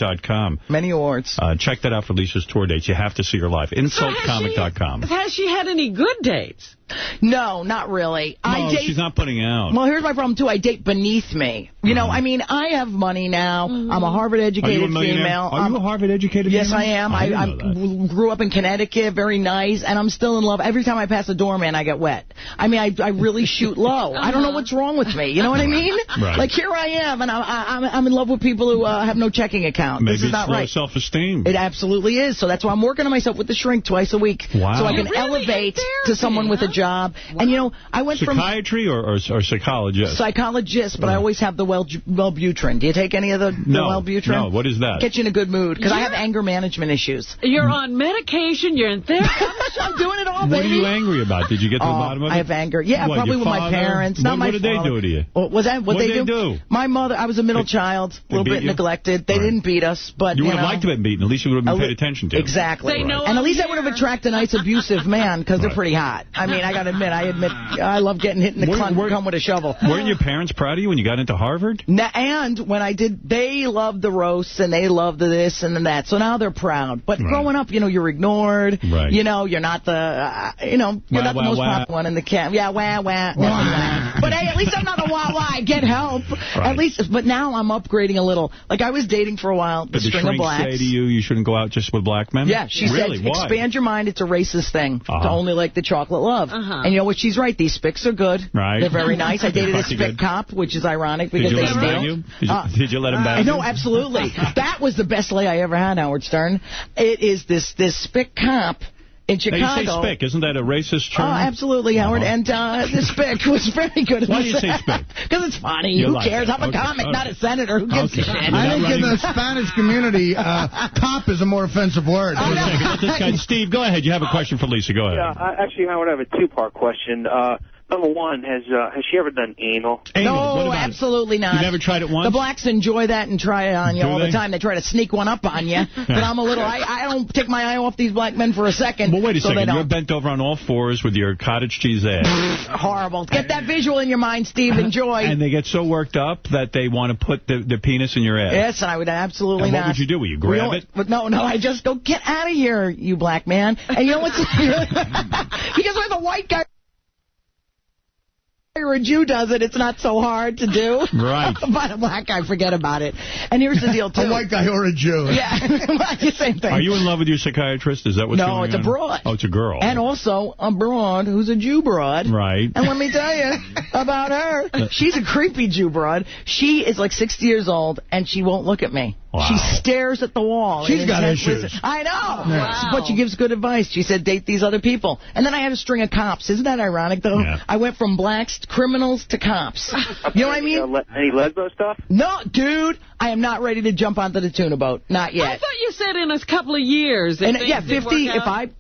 insultcomic.com. Many awards. Check that out for Lisa's tour dates. You have to see her live. Insultcomic.com. Has she had any good dates? No, not really. No, she's not putting out. Well, here's my problem, too. I date beneath me. You know, I mean, I have money now. I'm a Harvard-educated female. Are you a Harvard-educated female? Yes, I am. I grew up in Connecticut, very nice, and I'm still in love. Every time I pass a doorman, I get wet. I mean, I really shoot low. I don't know what's wrong with me. You know what I mean? Right. Like, here I am, and I'm in love with people who have no checking account. Maybe this is not right. Maybe it's low self-esteem. It absolutely is. So that's why I'm working on myself with the shrink twice a week. Wow. So I can elevate to someone with a job. Wow. And, you know, I went Psychiatry or psychologist? Psychologist, but I always have the Wellbutrin. Do you take any of the Wellbutrin? No, what is that? Get you in a good mood, because I have anger management issues. You're on medication, you're in therapy. I'm doing it all, baby. What are you angry about? Did you get to the bottom of it? I have anger. Yeah, probably with my parents. Not what did they do to you? What they do? My mother, I was a middle child, a little bit neglected. They didn't beat us, but you would have liked to have been beaten. At least you would have been paid attention to. Exactly. And at least I would have attracted a nice abusive man, because they're pretty hot. I mean, I got to admit, I love getting hit in the clunk, come with a shovel. Weren't your parents proud of you when you got into Harvard? And when I did, they loved the roasts, and they loved the this and the that. So now they're proud. But growing up, you know, you're ignored. Right. You know, you're not the, you're not the most popular one in the camp. Yeah, wah, wah, wah. But hey, at least I'm not a wah, wah. I get help. Right. At least, but now I'm upgrading a little. Like, I was dating for a while, the String of Blacks. Did the shrink say to you shouldn't go out just with black men? Yeah, she said, expand your mind. It's a racist thing to only like the chocolate love. And you know what? She's right. These spics are good. Right. They're very nice. I dated a spic cop, which is ironic because they steal. Did you let him bag you? No, absolutely. That was the best lay I ever had, Howard Stern. It is this spic cop in Chicago. Now you say spic. Isn't that a racist term? Oh, absolutely, Howard. And the spic was very good. Why do you say spic? Because it's funny. Who cares? I'm a comic, not a senator. Who gives a shit? I think in the Spanish community, cop is a more offensive word. Steve, go ahead. You have a question for Lisa. Go ahead. Yeah, actually, Howard, I have a two-part question. Number one, has she ever done anal? No, absolutely not. You never tried it once? The blacks enjoy that and try it on you all the time. They try to sneak one up on you. But I'm a little, I don't take my eye off these black men for a second. Well, wait a second. You're bent over on all fours with your cottage cheese ass. Horrible. Get that visual in your mind, Steve. Enjoy. And they get so worked up that they want to put the penis in your ass. Yes, I would absolutely not. What would you do? Would you grab it? But no, I just go, get out of here, you black man. And you know what's... because when the white guy... or a Jew does it, it's not so hard to do. Right. But a black guy, forget about it. And here's the deal, too. A white guy or a Jew. Yeah, same thing. Are you in love with your psychiatrist? Is that what's going on? No, it's a broad. Oh, it's a girl. And also a broad who's a Jew broad. Right. And let me tell you about her. She's a creepy Jew broad. She is like 60 years old, and she won't look at me. Wow. She stares at the wall. She's got issues. I know. Wow. But she gives good advice. She said, date these other people. And then I had a string of cops. Isn't that ironic, though? Yeah. I went from blacks, criminals, to cops. You know what I mean? Any lesbo stuff? No, dude. I am not ready to jump onto the tuna boat. Not yet. I thought you said in a couple of years. And, yeah, 50. If I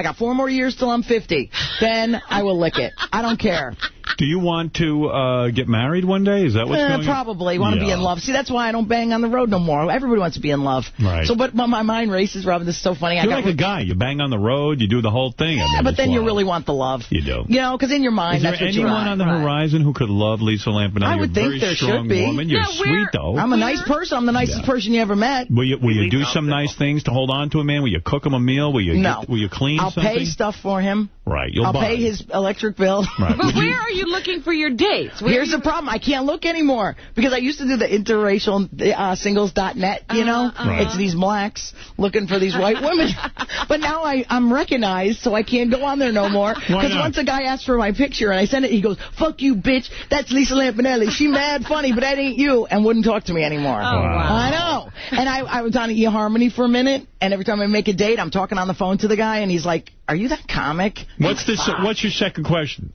got 4 more years till I'm 50, then I will lick it. I don't care. Do you want to get married one day? Is that what's going on? Probably. Want to be in love. See, that's why I don't bang on the road no more. Everybody wants to be in love. Right. So, but my mind races, Robin. This is so funny. You're like a guy. You bang on the road. You do the whole thing. Yeah, I mean, but then you really want the love. You do. You know, because in your mind, that's what you want. Is there anyone on the horizon who could love Lisa Lampanelli? I would think there should be. Woman. You're sweet, though. I'm a nice person. I'm the nicest person you ever met. Will you do some nice things to hold on to a man? Will you cook him a meal? Will you clean something? I'll pay stuff for him. Right. I'll pay his electric bill. Right. But where are you looking for your dates? Here's the problem. I can't look anymore. Because I used to do the interracial singles.net, you know? Right. It's these blacks looking for these white women. But now I'm recognized, so I can't go on there no more. Because once a guy asked for my picture, and I sent it, he goes, fuck you, bitch. That's Lisa Lampanelli. She mad funny, but that ain't you. And wouldn't talk to me anymore. Oh, wow. I know. And I was on eHarmony for a minute, and every time I make a date, I'm talking on the phone to the guy, and he's like, are you that comic? What's your second question?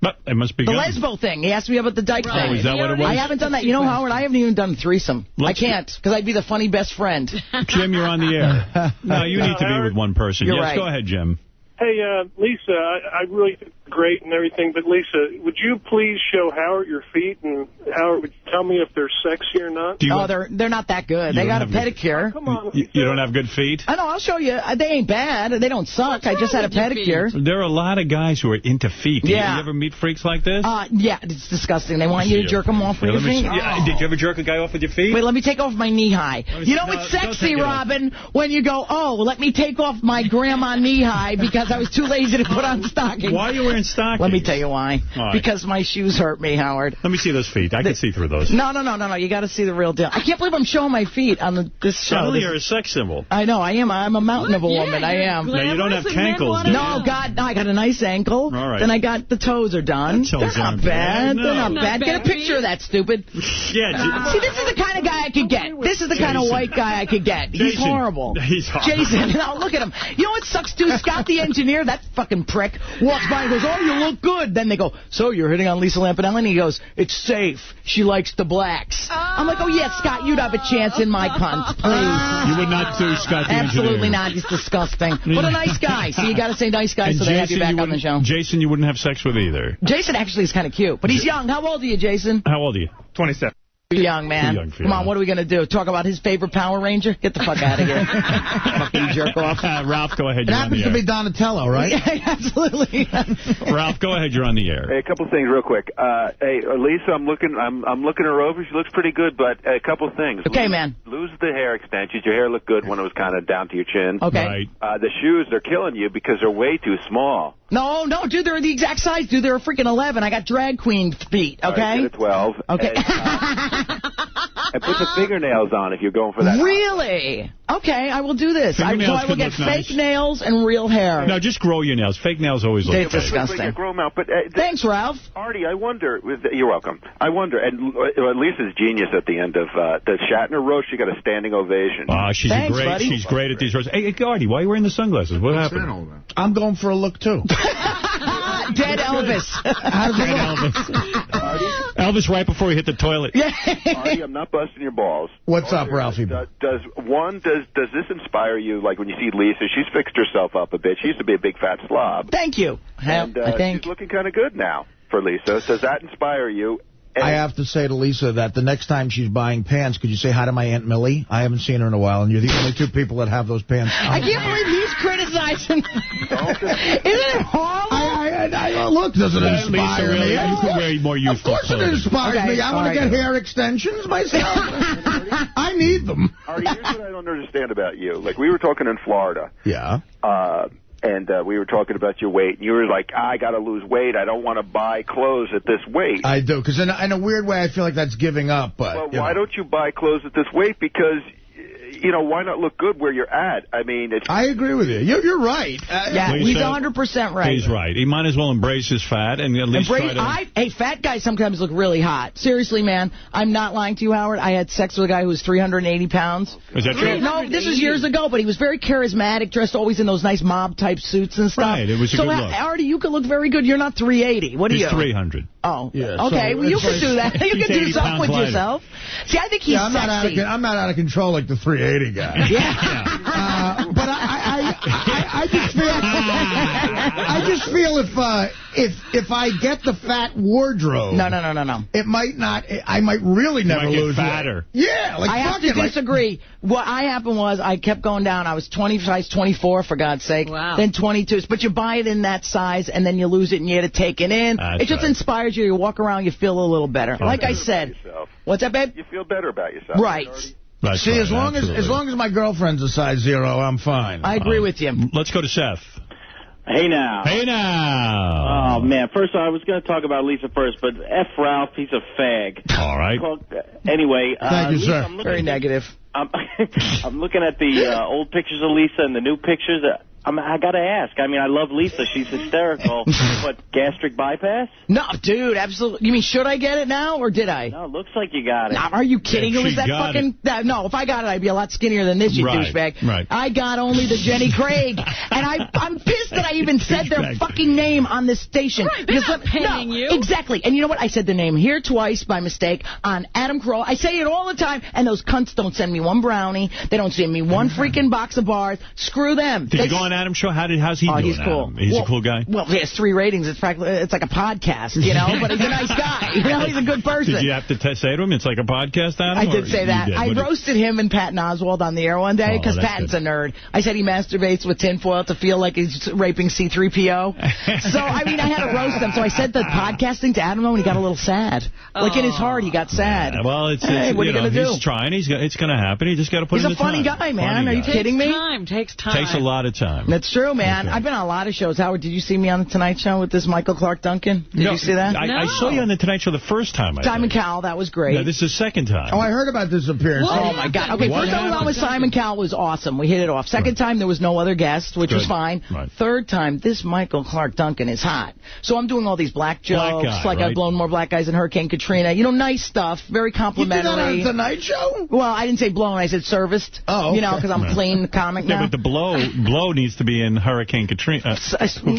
But it must be the lesbo thing. He asked me about the dyke thing. Oh, is that what it was? I haven't done that. You know, Howard, I haven't even done a threesome. I can't, because I'd be the funny best friend. Jim, you're on the air. No, you need to be with one person. You're yes, right. Go ahead, Jim. Hey, Lisa, I really think it's great and everything, but Lisa, would you please show Howard your feet, and Howard would tell me if they're sexy or not? They're not that good. They got a pedicure. Come on. You don't have good feet? I know, I'll show you. They ain't bad. They don't suck. I just had a pedicure. There are a lot of guys who are into feet. Yeah. You ever meet freaks like this? Yeah, it's disgusting. They want you to jerk them off with your feet. Did you ever jerk a guy off with your feet? Wait, let me take off my knee high. You know it's sexy, Robin, when you go, let me take off my grandma knee high because I was too lazy to put on stockings. Why are you wearing stockings? Let me tell you why. Right. Because my shoes hurt me, Howard. Let me see those feet. I can see through those. No. You got to see the real deal. I can't believe I'm showing my feet on this show. Suddenly you're a sex symbol. I know, I am. I'm a mountain of a woman. I am. Now, you don't have cankles, do you? No, God, no, I got a nice ankle. All right. Then I got the toes are done. They're not bad. They're not bad. Get a picture of that, stupid. Yeah. See, this is the kind of guy I could get. This is the kind of white guy I could get. He's horrible. He's horrible. Jason, now look at him. You know what sucks, too? Scott the engineer, that fucking prick, walks by and goes, you look good. Then they go, so you're hitting on Lisa Lampanelli? And he goes, it's safe. She likes the blacks. I'm like, yeah, Scott, you'd have a chance in my cunt, please. You would not sue Scott the engineer. Absolutely not. He's disgusting. But a nice guy. See, you got to say nice guy so they have you back on the show. Jason, you wouldn't have sex with either. Jason actually is kind of cute, but he's young. How old are you, Jason? How old are you? 27. Young man. Young, come on, what are we going to do? Talk about his favorite Power Ranger? Get the fuck out of here. Fucking jerk off. Ralph, go ahead. It happens to be Donatello, right? Yeah, absolutely. Ralph, go ahead. You're on the air. Hey, a couple of things real quick. Hey, Lisa, I'm looking her over. She looks pretty good, but a couple of things. Okay, man. Lose the hair extensions. Your hair looked good when it was kind of down to your chin. Okay. Right. The shoes, they're killing you because they're way too small. No, dude, they're the exact size, dude. They're a freaking 11. I got drag queen feet, okay? All right, get a 12. Okay. And put the fingernails on if you're going for that. Really? Okay, I will do this. So I will get fake nails and real hair. No, just grow your nails. Fake nails always look fake. Disgusting. Grow them out. But, thanks, Ralph. Artie, I wonder, you're welcome. I wonder, and Lisa's genius at the end of the Shatner roast, she got a standing ovation. She's great at these roasts. Hey, Artie, why are you wearing the sunglasses? What happened? I'm going for a look, too. Dead Elvis. Elvis right before he hit the toilet. Yeah. Artie, I'm not busting your balls. What's up, Ralphie? Does this inspire you? Like when you see Lisa, she's fixed herself up a bit. She used to be a big fat slob. Thank you. And she's looking kind of good now for Lisa. Does that inspire you? I have to say to Lisa that the next time she's buying pants, could you say hi to my Aunt Millie? I haven't seen her in a while, and you're the only two people that have those pants. I can't believe he's criticizing. Isn't it horrible? Look, does it inspire me? You can wear more youthful clothes. Of course it inspires me. I want to get hair extensions myself. I need them. Artie, here's what I don't understand about you. Like, we were talking in Florida. Yeah. And we were talking about your weight. And you were like, I got to lose weight. I don't want to buy clothes at this weight. I do, because in a weird way, I feel like that's giving up. But why don't you buy clothes at this weight? Because, why not look good where you're at? I mean, I agree with you. You're right. He's 100% right. He's right. He might as well embrace his fat and at least try to... Hey, fat guys sometimes look really hot. Seriously, man. I'm not lying to you, Howard. I had sex with a guy who was 380 pounds. Is that true? No, this was years ago, but he was very charismatic, dressed always in those nice mob-type suits and stuff. Right, it was a good look. Artie, you could look very good. You're not 380. What are you? He's 300. Oh, yeah, okay. Well, you can do that. You can do something with yourself. See, I think he's sexy. I'm not out of control like the 380 guy. Yeah. But I just feel if I get the fat wardrobe. No. It might not. I might really never lose fatter. Weight. Yeah, like I have to disagree. What happened was I kept going down. I was size 24 for God's sake. Wow. Then 22. But you buy it in that size and then you lose it and you get it taken in. It just inspires you. You walk around, you feel a little better. Like I said. What's that, babe? You feel better about yourself. Right. See, as long as my girlfriend's a size 0, I'm fine. I agree with you. Let's go to Seth. Hey now. Oh, man. First, I was going to talk about Lisa first, but F. Ralph, he's a fag. All right. Anyway. Thank you, Lisa, sir. Very negative. I'm looking at the old pictures of Lisa and the new pictures. I got to ask. I mean, I love Lisa. She's hysterical. But gastric bypass? No, dude, absolutely. You mean, should I get it now, or did I? No, it looks like you got it. Nah, are you kidding? If it was she that got fucking... No, if I got it, I'd be a lot skinnier than this, you douchebag. Right. I got only the Jenny Craig. And I'm pissed that I even said their fucking name on this station. Right, they're not paying you. Exactly. And you know what? I said their name here twice by mistake on Adam Carolla. I say it all the time, and those cunts don't send me one brownie. They don't send me one freaking box of bars. Screw them. Did you go on Adam show? How's he doing? He's cool. Adam? He's a cool guy? Well, he has 3 ratings. It's like a podcast, you know, but he's a nice guy. You know, he's a good person. Did you have to say to him, it's like a podcast, Adam? I did say that. I roasted him and Patton Oswalt on the air one day because Patton's a nerd. I said he masturbates with tinfoil to feel like he's raping C-3PO. So, I mean, I had to roast him. So I said the podcasting to Adam and he got a little sad. Like in his heart, he got sad. Yeah, well, what are you going to do? He's trying. It's going to happen. He just got to put in the time. He's a funny guy, man. Are you kidding me? Takes time. Takes a lot of time. That's true, man. Okay. I've been on a lot of shows. Howard, did you see me on The Tonight Show with this Michael Clark Duncan? Did you see that? I saw you on The Tonight Show the first time. Simon Cowell, that was great. No, this is the second time. Oh, I heard about this appearance. Oh, my God. Okay, first time I was on with Simon Cowell was awesome. We hit it off. Second time, there was no other guest, which was fine. Right. Third time, this Michael Clark Duncan is hot. So I'm doing all these black jokes, I've blown more black guys than Hurricane Katrina. You know, nice stuff, very complimentary. You did that on The Tonight Show? Well, I didn't say blown, I said serviced. Oh, okay. You know, because I'm a clean comic now. Yeah, but the blow needs to be in Hurricane Katrina.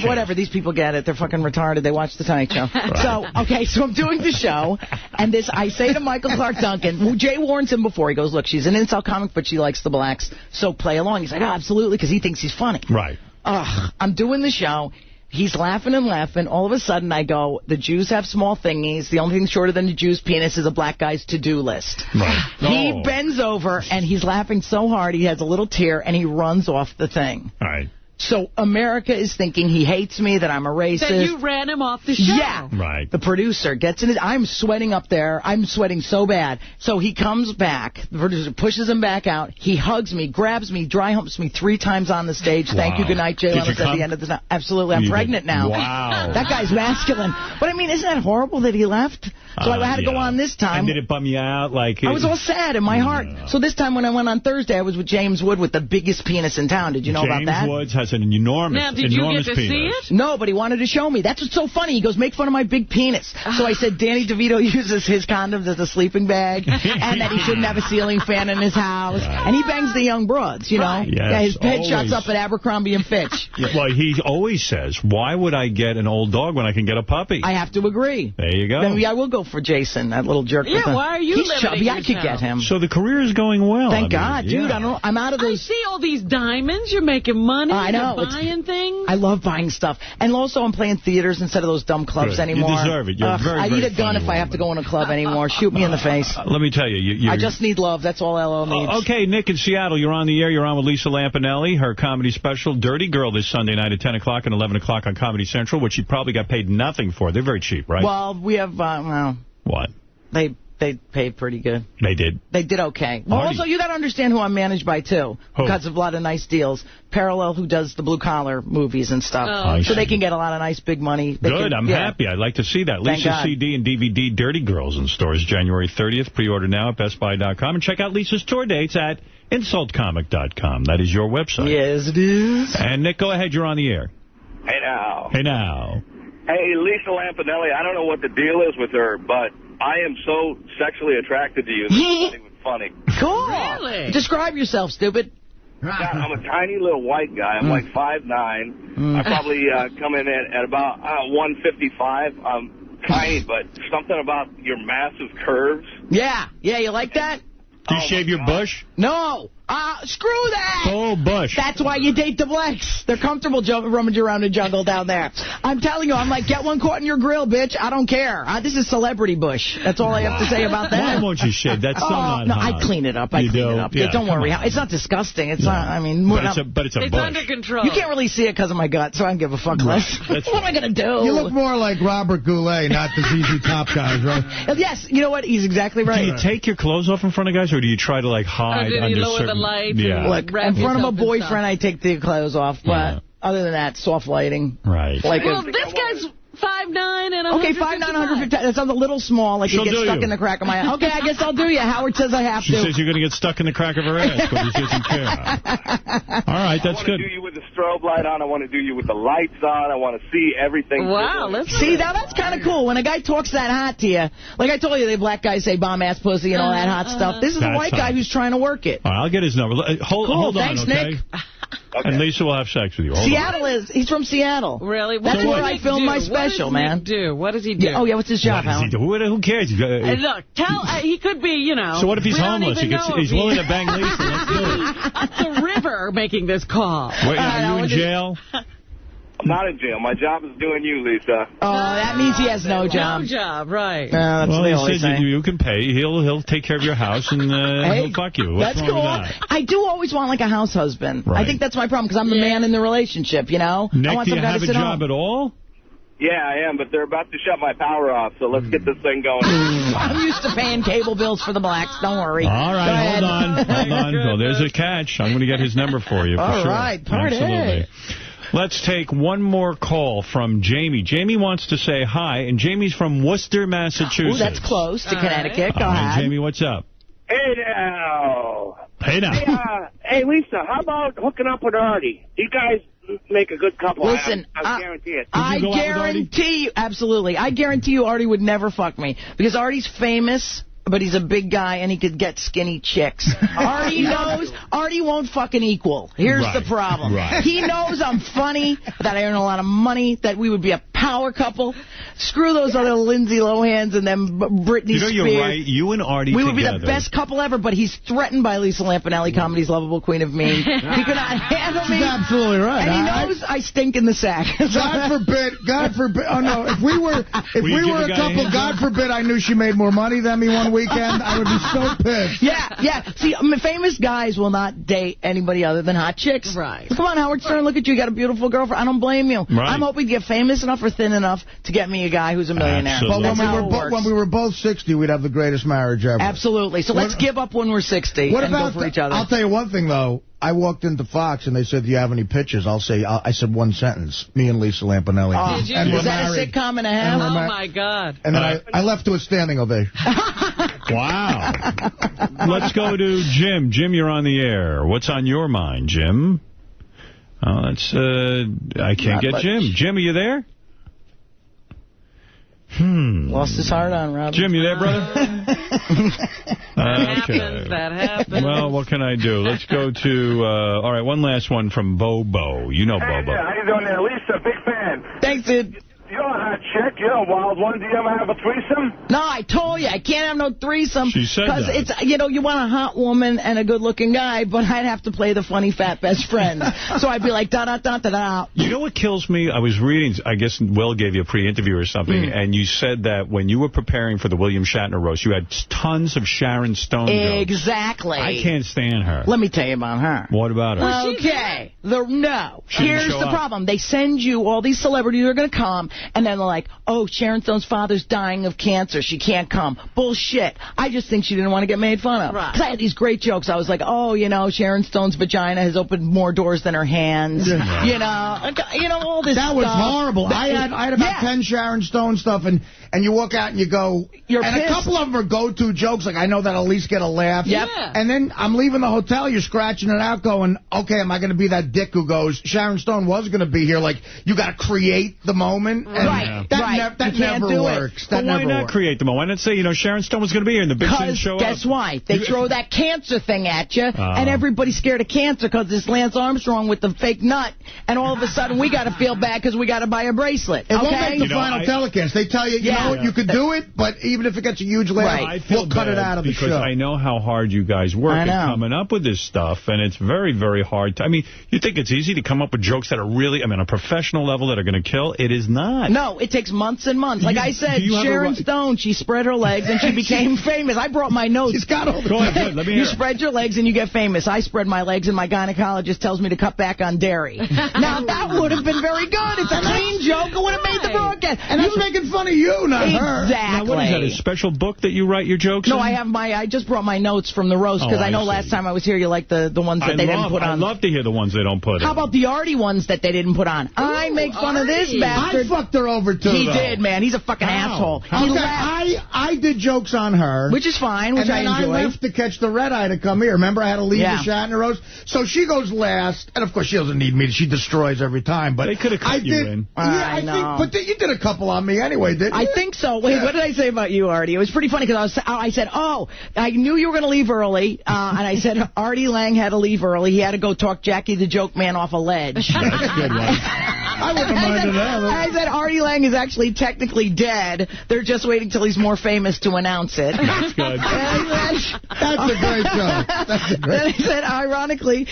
Whatever, these people get it. They're fucking retarded. They watch The Tonight Show. Right. So I'm doing the show, and I say to Michael Clark Duncan, Jay warns him before. He goes, look, she's an incel comic, but she likes the blacks, so play along. He's like, oh, absolutely, because he thinks he's funny. Right. I'm doing the show. He's laughing and laughing. All of a sudden, I go, the Jews have small thingies. The only thing shorter than the Jew's penis is a black guy's to-do list. Right. He bends over, and he's laughing so hard, he has a little tear, and he runs off the thing. All right. So America is thinking he hates me, that I'm a racist. That you ran him off the show. Yeah. Right. The producer gets in his... I'm sweating up there. I'm sweating so bad. So he comes back. The producer pushes him back out. He hugs me, grabs me, dry humps me 3 times on the stage. Wow. Thank you, good night, Jay Leno, at the end of the... Absolutely. I'm pregnant now. Wow. That guy's masculine. But, I mean, isn't that horrible that he left? So I had to go on this time. And did it bum you out? I was all sad in my heart. So this time when I went on Thursday, I was with James Wood with the biggest penis in town. Did you know about that? James Woods has an enormous Now, did you get to see it? No, but he wanted to show me. That's what's so funny. He goes, make fun of my big penis. So I said Danny DeVito uses his condoms as a sleeping bag and that he shouldn't have a ceiling fan in his house. And he bangs the young broads, you know? Yes, yeah, his headshot's up at Abercrombie & Fitch. Well, he always says, why would I get an old dog when I can get a puppy? I have to agree. There you go. Maybe I will go for Jason, that little jerk. Yeah, why are you He's chubby. I could get him. So the career is going well. Thank God, dude. I don't know. I'm out of those. I see all these diamonds. You're making money. I know. You're buying things. I love buying stuff. And also, I'm playing theaters instead of those dumb clubs anymore. You deserve it. You're very, I need a gun if I have to go in a club anymore. Shoot me in the face. Let me tell you. I just need love. That's all LL needs. Okay, Nick in Seattle, you're on the air. You're on with Lisa Lampanelli. Her comedy special, Dirty Girl, this Sunday night at 10 o'clock and 11 o'clock on Comedy Central, which she probably got paid nothing for. They're very cheap, right? Well, we have, What? They paid pretty good. They did? They did okay. Well, also, you got to understand who I'm managed by, too, because of a lot of nice deals. Parallel, who does the blue-collar movies and stuff. Oh, so they can get a lot of nice, big money. Good. I'm happy. I'd like to see that. Lisa's CD and DVD, Dirty Girls, in stores January 30th. Pre-order now at BestBuy.com. And check out Lisa's tour dates at InsultComic.com. That is your website. Yes, it is. And, Nick, go ahead. You're on the air. Hey, now. Hey, now. Hey, Lisa Lampanelli, I don't know what the deal is with her, but I am so sexually attracted to you. This is not even funny. Cool. Really? Describe yourself, stupid. God, I'm a tiny little white guy. I'm like 5'9". I probably come in at about 155. I'm tiny, but something about your massive curves. Yeah, you like that? Do you shave your bush? No. Screw that. Full bush. That's why you date the blacks. They're comfortable rummaging around the jungle down there. I'm telling you, I'm like, get one caught in your grill, bitch. I don't care. This is celebrity bush. That's all I have to say about that. Why won't you shave? That's so not hot. I clean it up. I clean it up. Yeah, don't worry. It's not disgusting. It's not, I mean... But it's a bush. It's under control. You can't really see it because of my gut, so I don't give a fuck less. What am I going to do? You look more like Robert Goulet, not the ZZ Top guys, right? Yes, you know what? He's exactly right. Do you take your clothes off in front of guys, or do you try to, hide under you lower certain... the lights? Yeah. Look, in front of a boyfriend, I take the clothes off, but other than that, soft lighting. Right. Well, this guy's 5'9" and 155. Okay, 5'9", 150. That sounds a little small, like you get stuck in the crack of my eye. Okay, I guess I'll do you. Howard says I have to. She says you're going to get stuck in the crack of her ass, but she doesn't care. All right, that's good. I want to do you with the strobe light on. I want to do you with the lights on. I want to see everything. Wow, let's see, now that's kind of cool. When a guy talks that hot to you, like I told you, the black guys say bomb-ass pussy and all that hot stuff. This is a white guy who's trying to work it. All right, I'll get his number. Hold thanks, on, okay? Nick. Okay. And Lisa will have sex with you. He's from Seattle. Really? That's where I filmed my special, man. What does he do? Yeah, what's his job, Howard? Who cares? Look, he could be, So what if he's homeless? He's willing to bang Lisa. Let's do it. the river making this call. Wait, are you in jail? I'm not in jail. My job is doing you, Lisa. Oh, that means he has no job. No job, right. That's well, the he only said thing. you can pay. He'll take care of your house, and he'll fuck you. What's That's wrong cool. with that? I do always want, like, a house husband. Right. I think that's my problem, because I'm the man in the relationship, you know? Nick, I want do you some guy have to a sit job home. at all? Yeah, I am, but they're about to shut my power off, so let's get this thing going. I'm used to paying cable bills for the blacks. Don't worry. All right, hold on. Well, there's a catch. I'm going to get his number for you, for all sure. Right, party. Absolutely. Let's take one more call from Jamie. Jamie wants to say hi, and Jamie's from Worcester, Massachusetts. Oh, that's close to Connecticut. Go Hi, ahead. Jamie, what's up? Hey now. Hey now. Hey, Lisa, how about hooking up with Artie? You guys make a good couple. Listen, I guarantee it. I guarantee you, absolutely. I guarantee you Artie would never fuck me. Because Artie's famous, but he's a big guy, and he could get skinny chicks. Artie knows Artie won't fucking equal. Here's the problem. Right. He knows I'm funny, that I earn a lot of money, that we would be a power couple. Screw those other Lindsay Lohans and them Britney Spears. You're right. You and Artie We would together. be the best couple ever, but he's threatened by Lisa Lampanelli, comedy's lovable queen of mean. He could not handle me. She's absolutely right. And he knows I stink in the sack. God forbid. Oh, no. If we were a couple, God forbid I knew she made more money than me one weekend, I would be so pissed. Yeah. See, famous guys will not date anybody other than hot chicks. Right. Come on, Howard Stern, look at you. You got a beautiful girlfriend. I don't blame you. Right. I'm hoping to get famous enough or thin enough to get me a guy who's a millionaire. Absolutely. But when we were both 60, we'd have the greatest marriage ever. Absolutely. So let's give up when we're 60 and go for each other. I'll tell you one thing, though. I walked into Fox, and they said, do you have any pictures? I said one sentence. Me and Lisa Lampanelli. Oh, Did you? And was we're that married. a sitcom and a half? Oh, my God. And then I left to a standing ovation. Wow. Let's go to Jim. Jim, you're on the air. What's on your mind, Jim? I can't get Jim. Jim, are you there? Lost his heart on, Rob. Jim, you there, brother? That happens. Well, what can I do? Let's go to, all right, one last one from Bobo. You know Bobo. How you doing there, Lisa? Big fan. Thanks, dude. You're a hot chick. You're a wild one. Do you ever have a threesome? No, I told you, I can't have no threesome. She said that. Because it's, you want a hot woman and a good-looking guy, but I'd have to play the funny fat best friend. So I'd be like, da-da-da-da-da. You know what kills me? I was reading, I guess Will gave you a pre-interview or something, and you said that when you were preparing for the William Shatner roast, you had tons of Sharon Stone jokes. Exactly. I can't stand her. Let me tell you about her. What about her? Okay. She didn't Here's show the up. problem. They send you, all these celebrities are going to come, and then they're like, oh, Sharon Stone's father's dying of cancer. She can't come. Bullshit. I just think she didn't want to get made fun of. Right. 'Cause I had these great jokes. I was like, oh, Sharon Stone's vagina has opened more doors than her hands. Yeah. All this That was stuff. horrible. I had about 10 Sharon Stone stuff, and you walk out and you go, You're and pissed. a couple of them are go-to jokes, like I know that I'll at least get a laugh. Yep. Yeah. And then I'm leaving the hotel, you're scratching it out going, okay, am I going to be that dick who goes, Sharon Stone was going to be here, like, you got to create the moment. And Right. that You can't never do it. works. That But why never not works. create the moment? Why not say, Sharon Stone was going to be here and the bitch didn't show up? Guess why? They throw that cancer thing at you, and everybody's scared of cancer because it's Lance Armstrong with the fake nut, and all of a sudden we got to feel bad because we got to buy a bracelet. It won't Okay? make the final telecast. They tell you, you know what, you could do it, but even if it gets a huge laugh, I feel we'll cut it bad out of the because show. I know how hard you guys work I at know. coming up with this stuff, and it's very, very hard. You think it's easy to come up with jokes that are really, on a professional level that are going to kill? It is not. No, it takes months and months. Like I said, do you have Sharon Stone, she spread her legs and she became famous. I brought my notes. She's got all the Go ahead, good. Let me hear You it. spread your legs and you get famous. I spread my legs and my gynecologist tells me to cut back on dairy. Now, that would have been very good. It's a clean joke. It would have made the broadcast. And that's making fun of you, not her. Exactly. Now, what is that, a special book that you write your jokes No, in? I just brought my notes from the roast because I know last time I was here you liked the ones that they didn't put on. I love to hear the ones they don't put How in. about the Artie ones that they didn't put on? I make fun of this bastard. I fucked her over, too, He though. did, man. He's a fucking asshole. He Okay, laughed. I did jokes on her. Which is fine, which and then I enjoy. I left to catch the red eye to come here. Remember, I had to leave Yeah. the Shatner roast? So she goes last, and of course she doesn't need me. She destroys every time. But They could have cut you in. Yeah, I know. think, but you did a couple on me anyway, didn't you? I think so. Wait, what did I say about you, Artie? It was pretty funny because I said, I knew you were going to leave early, and I said Artie Lang had to leave early. He had to go talk Jackie the Joke Man off a ledge. That's a good one. I wouldn't have minded that. I said Artie Lang is actually technically dead. They're just waiting till he's more famous to announce it. That's good. That's a great joke. Then I said, ironically,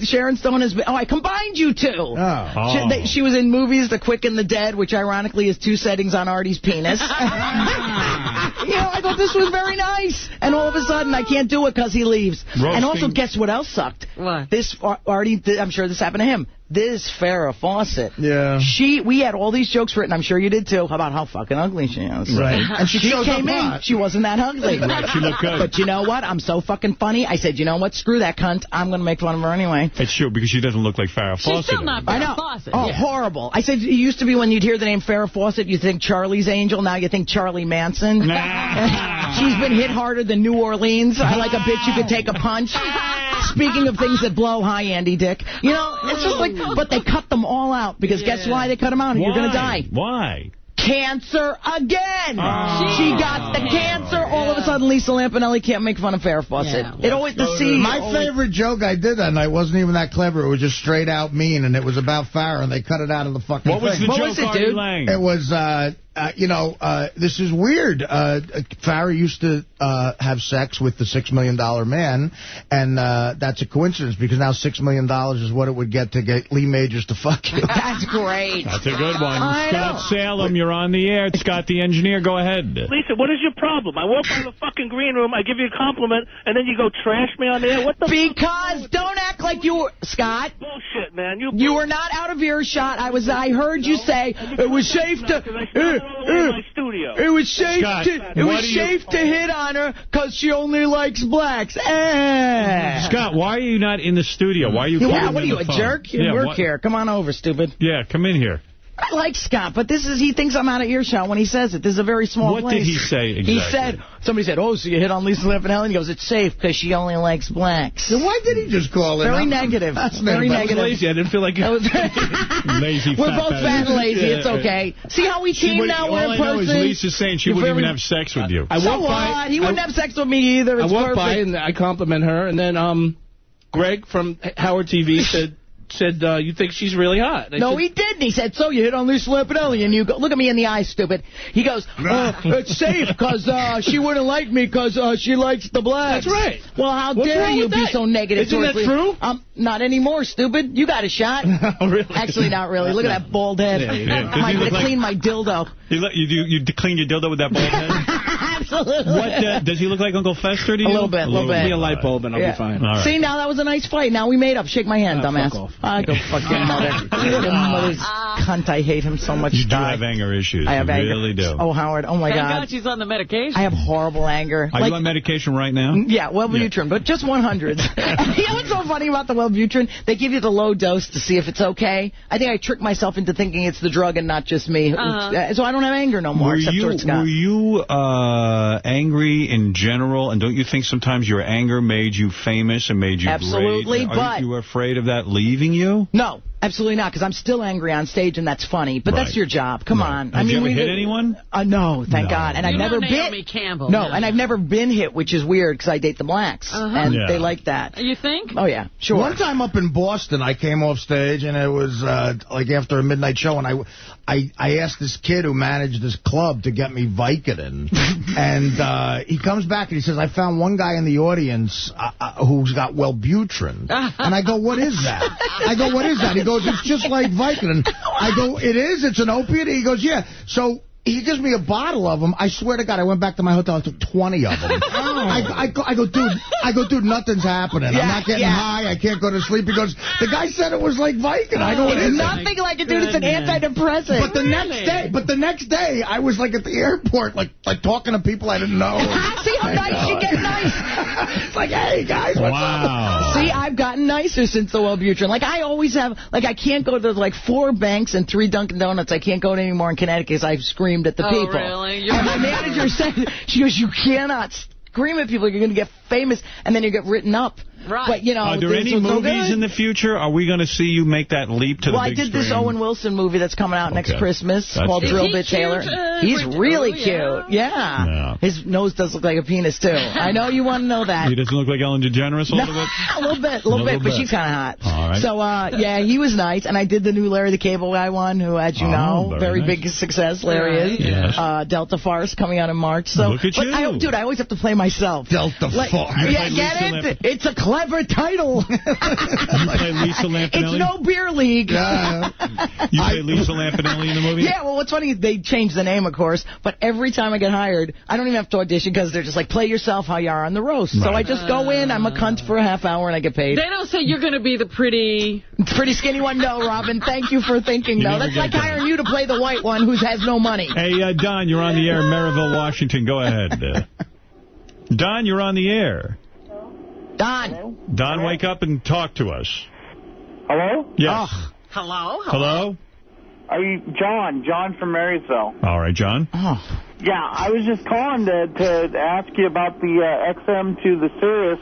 Sharon Stone has been... Oh, I combined you two. Oh. She was in movies The Quick and the Dead, which ironically is 2 settings on Artie's penis. I thought this was very nice. And all of a sudden, I can't do it because he leaves. And also, guess what else sucked? What? This, Artie, I'm sure this happened to him. This Farrah Fawcett. Yeah. We had all these jokes written, I'm sure you did too, about how fucking ugly she is. Right. And she came in, she wasn't that ugly. Right, she looked good. But you know what? I'm so fucking funny. I said, you know what? Screw that cunt. I'm going to make fun of her anyway. It's true, because she doesn't look like Farrah Fawcett. She's still not Farrah Fawcett. Oh, horrible. I said, it used to be when you'd hear the name Farrah Fawcett, you think Charlie's Angel. Now you think Charlie Manson. She's been hit harder than New Orleans. I like a bitch you could take a punch. Speaking of things that blow, hi, Andy Dick. It's just like, but they cut them all out, because guess why they cut them out? You're going to die. Why? Cancer again. She got the cancer. All of a sudden, Lisa Lampanelli can't make fun of Farrah Fawcett. Yeah. My favorite joke I did that night wasn't even that clever. It was just straight out mean, and it was about Farrah, and they cut it out of the fucking thing. What was the joke, Artie Lang? It was, this is weird. Farrah used to have sex with the $6 million man, and that's a coincidence, because now $6 million is what it would get to get Lee Majors to fuck you. That's great. That's a good one. Scott Salem, you're on the air. Scott the engineer, go ahead. Lisa, what is your problem? I walk by the fucking green room, I give you a compliment, and then you go trash me on the air? What the Because don't act like you were... Scott. Bullshit, man. You were not out of earshot. I heard you say it was safe to... It was safe to hit on her because she only likes blacks. Scott, why are you not in the studio? Why are you calling what are you, a jerk? You work here. Come on over, stupid. Yeah, come in here. I like Scott, but he thinks I'm out of earshot when he says it. This is a very small place. What did he say exactly? Somebody said, oh, so you hit on Lisa Lampanelli? And he goes, it's safe because she only likes blacks. So why did he just call it? Very negative. Very negative. I was lazy. I didn't feel like lazy. We're both fat and lazy. It's okay. See how we team now? We're in person. All I know is Lisa's saying she wouldn't even have sex with you. He wouldn't have sex with me either. I walked by and I compliment her, and then Greg from Howard TV said, you think she's really hot. No, he didn't. He said, so you hit on Lisa Lampanelli, and you go, look at me in the eye, stupid. He goes, it's safe because she wouldn't like me because she likes the blacks. That's right. Well, how dare you be so negative? Isn't that true? Not anymore, stupid. You got a shot. Oh, really? Actually, not really. Look at that bald head. I'm going to clean my dildo. You clean your dildo with that bald head? Absolutely. Does he look like Uncle Fester to you? A little bit. Be a light bulb and I'll be fine. Right. See, now that was a nice fight. Now we made up. Shake my hand, dumbass. Fuck off. I go fuck your mother. Your mother's cunt. I hate him so much. You do have anger issues. I have anger. Really do. Oh, Howard. Oh, my Thank God. God she's on the medication. I have horrible anger. Are you on medication right now? Yeah, Wellbutrin, but just 100. You know what's so funny about the Wellbutrin? They give you the low dose to see if it's okay. I think I tricked myself into thinking it's the drug and not just me. So I don't have anger no more, except towards Scott. Were you angry in general, and don't you think sometimes your anger made you famous and made you Absolutely, great? But... Are you afraid of that leaving you? No. Absolutely not, because I'm still angry on stage, and that's funny. But that's your job. Come on. Have you ever hit anyone? No, thank God. And I've never been. Naomi Campbell. No, and I've never been hit, which is weird, because I date the blacks, and they like that. You think? Oh, yeah, sure. One time up in Boston, I came off stage, and it was like after a midnight show, and I asked this kid who managed this club to get me Vicodin, and he comes back and he says, I found one guy in the audience who's got Wellbutrin. And I go, what is that? I go, what is that? He goes, it's just like Vicodin. I go, it is? It's an opiate? He goes, yeah. So he gives me a bottle of them. I swear to God, I went back to my hotel. I took 20 of them. I go, dude, nothing's happening. I'm not getting high. I can't go to sleep. He goes, the guy said it was like Vicodin. I go, it is nothing like it, dude. It's an antidepressant. But the next day, I was like at the airport, like talking to people I didn't know. See how nice you get nice. It's like, hey guys, what's up? See, I've gotten nicer since the Wellbutrin. Like I always have. Like I can't go to like 4 banks and 3 Dunkin' Donuts. I can't go to anymore in Connecticut because I've screamed at the people. Really? And my manager said, she goes, you cannot scream at people. You're going to get famous, and then you get written up. Right. But, you know, are there any movies in the future? Are we going to see you make that leap to the big screen? Well, I did this Owen Wilson movie that's coming out next Christmas called Drill Bit Taylor. He's really cute. Yeah. His nose does look like a penis, too. I know you want to know that. He doesn't look like Ellen DeGeneres a little bit? A little bit, but she's kind of hot. All right. So, yeah, he was nice. And I did the new Larry the Cable Guy one, who, as you know, very nice. Big success, Larry is. Yes. Delta Farce coming out in March. So, look at you. Dude, I always have to play myself. Delta Farce. Yeah, get it? It's a clever title. You play Lisa Lampanelli? It's no beer league. You play Lisa Lampanelli in the movie? Yeah, well, what's funny, they changed the name, of course, but every time I get hired, I don't even have to audition because they're just like, play yourself how you are on the roast. Right. So I just go in, I'm a cunt for a half hour, and I get paid. They don't say you're going to be the pretty skinny one. No, Robin, thank you for thinking, though. That's like hiring you to play the white one who has no money. Hey, Don, you're on the air in Maryville, Washington. Go ahead. Don, you're on the air. Don. Don, wake up and talk to us. Hello? Yes. Oh. Hello? Hello? Are you John from Marysville? All right, John. Oh. Yeah, I was just calling to ask you about the XM to the Sirius.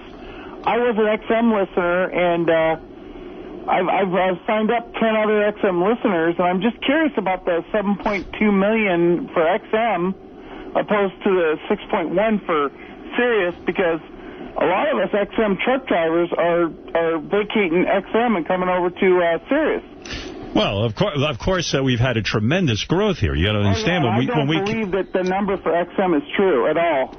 I was an XM listener, and I've signed up 10 other XM listeners, and I'm just curious about the 7.2 million for XM opposed to the 6.1 for Sirius, because a lot of us XM truck drivers are vacating XM and coming over to Sirius. Well, of course, we've had a tremendous growth here. You got to understand I don't believe that the number for XM is true at all.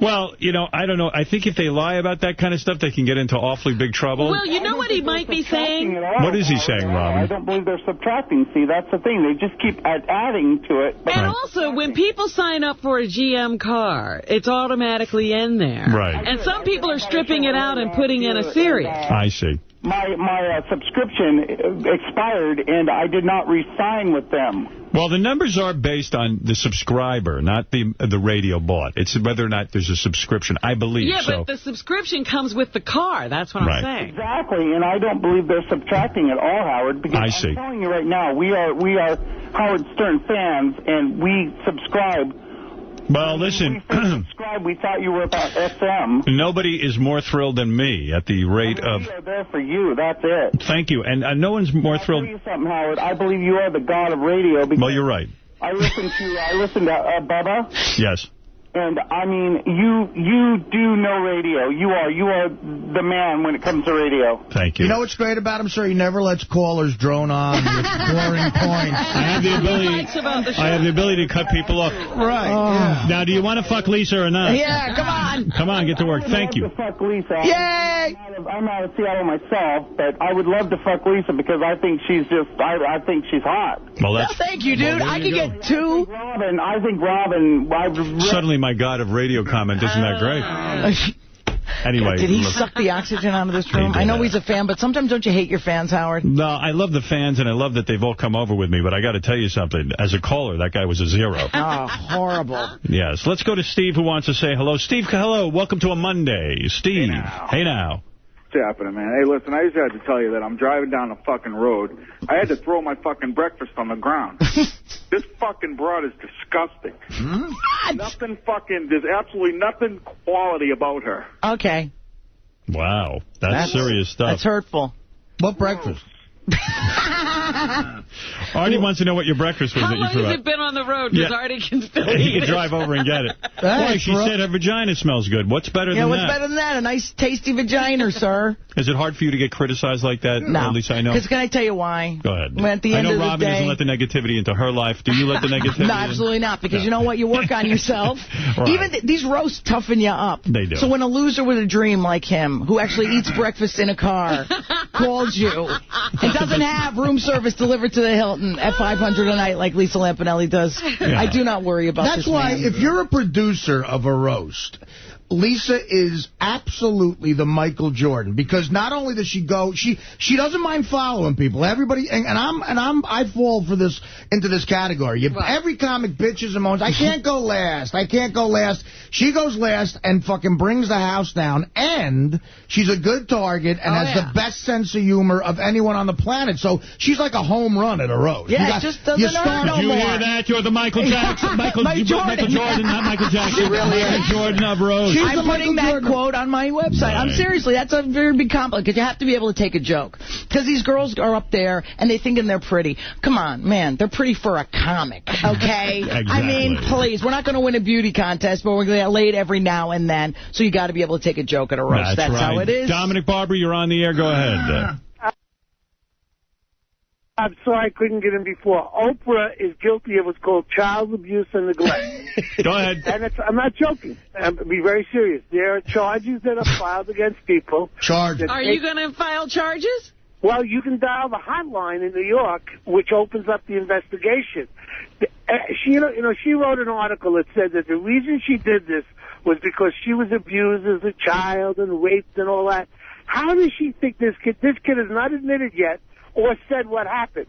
Well, you know, I don't know. I think if they lie about that kind of stuff, they can get into awfully big trouble. Well, you know what he might be saying? What is he saying, Robin? I don't believe they're subtracting. See, that's the thing. They just keep adding to it. And also, when people sign up for a GM car, it's automatically in there. Right. And some people are stripping it out and putting in a Sirius. I see. My subscription expired, and I did not re-sign with them. Well, the numbers are based on the subscriber, not the radio bought. It's whether or not there's a subscription, I believe. Yeah, but the subscription comes with the car. That's what I'm saying. Exactly, and I don't believe they're subtracting at all, Howard, because I'm telling you right now, we are Howard Stern fans, and we subscribe. Well, listen. We thought you were about SM. Nobody is more thrilled than me at the rate of... We are there for you. That's it. Thank you. And no one's more thrilled... I'll tell you something, Howard. I believe you are the god of radio. Well, you're right. I listen to Bubba. Yes. And, I mean, you do know radio. You are the man when it comes to radio. Thank you. You know what's great about him, sir? He never lets callers drone on with boring points. I have the ability to cut people off. Right. Yeah. Now, do you want to fuck Lisa or not? Yeah, come on. Come on, get to work. Thank you. I would love to fuck Lisa. Yay! I'm out of Seattle myself, but I would love to fuck Lisa because I think she's I think she's hot. Well, that's... thank you, dude. I can get two. I think Robin... Suddenly my god of radio comment isn't that great. Anyway. Did he suck the oxygen out of this room? I know he's a fan, but sometimes don't you hate your fans, Howard? No, I love the fans, and I love that they've all come over with me, but I got to tell you something. As a caller, that guy was a zero. Oh, horrible. Yes. Let's go to Steve, who wants to say hello. Steve, hello. Welcome to a Monday. Steve. Hey now. What's happening, man? Hey, listen, I just had to tell you that I'm driving down the fucking road. I had to throw my fucking breakfast on the ground. This fucking broad is disgusting. Nothing fucking, there's absolutely nothing quality about her. Okay. Wow. That's serious stuff. That's hurtful. What breakfast? Artie wants to know what your breakfast was that you threw out. How long has it been on the road? Because Artie can still eat He can drive over and get it. Boy, she said her vagina smells good. What's better than that? Yeah, what's better than that? A nice, tasty vagina, sir. Is it hard for you to get criticized like that? No. At least I know. Because can I tell you why? Go ahead. At the end I know of the Robin day, doesn't let the negativity into her life. Do you let the negativity No, absolutely not. Because you know what? You work on yourself. Right. Even these roasts toughen you up. They do. So when a loser with a dream like him, who actually eats breakfast in a car, calls you and doesn't have room service delivered to the Hilton at $500 a night like Lisa Lampanelli does, I do not worry about this That's why, man. if you're a producer of a roast, Lisa is absolutely the Michael Jordan, because not only does she go, she doesn't mind following people. Everybody, and I fall for this, into this category. Every comic bitches and moans, I can't go last. I can't go last. She goes last and fucking brings the house down, and she's a good target and has the best sense of humor of anyone on the planet. So she's like a home run at a roast. Yeah, it just doesn't hurt no more. Did you hear that? You're the Michael Jackson. Michael Jordan, not Michael Jackson. She really is. Jordan of roast. I'm putting that quote on my website. I'm seriously, that's a very big compliment, because you have to be able to take a joke. Because these girls are up there, and they thinking they're pretty. Come on, man, they're pretty for a comic, okay? Exactly. I mean, please, we're not going to win a beauty contest, but we're going to get laid every now and then, so you got to be able to take a joke at a roast. That's right. how it is. Dominic Barber, you're on the air. Go ahead. I'm sorry I couldn't get in before. Oprah is guilty of what's called child abuse and neglect. Go ahead. And I'm not joking. I'm be very serious. There are charges that are filed against people. Charges. Are you going to file charges? Well, you can dial the hotline in New York, which opens up the investigation. She wrote an article that said that the reason she did this was because she was abused as a child and raped and all that. How does she think this kid has not admitted yet or said what happened?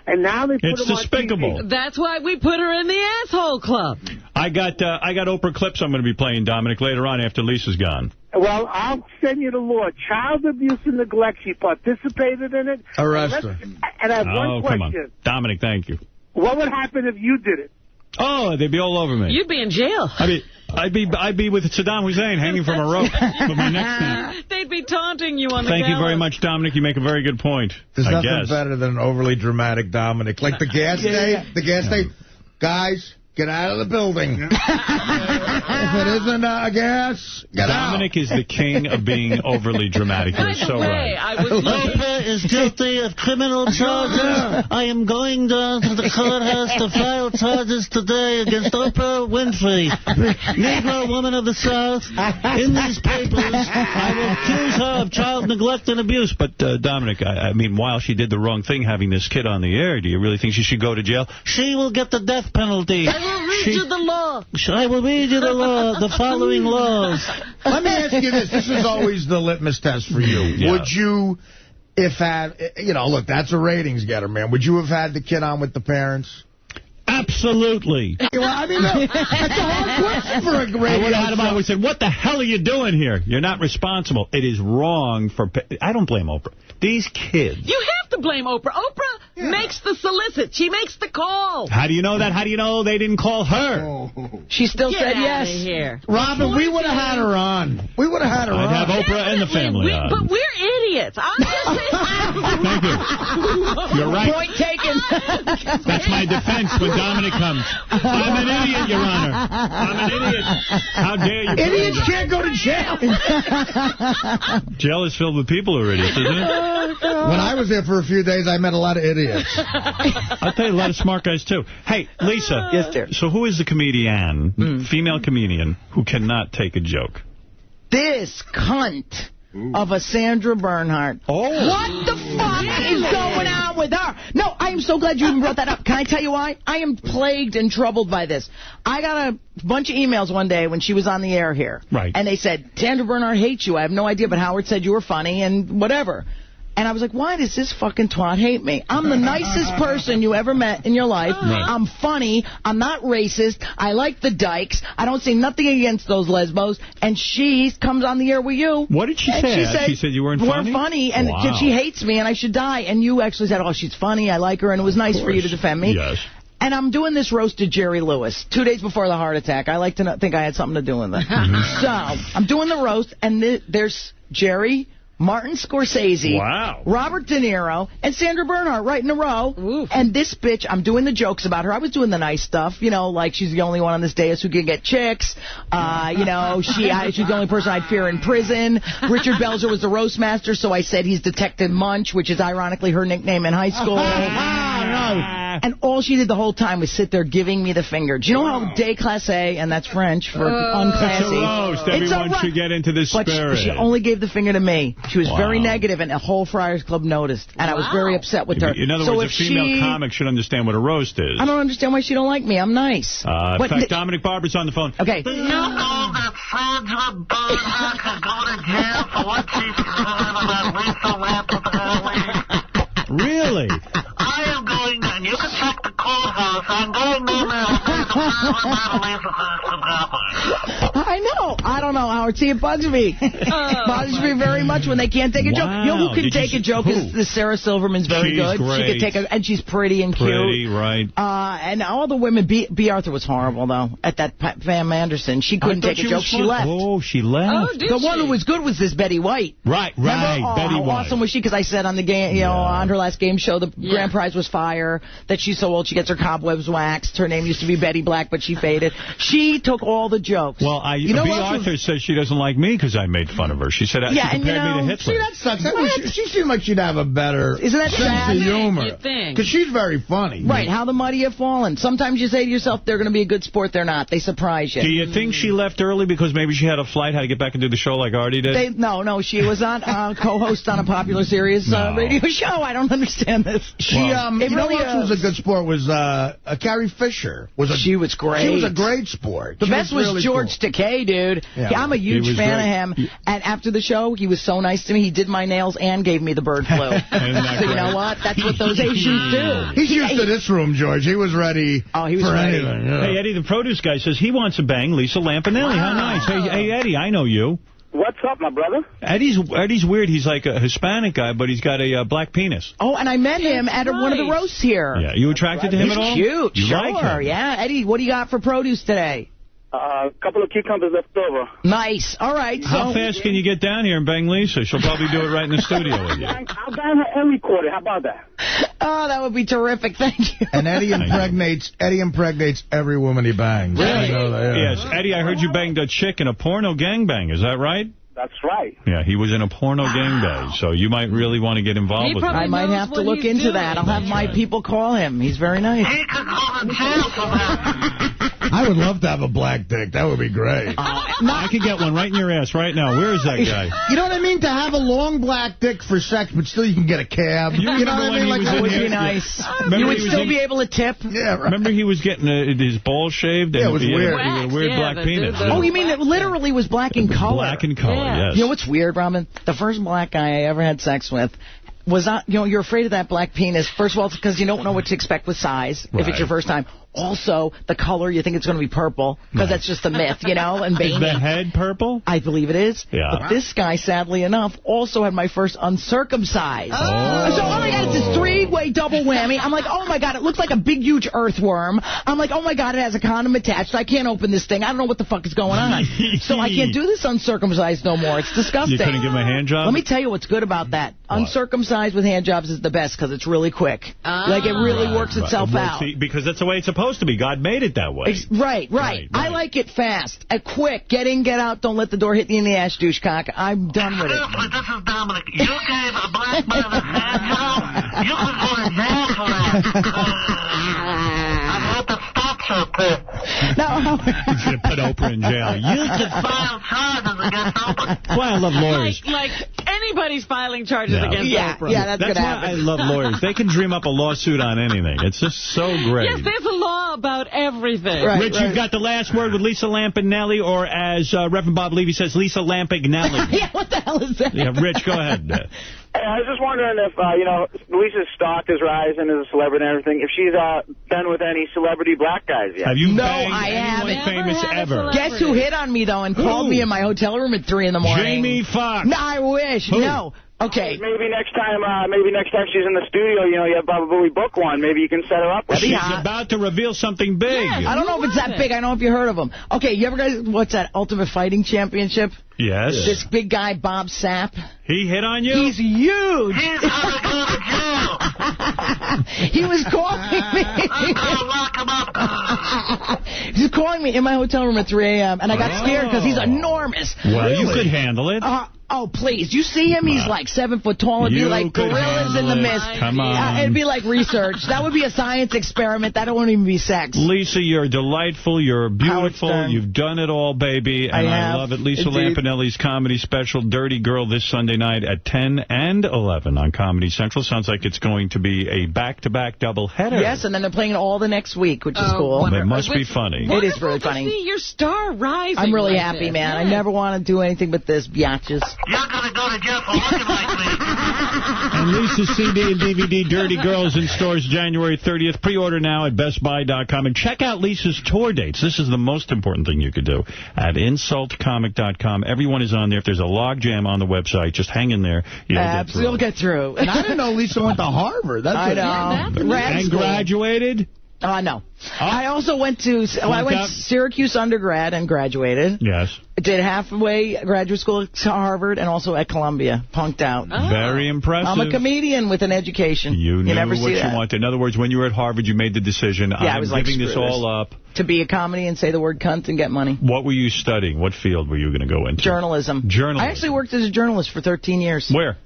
And now they put him despicable. on TV. That's why we put her in the asshole club. I got Oprah clips I'm going to be playing, Dominic, later on after Lisa's gone. Well, I'll send you the law. Child abuse and neglect. She participated in it. Arrest her. And I have one question. Come on. Dominic, thank you. What would happen if you did it? Oh, they'd be all over me. You'd be in jail. I'd be with Saddam Hussein hanging from a rope with my neck snapped. They'd be taunting you on the Thank you very much, Dominic. You make a very good point. There's I nothing guess. better than an overly dramatic Dominic. Like the gas day. The gas day. Guys, get out of the building. If it isn't a gas, get Dominic is the king of being overly dramatic. You're so right. Oprah is guilty of criminal charges. I am going down to the courthouse to file charges today against Oprah Winfrey, Negro woman of the South. In these papers, I will accuse her of child neglect and abuse. But, Dominic, I mean, while she did the wrong thing having this kid on the air, do you really think she should go to jail? She will get the death penalty. I will read you the law. I will read you the law, the following laws. Let me ask you this. This is always the litmus test for you. Yeah. Would you, look, that's a ratings getter, man. Would you have had the kid on with the parents? Absolutely. Well, I mean, no, that's a hard question for a radio I would have had him on. show. We said, what the hell are you doing here? You're not responsible. It is wrong for... I don't blame Oprah. These kids... You have to blame Oprah. Oprah makes the solicit. She makes the call. How do you know that? How do you know they didn't call her? Oh. She still Get said out yes. of here. Robin, we would have had her on. We would have had her on. I'd have Oprah and the family on. But we're idiots. I'm just Thank you. You're right. Point taken. That's my defense when Dominic comes. I'm an idiot, Your Honor. I'm an idiot. How dare you? Idiots can't go to jail. Jail is filled with people who are idiots, isn't it? When I was there for a few days, I met a lot of idiots. I'll tell you, a lot of smart guys, too. Hey, Lisa. Yes, dear. So who is the comedian, female comedian, who cannot take a joke? This cunt of a Sandra Bernhardt. Oh. What the fuck is going on with her? No, I am so glad you even brought that up. Can I tell you why? I am plagued and troubled by this. I got a bunch of emails one day when she was on the air here. Right. And they said, Sandra Bernhardt hates you. I have no idea, but Howard said you were funny and whatever. And I was like, why does this fucking twat hate me? I'm the nicest person you ever met in your life. Right. I'm funny. I'm not racist. I like the dykes. I don't say nothing against those lesbos. And she comes on the air with you. What did she say? She said you weren't funny? We're funny, and she hates me, and I should die. And you actually said, oh, she's funny. I like her, and it was nice for you to defend me. Yes. And I'm doing this roast to Jerry Lewis 2 days before the heart attack. I like to think I had something to do with it. So I'm doing the roast, and there's Jerry, Martin Scorsese, wow, Robert De Niro, and Sandra Bernhardt right in a row. Oof. And this bitch, I'm doing the jokes about her. I was doing the nice stuff, like she's the only one on this dais who can get chicks. She's the only person I'd fear in prison. Richard Belzer was the roast master, so I said he's Detective Munch, which is ironically her nickname in high school. And all she did the whole time was sit there giving me the finger. Do you know how déclassé, and that's French for unclassy? It's a roast. Everyone should get into this spirit. But she only gave the finger to me. She was very negative, and the whole Friars Club noticed. And I was very upset with her. In other words, a female comic should understand what a roast is. I don't understand why she don't like me. I'm nice. In fact, Dominic Barber's on the phone. Okay. Do you know that Sandra Bernhardt can go to jail for what she said about Lisa Lampanelli? Really? I am going, and you can check the courthouse. I'm going down there to pay the I know. I don't know, Howard. See, it bugs me. Bugs me very much when they can't take a joke. You know who can take a joke is Sarah Silverman's very good. Great. She could take and she's pretty and cute. Pretty, right. And all the women, B. Arthur was horrible, though, at that Pam Anderson. She couldn't take a joke. She left. Oh, she left. Oh, the one who was good was this Betty White. Right. Remember? Betty how White. Awesome was she? Because I said on the game, on her last game show, the grand prize was fire. That she's so old she gets her cobwebs waxed. Her name used to be Betty Black, but she faded. She took all the jokes. Well, B. Arthur says she doesn't like me because I made fun of her. She said she compared me to Hitler. See, that sucks. She seemed like she'd have a better sense of humor. Because she's very funny. Right. How the mighty have fallen. Sometimes you say to yourself, they're going to be a good sport. They're not. They surprise you. Do you think she left early because maybe she had a flight, had to get back and do the show like Artie did? No. She was not co-host on a popular series radio show. I don't understand this. She, you know what was a good sport was Carrie Fisher. She was great. She was a great sport. The best was George Takei, dude. Yeah. I'm a huge fan of him. And after the show, he was so nice to me. He did my nails and gave me the bird flu. So you know what? That's what those Asians do. He's used to this room, George. He was ready for anything. Yeah. Hey, Eddie, the produce guy says he wants to bang Lisa Lampanelli. Wow. How nice. Hey, Eddie, I know you. What's up, my brother? Eddie's weird. He's like a Hispanic guy, but he's got a black penis. Oh, and I met him at one of the roasts here. Yeah, you attracted to him at all? He's cute. You sure, like him? Yeah. Eddie, what do you got for produce today? A couple of cucumbers left over. Nice. All right. How fast can you get down here and bang Lisa? She'll probably do it right in the studio with you. I'll bang her every quarter. How about that? Oh, that would be terrific. Thank you. And Eddie impregnates every woman he bangs. Really? I know that, yeah. Yes. Eddie, I heard you banged a chick in a porno gangbang. Is that right? That's right. Yeah, he was in a porno gangbang, so you might really want to get involved with him. I might have to look into that. I'll have my people call him. He's very nice. I would love to have a black dick. That would be great. I could get one right in your ass right now. Where is that guy? You know what I mean? To have a long black dick for sex, but still you can get a cab. You know what I mean? Like, that would be nice. You would still be able to tip? Yeah, right. Remember he was getting his balls shaved? And yeah, it was weird. He had a weird black penis. Oh, you mean it literally was black in color? Black in color, yes. You know what's weird, Robin? The first black guy I ever had sex with was not, you're afraid of that black penis. First of all, it's because you don't know what to expect with size if it's your first time. Also, the color, you think it's going to be purple, because that's just a myth, and veiny. Is the head purple? I believe it is. Yeah. But this guy, sadly enough, also had my first uncircumcised. Oh. So, oh my God, it's this three-way double whammy. I'm like, oh my God, it looks like a big, huge earthworm. I'm like, oh my God, it has a condom attached. I can't open this thing. I don't know what the fuck is going on. So I can't do this uncircumcised no more. It's disgusting. You couldn't give him a hand job? Let me tell you what's good about that. What? Uncircumcised with hand jobs is the best, because it's really quick. Like, it really works itself out. Because that's the way it's supposed to be. God made it that way. Right. I like it fast. Quick. Get in, get out. Don't let the door hit you in the ass, douchecock. I'm done with it. This is Dominic. You gave a black man a hand job. You could go to jail for that. I'd have to stop so quick. No. You should have put Oprah in jail. You could file charges against Oprah. That's why I love lawyers. Like anybody's filing charges against Oprah. Yeah, that's why I love lawyers. They can dream up a lawsuit on anything. It's just so great. Yes, there's a law about everything. Right, Rich, you've got the last word with Lisa Lampanelli, or as Reverend Bob Levy says, Lisa Lampanelli. Yeah, what the hell is that? Yeah, Rich, go ahead. I was just wondering if, Lisa's stock is rising as a celebrity and everything, if she's been with any celebrity black guys yet. Have you banged anyone famous ever? Guess who hit on me, though, and called me in my hotel room at 3 in the morning? Jamie Foxx. No, I wish. Who? No. Okay. Maybe next time she's in the studio, you have Baba Booey book one. Maybe you can set her up with She's about to reveal something big. Yes, I don't know if it's that big. I don't know if you heard of him. Okay, you ever guys, what's that, Ultimate Fighting Championship? Yes. This big guy, Bob Sapp. He hit on you? He's huge. He's gonna go to jail. He was calling me. I'm gonna lock him up. He's calling me in my hotel room at 3 a.m., and I got scared because he's enormous. Well, you could handle it. Oh, please. You see him? He's like 7 foot tall. It'd be like gorillas in the mist. Come on. It'd be like research. That would be a science experiment. That won't even be sex. Lisa, you're delightful. You're beautiful. You've done it all, baby. And I love it. Lisa Lampanelli's comedy special, Dirty Girl, this Sunday night at 10 and 11 on Comedy Central. Sounds like it's going to be a back-to-back doubleheader. Yes, and then they're playing it all the next week, which is cool. It must be funny. It is really funny. To see your star rising. I'm really like happy, this. man. Yes. I never want to do anything but this, biatches. You're gonna go to jail for looking like me. And Lisa, Lisa's CD and DVD, Dirty Girls, in stores January 30th. Pre-order now at BestBuy.com. And check out Lisa's tour dates. This is the most important thing you could do. At InsultComic.com. Everyone is on there. If there's a log jam on the website, just hang in there. You'll get through. And I didn't know Lisa went to Harvard. That's I know. And graduated? No. I also went to Syracuse undergrad and graduated. Yes. Did halfway graduate school at Harvard and also at Columbia. Punked out. Oh. Very impressive. I'm a comedian with an education. You knew never what you wanted. In other words, when you were at Harvard, you made the decision, I'm giving this all up. To be a comedy and say the word cunt and get money. What were you studying? What field were you going to go into? Journalism. I actually worked as a journalist for 13 years. Where?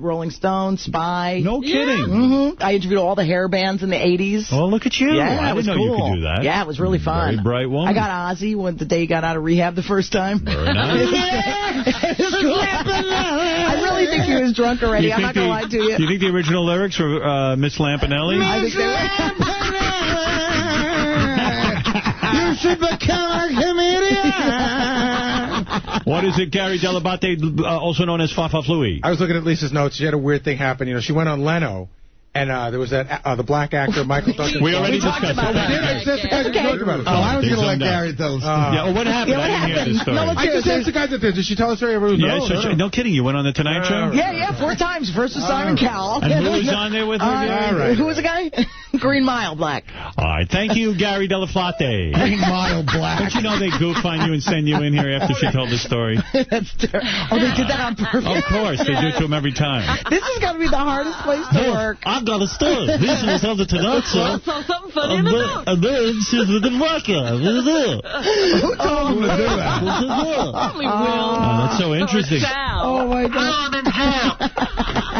Rolling Stone, Spy. No kidding. Mm-hmm. I interviewed all the hair bands in the 80s. Oh, look at you. Yeah, I didn't know you could do that. Yeah, it was really fun. Very bright woman. I got Ozzy the day he got out of rehab the first time. Very nice. I really think he was drunk already. I'm not going to lie to you. You think the original lyrics were Miss Lampanelli? I think they were. You should become a comedian. What is it, Gary Delabate, also known as Fafa Flui? I was looking at Lisa's notes. She had a weird thing happen. You know, she went on Leno. And there was that the black actor, Michael Duncan. We already discussed that. I was going to let Gary tell us. What happened? I didn't hear this story. I just asked the guy that did. Did she tell us everybody? No kidding. You went on the Tonight Show? Yeah, 4 times versus Simon Cowell. And who was on there with her? Who was the guy? Green Mile Black. All right. Thank you, Gary Delaflate. Green Mile Black. Don't you know they goof on you and send you in here after she told the story? That's terrible. Oh, they did that on purpose? Of course. They do it to him every time. This is going to be the hardest place to work. I've got a story. This was on the Tonight Show. I saw something funny in the notes. And then she's with the worker. Who told him to do that? Probably Will. That's so interesting. Oh, my God.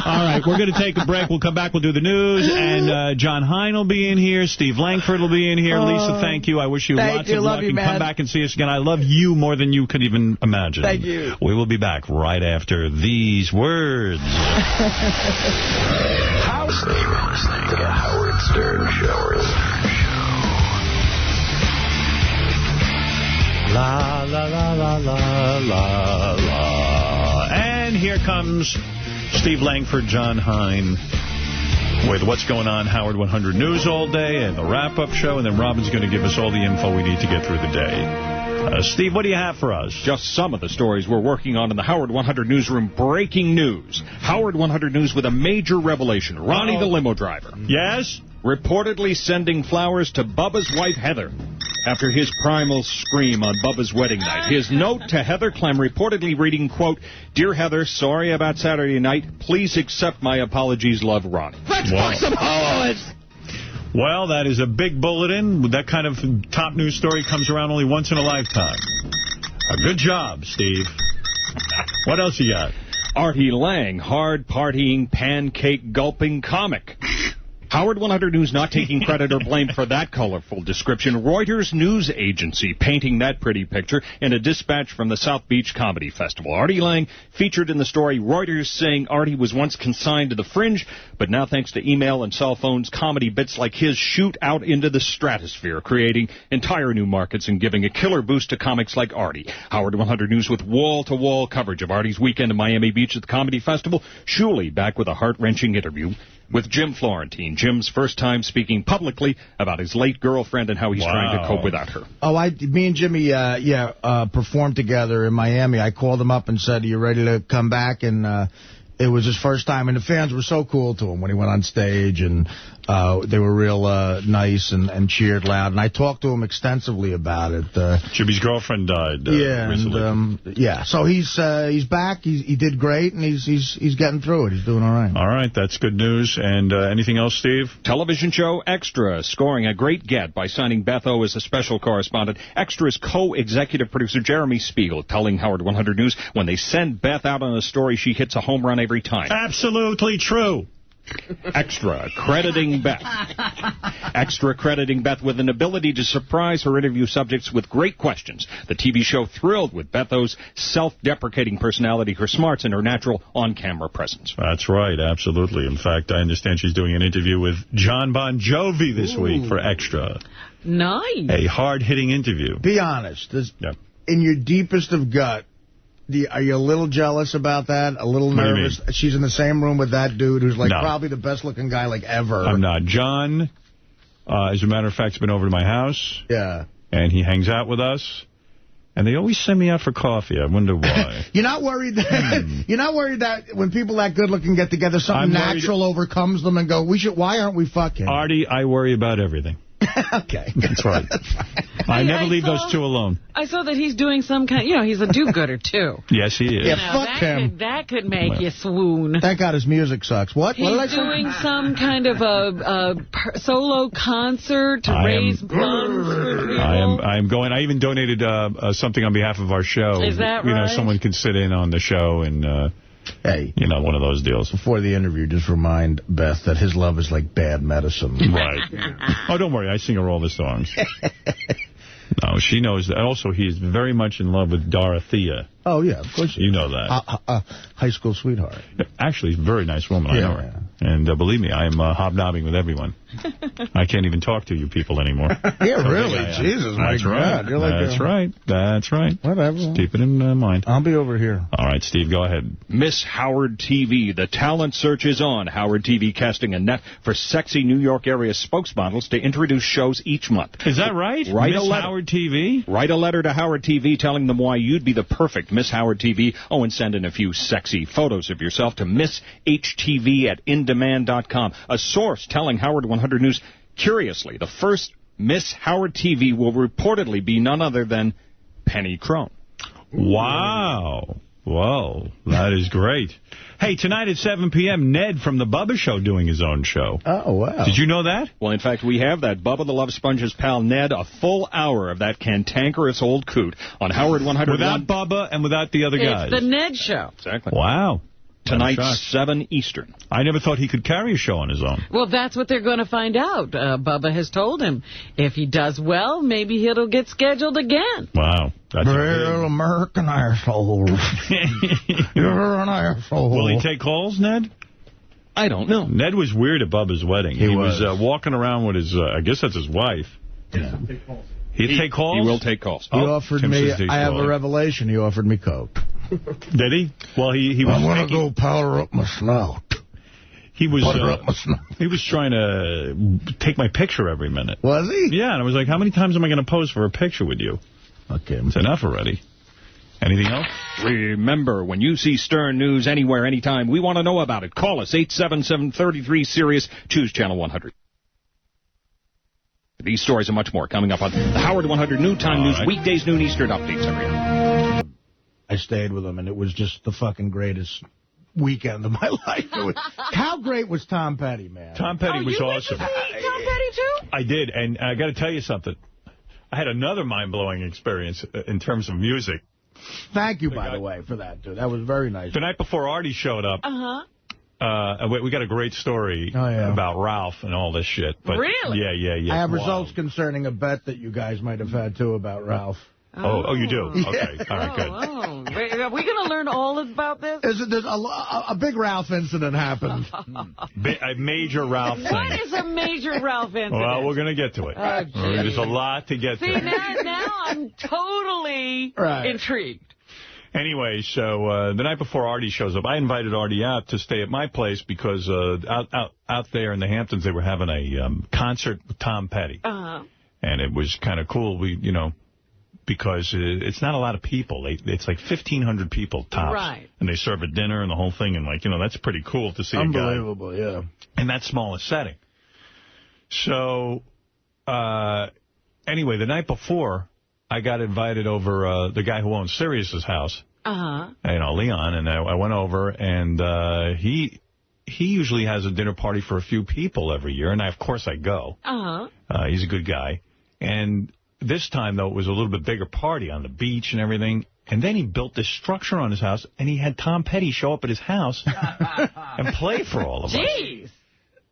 All right, we're going to take a break. We'll come back. We'll do the news. And John Hein will be in here. Steve Langford will be in here. Lisa, thank you. I wish you lots of luck. And come back and see us again. I love you more than you could even imagine. Thank you. We will be back right after these words. You're listening to the Howard Stern Show. La, la, la, la, la, la, la. And here comes Steve Langford, John Hein, with what's going on, Howard 100 News all day, and the wrap-up show, and then Robin's going to give us all the info we need to get through the day. Steve, what do you have for us? Just some of the stories we're working on in the Howard 100 Newsroom. Breaking news. Howard 100 News with a major revelation. Ronnie the limo driver. Yes? Reportedly sending flowers to Bubba's wife, Heather, after his primal scream on Bubba's wedding night. His note to Heather Clem reportedly reading, quote, "Dear Heather, sorry about Saturday night. Please accept my apologies. Love, Ronnie." Let's fuck some hoes! Well, that is a big bulletin. That kind of top news story comes around only once in a lifetime. Good job, Steve. What else you got? Artie Lang, hard-partying, pancake-gulping comic. Howard 100 News not taking credit or blame for that colorful description. Reuters news agency painting that pretty picture in a dispatch from the South Beach Comedy Festival. Artie Lang featured in the story. Reuters saying Artie was once consigned to the fringe, but now thanks to email and cell phones, comedy bits like his shoot out into the stratosphere, creating entire new markets and giving a killer boost to comics like Artie. Howard 100 News with wall-to-wall coverage of Artie's weekend in Miami Beach at the Comedy Festival. Shuley back with a heart-wrenching interview with Jim Florentine. Jim's first time speaking publicly about his late girlfriend and how he's trying to cope without her. Oh, me and Jimmy, performed together in Miami. I called him up and said, "Are you ready to come back?" And it was his first time, and the fans were so cool to him when he went on stage, and they were real nice and cheered loud. And I talked to him extensively about it. Jimmy's girlfriend died recently. And, so he's back. He did great, and he's getting through it. He's doing all right. All right, that's good news. And anything else, Steve? Television show Extra scoring a great get by signing Beth O as a special correspondent. Extra's co-executive producer Jeremy Spiegel telling Howard 100 News when they send Beth out on a story, she hits a home run every time. Absolutely true. Extra crediting Beth. Extra crediting Beth with an ability to surprise her interview subjects with great questions. The TV show thrilled with Beth O's self-deprecating personality, her smarts, and her natural on-camera presence. That's right, absolutely. In fact, I understand she's doing an interview with John Bon Jovi this week for Extra. Nice. A hard-hitting interview. Be honest. In your deepest of gut, Are you a little jealous about that? A little nervous? She's in the same room with that dude who's like probably the best-looking guy like ever. I'm not. John, as a matter of fact, has been over to my house. Yeah. And he hangs out with us. And they always send me out for coffee. I wonder why. You're not worried that when people that good-looking get together, something natural overcomes them and go, why aren't we fucking? Artie, I worry about everything. Okay. That's right. I never leave those two alone. I saw that he's doing some kind, he's a do-gooder, too. Yes, he is. Yeah, fuck him. That could make you swoon. Thank God his music sucks. What? He's doing some kind of a solo concert to raise funds for people. I am going. I even donated something on behalf of our show. Is that right? Someone can sit in on the show and... Hey, one of those deals. Before the interview, just remind Beth that his love is like bad medicine. Right. Oh, don't worry. I sing her all the songs. No, she knows that. Also, he's very much in love with Dorothea. Oh, yeah, of course. You know that. High school sweetheart. Actually, a very nice woman. I know her. And believe me, I am hobnobbing with everyone. I can't even talk to you people anymore. Yeah, really? Jesus, my God. You're like That's right. That's right. Whatever. Just keep it in mind. I'll be over here. All right, Steve, go ahead. Miss Howard TV. The talent search is on. Howard TV casting a net for sexy New York area spokesmodels to introduce shows each month. Is that right? Miss Howard TV? Write a letter to Howard TV telling them why you'd be the perfect Miss Howard TV. Oh, and send in a few sexy photos of yourself to MissHTV@indemand.com. A source telling Howard 100 News, curiously, the first Miss Howard TV will reportedly be none other than Penny Crone. Wow. Whoa, that is great. Hey, tonight at 7 p.m., Ned from The Bubba Show doing his own show. Oh, wow. Did you know that? Well, in fact, we have that. Bubba the Love Sponge's pal Ned, a full hour of that cantankerous old coot on Howard 101. Without Bubba and without the other guys. It's the Ned Show. Exactly. Wow. Tonight, 7 Eastern. I never thought he could carry a show on his own. Well, that's what they're going to find out. Bubba has told him if he does well, maybe he'll get scheduled again. Wow. That's real American asshole. You're an asshole. Will he take calls, Ned? I don't know. Ned was weird at Bubba's wedding. He was walking around with his, I guess that's his wife. Yeah. He'd take calls? He will take calls. He offered me, I have a revelation, he offered me coke. Did he? Well, he was. I want to go powder up my snout. He was trying to take my picture every minute. Was he? Yeah, and I was like, how many times am I going to pose for a picture with you? Okay. It's enough already. Anything else? Remember, when you see Stern News anywhere, anytime, we want to know about it. Call us, 877-33-SIRIUS. Choose Channel 100. These stories and much more coming up on the Howard 100 Noontime News, weekdays, noon Eastern updates every hour. I stayed with him, and it was just the fucking greatest weekend of my life. How great was Tom Petty, man? Tom Petty was awesome. Tom Petty, too? I did, and I got to tell you something. I had another mind-blowing experience in terms of music. Thank you, by the way, for that, dude. That was very nice. The night before Artie showed up, we got a great story about Ralph and all this shit. But really? Yeah. I have results concerning a bet that you guys might have had, too, about Ralph. Oh, you do? Okay. All right, good. Are we going to learn all about this? There's a big Ralph incident happened. A major Ralph thing. What is a major Ralph incident? Well, we're going to get to it. There's a lot to get to. See, now I'm totally intrigued. Anyway, so the night before Artie shows up, I invited Artie out to stay at my place because out there in the Hamptons, they were having a concert with Tom Petty. And it was kind of cool. Because it's not a lot of people. It's like 1,500 people tops. Right. And they serve a dinner and the whole thing. And, that's pretty cool to see a guy. Unbelievable, yeah. In that smallest setting. So, anyway, the night before, I got invited over the guy who owns Sirius's house. Leon. And I went over, and he usually has a dinner party for a few people every year. And, of course, I go. He's a good guy. And this time, though, it was a little bit bigger party on the beach and everything. And then he built this structure on his house, and he had Tom Petty show up at his house and play for all of us. Jeez.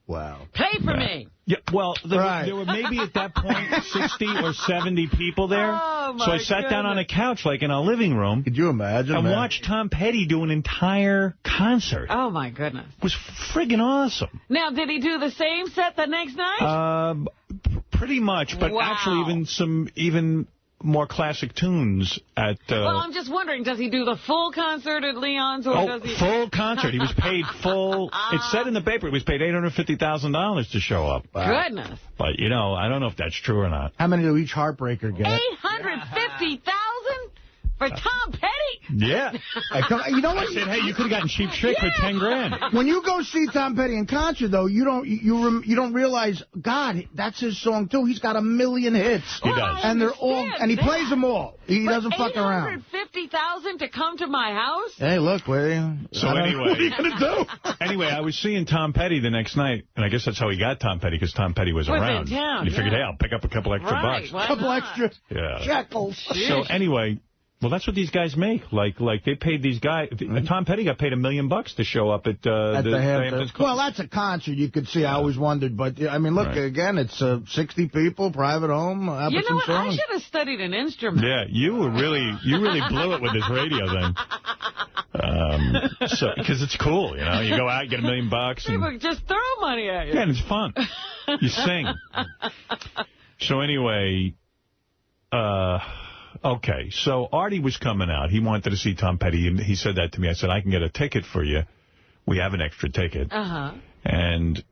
Wow. Play for me. Yeah, well, there were maybe at that point 60 or 70 people there. Oh, my so I sat down on a couch, like in a living room. Could you imagine, and watched Tom Petty do an entire concert. Oh, my goodness. It was friggin' awesome. Now, did he do the same set the next night? Pretty much, but actually even more classic tunes at... well, I'm just wondering, does he do the full concert at Leon's? Or does he... full concert. He was paid full... It said in the paper he was paid $850,000 to show up. Goodness. But, you know, I don't know if that's true or not. How many do each Heartbreaker get? $850,000 for Tom Petty? Yeah. You know what? I said, hey, you could have gotten Cheap Trick for $10,000. When you go see Tom Petty in concert, though, you don't realize, God, that's his song too. He's got a million hits. He does, and they're all, and he plays them all. He doesn't fuck around. $850,000 to come to my house? Hey, look, William. So anyway, what are you gonna do? Anyway, I was seeing Tom Petty the next night, and I guess that's how he got Tom Petty, because Tom Petty was around. In town, and he figured, hey, I'll pick up a couple extra bucks. A couple extra shekels. So anyway. Well, that's what these guys make. Like they paid these guys. Tom Petty got paid $1 million to show up at the Hamptons. Well, that's a concert you could see. I always wondered, but I mean, look again. It's 60 people, private home. You know what? Songs. I should have studied an instrument. Yeah, you really blew it with this radio thing. So because it's cool, you know. You go out, you get $1 million. People just throw money at you. Yeah, and it's fun. You sing. So anyway, okay, so Artie was coming out. He wanted to see Tom Petty, and he said that to me. I said, I can get a ticket for you. We have an extra ticket. And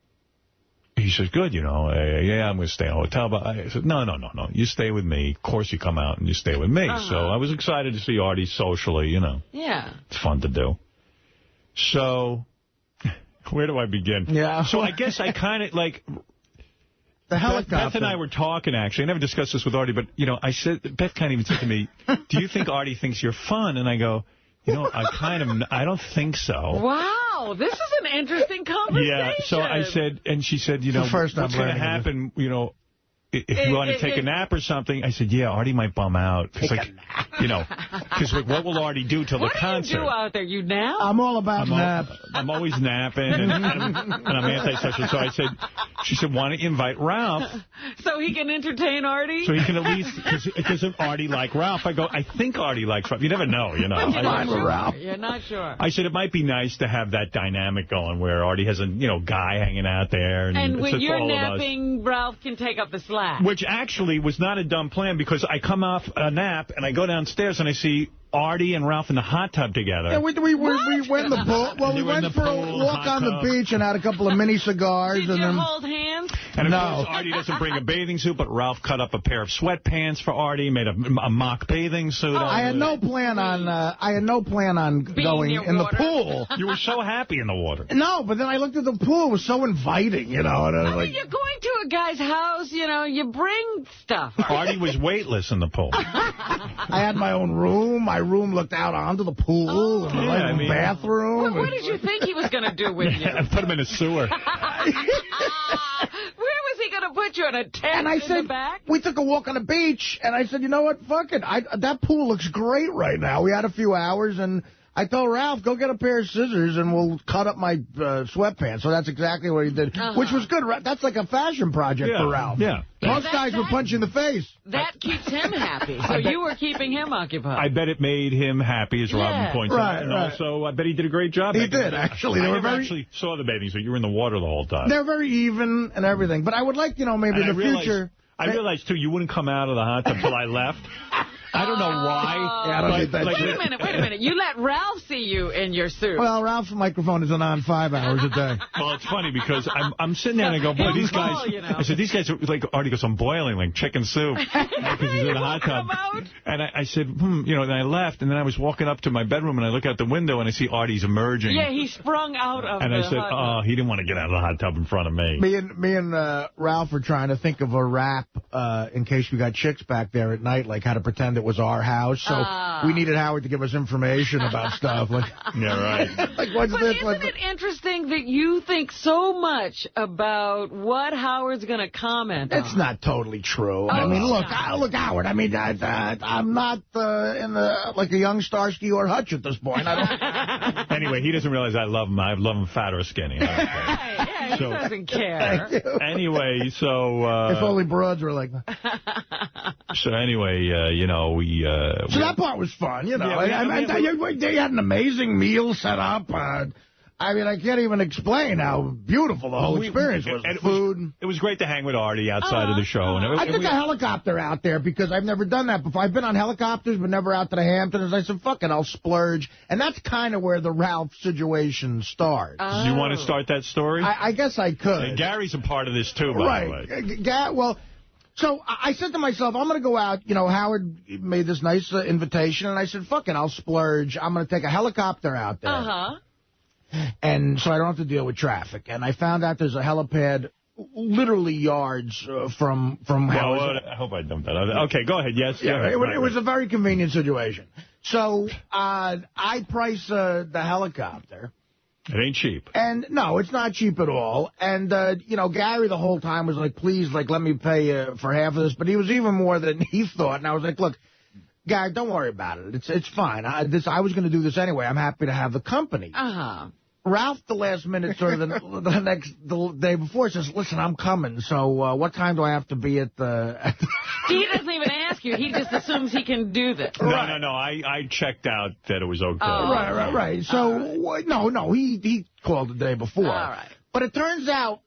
he says, good, you know, yeah, I'm going to stay in a hotel. But I said, no. You stay with me. Of course you come out and you stay with me. So I was excited to see Artie socially, you know. Yeah. It's fun to do. So where do I begin? Yeah. So I guess I kind of, like... The helicopter. Beth and I were talking, actually. I never discussed this with Artie, but, you know, I said, Beth kind of even said to me, do you think Artie thinks you're fun? And I go, you know, I don't think so. Wow, this is an interesting conversation. Yeah, so I said, and she said, you know, what's going to happen, you know, if you want to take a nap or something? I said, yeah, Artie might bum out. Cause, like, you know, because like, what will Artie do till the concert? What do you do out there? You nap? I'm all about nap. I'm always napping, and I'm antisocial. So I said, she said, why don't you invite Ralph? So he can entertain Artie? So he can at least, because of Artie like Ralph. I go, I think Artie likes Ralph. You never know, you know. You're not sure. I said, it might be nice to have that dynamic going where Artie has a, you know, guy hanging out there. And when you're napping, Ralph can take up the slack. Which actually was not a dumb plan, because I come off a nap and I go downstairs and I see Artie and Ralph in the hot tub together. Yeah, we went in the pool. Well, we went for a walk on the beach and had a couple of mini cigars. Did you hold hands? And of course, Artie doesn't bring a bathing suit, but Ralph cut up a pair of sweatpants for Artie, made a mock bathing suit. I had no plan on going in the pool. You were so happy in the water. No, but then I looked at the pool. It was so inviting, you know. And I was like, you're going to a guy's house, you know, you bring stuff. Artie was weightless in the pool. I had my own room. My room looked out onto the pool and the bathroom. What did you think he was going to do with you? I put him in a sewer. Where was he going to put you, in a tent in the back? We took a walk on the beach, and I said, you know what, fuck it. That pool looks great right now. We had a few hours, and I told Ralph, go get a pair of scissors, and we'll cut up my sweatpants. So that's exactly what he did, which was good. That's like a fashion project for Ralph. Yeah. Most guys would punch you in the face. That keeps him happy. So you were keeping him occupied. I bet it made him happy, as Robin points out. And also, I bet he did a great job. He did, actually. I never actually saw the bathing suit. You were in the water the whole time. They're very even and everything. But I would like, you know, maybe in the future... I realized, too, you wouldn't come out of the hot tub until I left. I don't know why. Wait a minute. You let Ralph see you in your suit. Well, Ralph's microphone isn't on 5 hours a day. Well, it's funny because I'm sitting there and I go, boy, these guys... You know. I said, these guys are like, Artie goes, I'm boiling like chicken soup. Because he's in the hot tub. And I said, you know, and I left. And then I was walking up to my bedroom and I look out the window and I see Artie's emerging. Yeah, he sprung out of and I said, he didn't want to get out of the hot tub in front of me. Me and Ralph were trying to think of a rap in case we got chicks back there at night, like how to pretend it was our house. So we needed Howard to give us information about stuff. Like, yeah, right. Like, what's this? Isn't it interesting that you think so much about what Howard's going to comment on? It's not totally true. I mean, look, Howard. I mean, I'm not in the like a young Starsky or Hutch at this point. Anyway, he doesn't realize I love him. I love him fat or skinny. He doesn't care. Anyway, so... if only broads were like that. So anyway, you know, we... so that part was fun, you know. Yeah, they had an amazing meal set up. I mean, I can't even explain how beautiful the whole experience was. And food. It was great to hang with Artie outside of the show. And I took a helicopter out there because I've never done that before. I've been on helicopters, but never out to the Hamptons. I said, fuck it, I'll splurge. And that's kind of where the Ralph situation starts. Do you want to start that story? I guess I could. And Gary's a part of this, too, by the way. Well, so I said to myself, I'm going to go out. You know, Howard made this nice invitation, and I said, fuck it, I'll splurge. I'm going to take a helicopter out there. And so I don't have to deal with traffic. And I found out there's a helipad literally yards from Howard. I hope I dumped that. Okay, go ahead. Yes. Yeah, it was a very convenient situation. So I price the helicopter. It ain't cheap. And no, it's not cheap at all. And, you know, Gary the whole time was like, please, like, let me pay for half of this. But he was even more than he thought. And I was like, look, Gary, don't worry about it. It's fine. I was going to do this anyway. I'm happy to have the company. Ralph, the last minute, sort of the day before, says, listen, I'm coming. So what time do I have to be at the... He doesn't even ask you. He just assumes he can do this. No. I checked out that it was okay. Right. So, no, he called the day before. All right. But it turns out,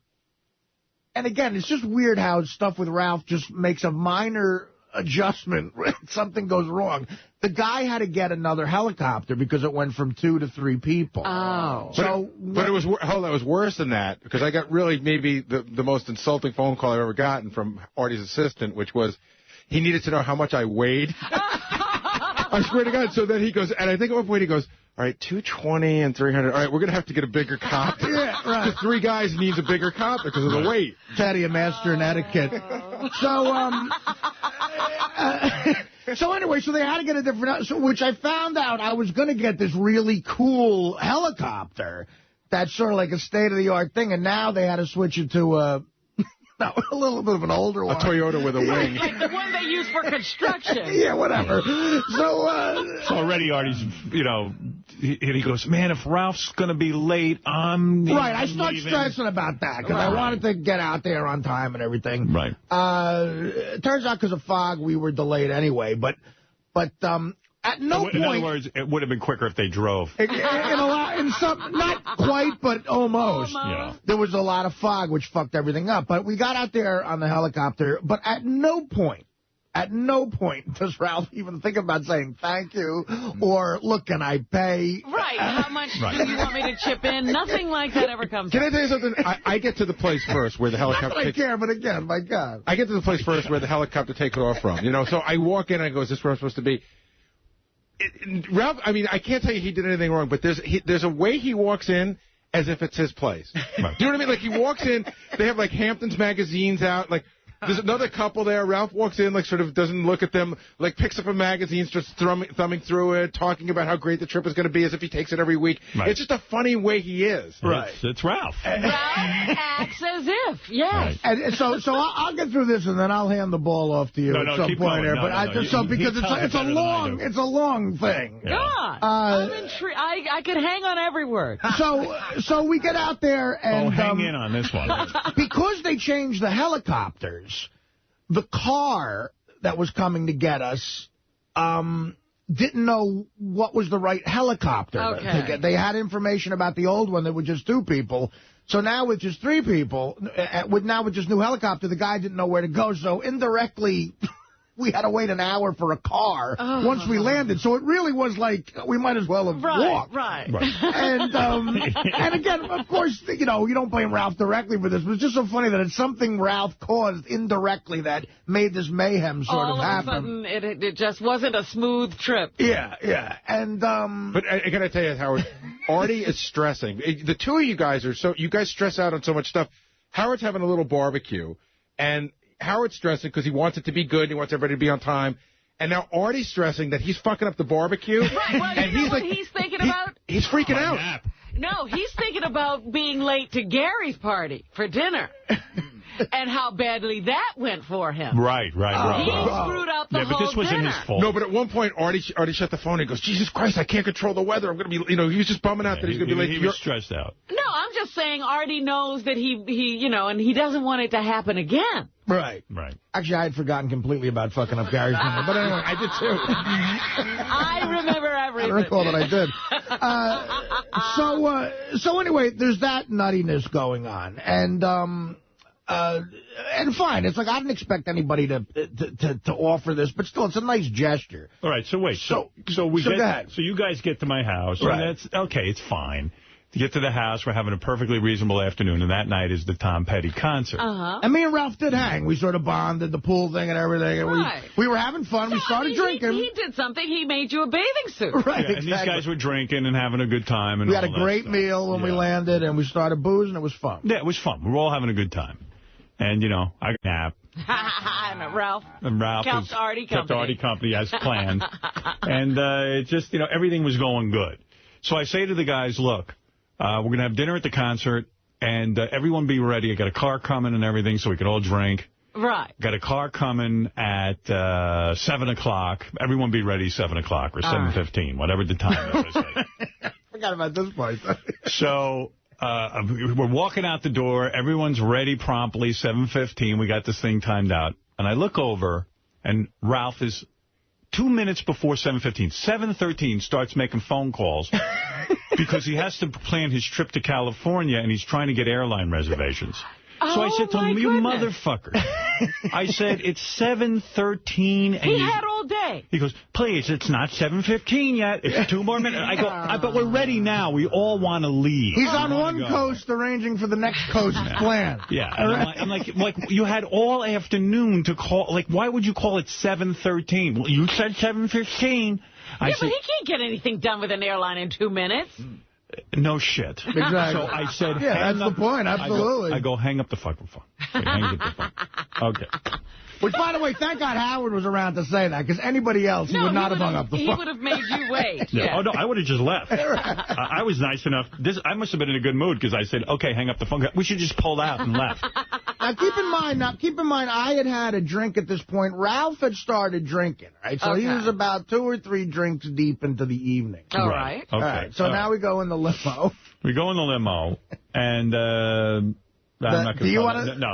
and again, it's just weird how stuff with Ralph just makes a minor adjustment. Something goes wrong. The guy had to get another helicopter because it went from 2 to 3 people. But it was worse than that, because I got really maybe the most insulting phone call I've ever gotten from Artie's assistant, which was he needed to know how much I weighed. I swear to God. So then he goes, and I think at one point he goes, all right, 220 and 300. All right, we're going to have to get a bigger copter. Yeah, right. Because 3 guys needs a bigger copter because of the weight. Teddy, a master in etiquette. So anyway, so they had to get a different, which I found out I was going to get this really cool helicopter that's sort of like a state-of-the-art thing, and now they had to switch it to a little bit of an older one. A Toyota with a wing. Like the one they use for construction. Yeah, whatever. So already Artie's, you know, he goes, man, if Ralph's going to be late, I'm right, I start stressing about that, because I wanted to get out there on time and everything. Right. It turns out because of fog, we were delayed anyway, but at no point... In other words, it would have been quicker if they drove. Not quite, but almost. Yeah. There was a lot of fog, which fucked everything up. But we got out there on the helicopter, but at no point does Ralph even think about saying thank you or, look, can I pay? Right. How much do you want me to chip in? Nothing like that ever comes Can I tell you something? I get to the place first where the helicopter... Not that I care, but again, my God. I get to the place first where the helicopter takes off from. You know, so I walk in and I go, is this where I'm supposed to be? Ralph, I mean, I can't tell you he did anything wrong, but there's a way he walks in as if it's his place. Right. Do you know what I mean? Like, he walks in, they have, like, Hamptons magazines out, like... There's another couple there. Ralph walks in, like, sort of doesn't look at them, like, picks up a magazine, starts thumbing through it, talking about how great the trip is going to be as if he takes it every week. Right. It's just a funny way he is. Right. It's Ralph. Ralph acts as if, yes. Right. And so I'll get through this, and then I'll hand the ball off to you at some point here. Because it's a long thing. Yeah. God, I'm intrigued. I could hang on every word. So we get out there, and... hang in on this one. Because they changed the helicopters, the car that was coming to get us didn't know what was the right helicopter to get. They had information about the old one that was just 2 people. So now with just 3 people, with just new helicopter, the guy didn't know where to go. So indirectly, we had to wait an hour for a car once we landed. So it really was like we might as well have walked. Right. And again, of course, you know, you don't blame Ralph directly for this, but it's just so funny that it's something Ralph caused indirectly that made this mayhem sort of happen. All of a sudden, it just wasn't a smooth trip. Yeah. And but I got to tell you, Howard, Artie is stressing. The 2 of you guys you guys stress out on so much stuff. Howard's having a little barbecue, and Howard's stressing because he wants it to be good. He wants everybody to be on time. And now Artie's stressing that he's fucking up the barbecue. Right, well, and you know what he's thinking about? He's freaking out. No, he's thinking about being late to Gary's party for dinner. and how badly that went for him. Right. He screwed up the whole but this wasn't his fault. No, but at one point, Artie shut the phone and he goes, Jesus Christ, I can't control the weather. I'm going to be, he was just bumming out that he's going to be late. He was stressed out. No, I'm just saying Artie knows that he and he doesn't want it to happen again. Right. Actually, I had forgotten completely about fucking up Gary's number. But anyway, I did too. I remember everything. I recall that I did. So anyway, there's that nuttiness going on. And fine. It's like I didn't expect anybody to offer this, but still, it's a nice gesture. All right, so wait. So you guys get to my house. Right. And that's okay, it's fine. To get to the house, we're having a perfectly reasonable afternoon, and that night is the Tom Petty concert. And me and Ralph did hang. We sort of bonded, the pool thing and everything. And we were having fun. We started drinking. He did something. He made you a bathing suit. Right, and these guys were drinking and having a good time. And we had a great meal when we landed, and we started boozing. It was fun. Yeah, it was fun. We were all having a good time. And, I nap. And Ralph kept Artie company as planned. And it just, everything was going good. So I say to the guys, look, we're going to have dinner at the concert, and everyone be ready. I got a car coming and everything so we can all drink. Right. Got a car coming at 7 o'clock. Everyone be ready 7 o'clock or 7:15, whatever the time is. Forgot about this place. So we're walking out the door. Everyone's ready promptly, 7:15. We got this thing timed out. And I look over, and Ralph is 2 minutes before 7:15. 7:13 starts making phone calls because he has to plan his trip to California, and he's trying to get airline reservations. So I said to him, you motherfucker. I said, it's 7:13. And he had all day. He goes, please, it's not 7:15 yet. It's 2 more minutes. I go, but we're ready now. We all want to leave. He's on one coast arranging for the next coast plan. Yeah. I'm like, you had all afternoon to call. Like, why would you call it 7:13? Well, you said 7:15. But he can't get anything done with an airline in 2 minutes. No shit. Exactly. So I said, that's the point, absolutely. I go hang up the fucking phone. Hang up the phone. Okay. Which, by the way, thank God Howard was around to say that, because anybody else would not have hung up the phone. He would have made you wait. Yeah. Oh, no, I would have just left. I was nice enough. I must have been in a good mood, because I said, okay, hang up the phone. We should just pull out and left. Now, keep in mind, I had a drink at this point. Ralph had started drinking, right? So he was about 2 or 3 drinks deep into the evening. All right. Okay. All right. So now we go in the limo. We go in the limo, and... I'm not going to... No.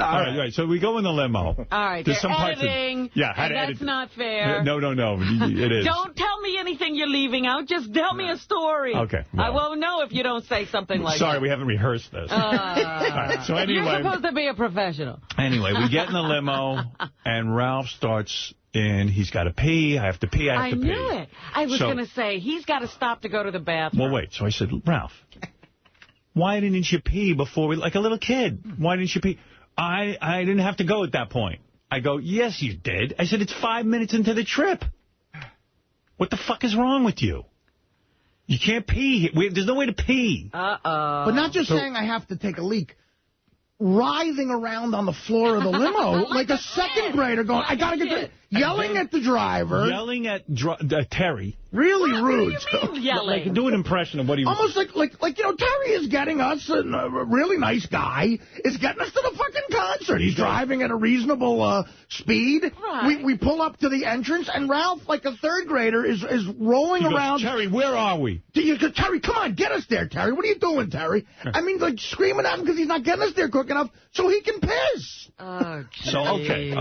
All right. So we go in the limo. All right. There's some editing. That's not fair. No. It is. Don't tell me anything you're leaving out. Just tell me a story. Okay. Well, I won't know if you don't say something like that. Sorry, we haven't rehearsed this. All right, so anyway... You're supposed to be a professional. Anyway, we get in the limo, and Ralph starts... And he's got to pee. I have to pee. I knew it. I was going to say, he's got to stop to go to the bathroom. Well, wait. So I said, Ralph, why didn't you pee before we, like a little kid? Why didn't you pee? I didn't have to go at that point. I go, yes, you did. I said, it's 5 minutes into the trip. What the fuck is wrong with you? You can't pee. There's no way to pee. But not just saying I have to take a leak. Writhing around on the floor of the limo like a second grader going, I got to get yelling at the driver. Yelling at Terry. Really rude. What do you mean yelling? Like, do an impression of what he was... Almost like Terry is getting us, a really nice guy, is getting us to the fucking concert. He's driving at a reasonable speed. Right. We pull up to the entrance, and Ralph, like a third grader, is rolling around. Terry, where are we? Terry, come on, get us there, Terry. What are you doing, Terry? I mean, like, screaming at him because he's not getting us there quick enough so he can piss. Oh, so, okay.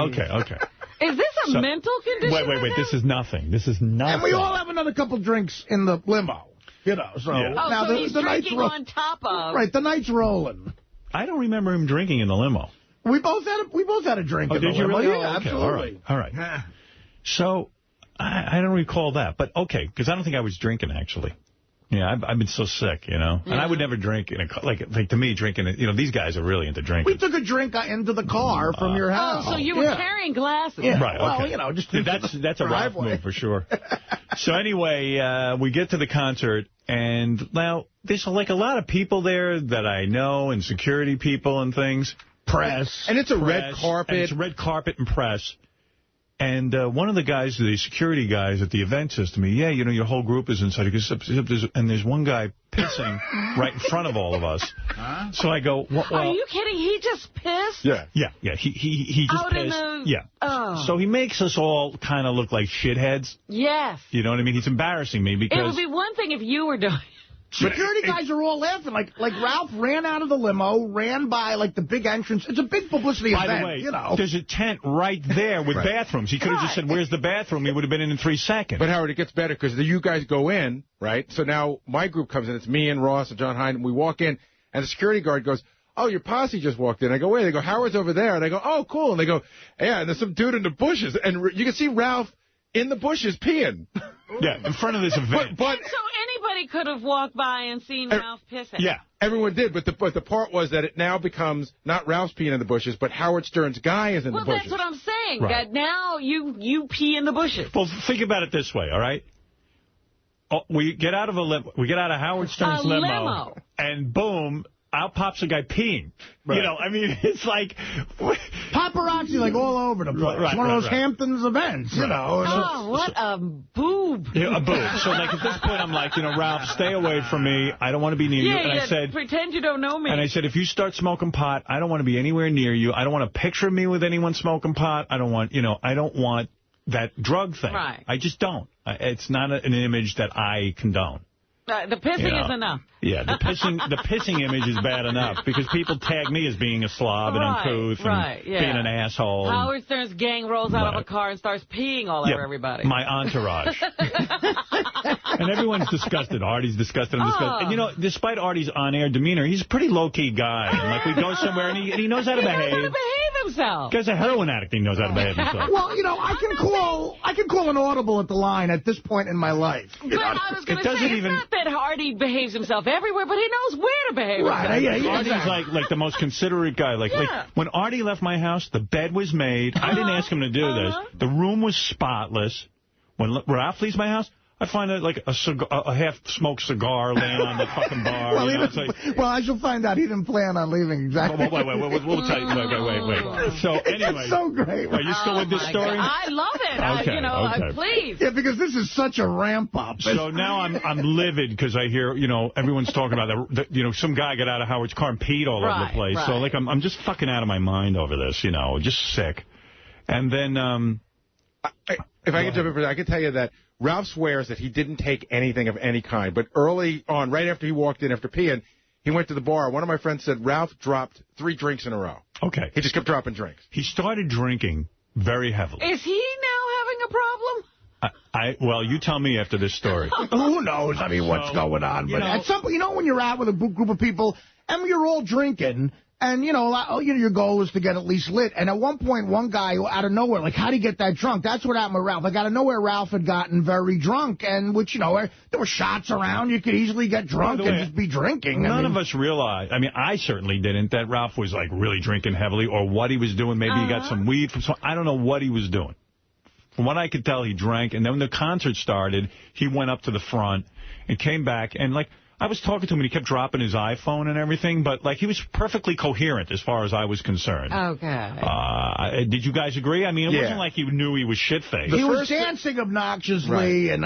Is this a mental condition? Wait. This is nothing. And we all have another couple drinks in the limo. So now so he's drinking on top of. Right, the night's rolling. I don't remember him drinking in the limo. We both had a drink in the limo. Did you really? Yeah, absolutely. All right. So I don't recall that, but okay, because I don't think I was drinking actually. Yeah, I've been so sick, And I would never drink in a like to me drinking. These guys are really into drinking. We took a drink into the car from your house. Oh, so you were carrying glasses? Yeah. Right. Okay. Well, just that's a Ralph move for sure. So anyway, we get to the concert, and now there's like a lot of people there that I know, and security people and things. Press. And it's a red carpet. And it's red carpet and press. And one of the guys, the security guys at the event, says to me, yeah, you know, your whole group is inside. He goes, and there's one guy pissing right in front of all of us. Huh? So I go, well, are you kidding? He just pissed? Yeah. He just out pissed. Yeah. Oh. So he makes us all kind of look like shitheads. Yes. You know what I mean? He's embarrassing me because... It would be one thing if you were doing it. Security guys are all laughing. Like Ralph ran out of the limo, ran by like the big entrance. It's a big publicity event. By the way, you know. There's a tent right there with bathrooms. He could have just said, where's the bathroom? He would have been in 3 seconds. But, Howard, it gets better because you guys go in, right? So now my group comes in. It's me and Ross and John Hine. And we walk in, and the security guard goes, oh, your posse just walked in. I go, wait. They go, Howard's over there. And I go, oh, cool. And they go, yeah, and there's some dude in the bushes. And you can see Ralph in the bushes peeing. Yeah, in front of this event. But so anybody could have walked by and seen Ralph pissing. Yeah, everyone did. But the part was that it now becomes not Ralph's peeing in the bushes, but Howard Stern's guy is in the bushes. Well, that's what I'm saying. Right. That now you pee in the bushes. Well, think about it this way, all right? Oh, we get out of Howard Stern's limo, and boom, out pops a guy peeing. Right. You know, I mean, it's like... Paparazzi, like, all over the place. Right, one of those Hamptons events, you know. Oh, what a boob. Yeah, a boob. So, like, at this point, I'm like, you know, Ralph, stay away from me. I don't want to be near you. And I said, pretend you don't know me. And I said, if you start smoking pot, I don't want to be anywhere near you. I don't want a picture of me with anyone smoking pot. I don't want, that drug thing. Right. I just don't. It's not an image that I condone. The pissing is enough. Yeah, the pissing image is bad enough because people tag me as being a slob and uncouth and being an asshole. Howard Stern's gang rolls out of a car and starts peeing all over everybody. My entourage. And everyone's disgusted. Artie's disgusted. I'm disgusted. And, you know, despite Artie's on-air demeanor, he's a pretty low-key guy. And, like, we go somewhere and he knows how to behave. He knows how to behave himself. Guy's a heroin addict. He knows how to behave himself. Well, you know, I can call an audible at the line at this point in my life. But I was going to say, it's not that Artie behaves himself everywhere, but he knows where to behave himself. Artie's like the most considerate guy. Like when Artie left my house, the bed was made. I didn't ask him to do this. The room was spotless. When Ralph leaves my house, I find a half-smoked cigar laying on the fucking bar. Well, I shall find out he didn't plan on leaving exactly. Wait, we'll tell you. Wait. So, anyway. It's so great. Are you still with this story? I love it. Okay. Please. Yeah, because this is such a ramp-up. So now I'm livid because I hear, everyone's talking about that, some guy got out of Howard's car and peed all over the place. Right. So, like, I'm just fucking out of my mind over this, just sick. And then... if I could jump in for that, I can tell you that Ralph swears that he didn't take anything of any kind. But early on, right after he walked in after peeing, he went to the bar. One of my friends said Ralph dropped 3 drinks in a row. Okay. He just kept dropping drinks. He started drinking very heavily. Is he now having a problem? Well, you tell me after this story. Who knows? I mean, what's going on? But at some point, when you're out with a group of people and you're all drinking... And, your goal was to get at least lit. And at one point, one guy out of nowhere, like, how'd he get that drunk? That's what happened with Ralph. Like, out of nowhere, Ralph had gotten very drunk. And, there were shots around. You could easily get drunk and just be drinking. None of us realized, I certainly didn't, that Ralph was, like, really drinking heavily or what he was doing. Maybe he got some weed from I don't know what he was doing. From what I could tell, he drank. And then when the concert started, he went up to the front and came back. And, like, I was talking to him, and he kept dropping his iPhone and everything, but, like, he was perfectly coherent as far as I was concerned. Okay. Did you guys agree? I mean, it wasn't like he knew he was shit-faced. He was dancing obnoxiously and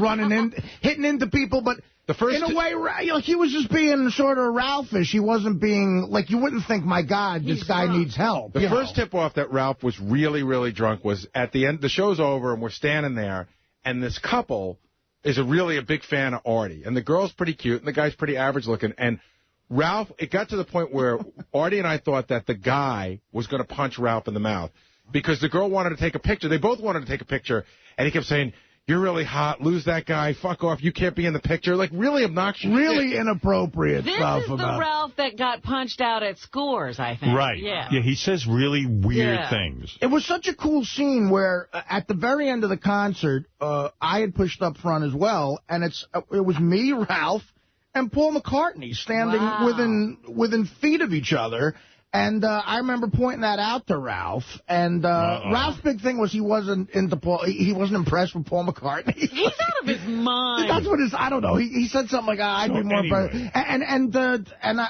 running in, hitting into people, but in a way, he was just being sort of Ralphish. He wasn't being, like, you wouldn't think, my God, this guy needs help. The first tip-off that Ralph was really, really drunk was at the end, the show's over, and we're standing there, and this couple... is really a big fan of Artie. And the girl's pretty cute, and the guy's pretty average looking. And Ralph, it got to the point where Artie and I thought that the guy was going to punch Ralph in the mouth because the girl wanted to take a picture. They both wanted to take a picture, and he kept saying, you're really hot, lose that guy, fuck off, you can't be in the picture. Like, really obnoxious. Really inappropriate stuff. This is the Ralph that got punched out at Scores, I think. Right. Yeah, he says really weird things. It was such a cool scene where, at the very end of the concert, I had pushed up front as well, and it was me, Ralph, and Paul McCartney standing within feet of each other. And I remember pointing that out to Ralph. And Ralph's big thing was he wasn't impressed with Paul McCartney. He's out of his mind. That's what I don't know. He said something like, I'd be more impressed.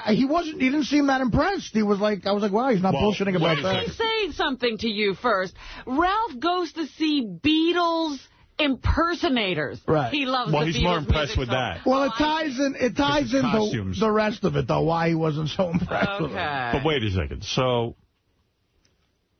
He didn't seem that impressed. I was like, wow, he's not bullshitting about that. Let me say something to you first. Ralph goes to see Beatles impersonators. Right. He loves well, the he's Beatles more impressed with that. Well, it ties in the rest of it, though, why he wasn't so impressed with it. But wait a second. So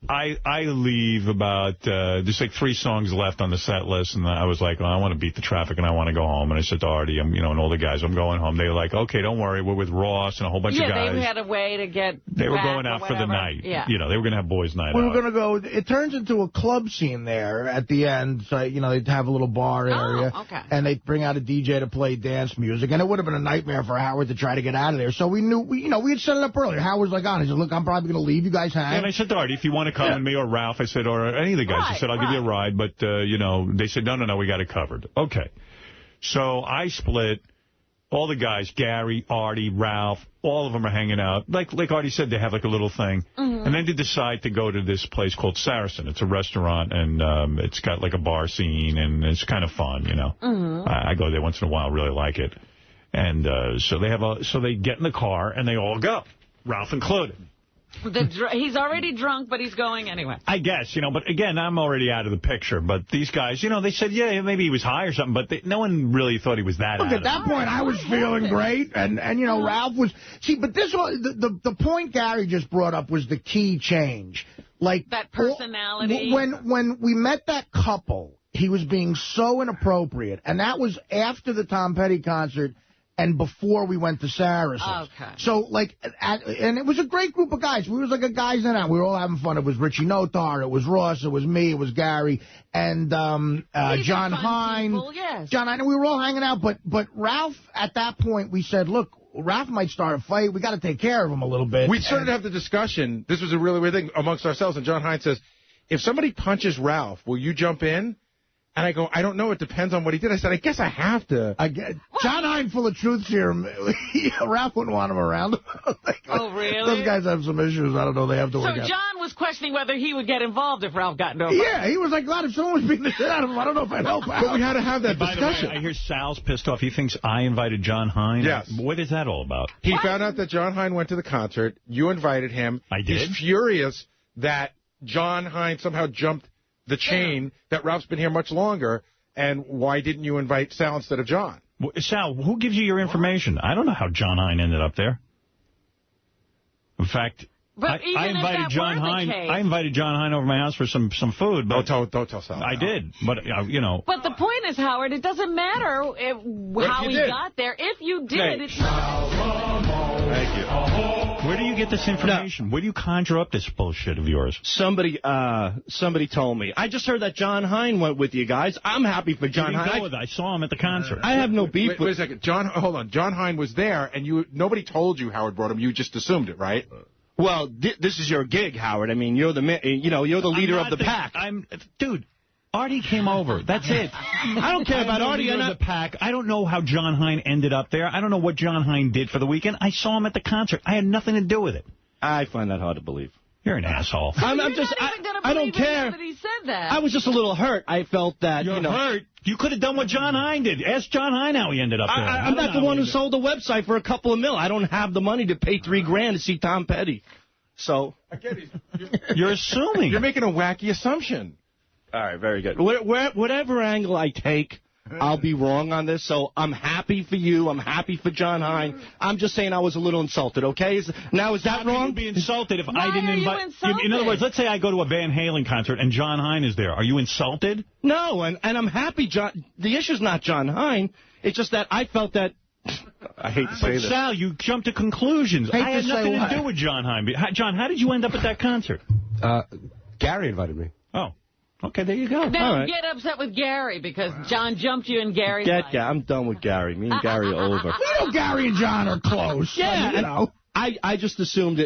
I leave about, there's like 3 songs left on the set list, and I was like, I want to beat the traffic, and I want to go home. And I said to Artie, and all the guys, I'm going home. They were like, okay, don't worry, we're with Ross and a whole bunch of guys. Yeah, they had a way to get They were going out for the night. Yeah. They were going to have boys' night out. We were going to go, it turns into a club scene there at the end. So, they'd have a little bar area. Okay. And they'd bring out a DJ to play dance music. And it would have been a nightmare for Howard to try to get out of there. So we knew, we had set it up earlier. Howard's like, he said, look, I'm probably going to leave. You guys hang. And I said to Artie, if you want to come with me or Ralph, I said, or any of the guys, I said, I'll give you a ride. But, they said, no, we got it covered. Okay. So I split all the guys, Gary, Artie, Ralph, all of them are hanging out. Like Artie said, they have like a little thing. Mm-hmm. And then they decide to go to this place called Saracen. It's a restaurant, and it's got like a bar scene, and it's kind of fun, Mm-hmm. I go there once in a while, really like it. And so they get in the car, and they all go, Ralph included. He's already drunk, but he's going anyway. I guess, but again, I'm already out of the picture. But these guys, they said, yeah, maybe he was high or something, but no one really thought he was that. Look, at that point, I was feeling great, and Ralph was. See, but this one, the point Gary just brought up was the key change. Like that personality. When we met that couple, he was being so inappropriate, and that was after the Tom Petty concert. And before we went to Saracen. Okay. So, and it was a great group of guys. We was like a guys in out. We were all having fun. It was Richie Notar, it was Ross, it was me, it was Gary, and John Hine. Yes. John Hine, and we were all hanging out. But Ralph, at that point, we said, look, Ralph might start a fight. We got to take care of him a little bit. We started to have the discussion. This was a really weird thing amongst ourselves. And John Hine says, if somebody punches Ralph, will you jump in? And I go, I don't know. It depends on what he did. I said, I guess I have to. John Hine, full of truth serum. Ralph wouldn't want him around. Oh, really? Those guys have some issues. I don't know. They have to work out. So John was questioning whether he would get involved if Ralph got into a fight. Yeah, he was like, God, if someone was beating the shit out of him, I don't know if I'd help out. But we had to have that discussion. By the way, I hear Sal's pissed off. He thinks I invited John Hine. Yes. What is that all about? He found out that John Hine went to the concert. You invited him. I did. He's furious that John Hine somehow jumped the chain, that Ralph's been here much longer. And why didn't you invite Sal instead of John? Well, Sal, who gives you your information? I don't know how John Hine ended up there. In fact, I invited John Hine. I invited John Hine over my house for some food. But don't tell Sal. I did, but But the point is, Howard, it doesn't matter how he got there. If you did, it's not. Thank you. Where do you get this information? No. Where do you conjure up this bullshit of yours? Somebody told me. I just heard that John Hine went with you guys. I'm happy for John Hine. I saw him at the concert. I have no beef with... Wait a second. Hold on. John Hine was there, and nobody told you Howard brought him. You just assumed it, right? Well, this is your gig, Howard. I mean, you're the leader of the pack. Dude. Artie came over. That's it. I don't care about Artie. The pack. I don't know how John Hine ended up there. I don't know what John Hine did for the weekend. I saw him at the concert. I had nothing to do with it. I find that hard to believe. You're an asshole. I don't care. That he said that. I was just a little hurt. I felt that, You're hurt? You could have done what John Hine did. Ask John Hine how he ended up there. I'm not the one who sold the website for a couple of mil. I don't have the money to pay $3,000 to see Tom Petty. So... You're assuming. You're making a wacky assumption. All right, very good. Whatever angle I take, I'll be wrong on this. So I'm happy for you. I'm happy for John Hine. I'm just saying I was a little insulted, okay? Is that wrong? You'd be insulted if Why I didn't invite you. In other words, let's say I go to a Van Halen concert and John Hine is there. Are you insulted? No, and I'm happy. The issue's not John Hine. It's just that I felt that... I hate to say this. But Sal, you jumped to conclusions. I had nothing to do with John Hine. John, how did you end up at that concert? Gary invited me. Oh. Okay, there you go. Don't get upset with Gary because John jumped you in Gary's life. I'm done with Gary. Me and Gary are over. You know Gary and John are close. Yeah, I just assumed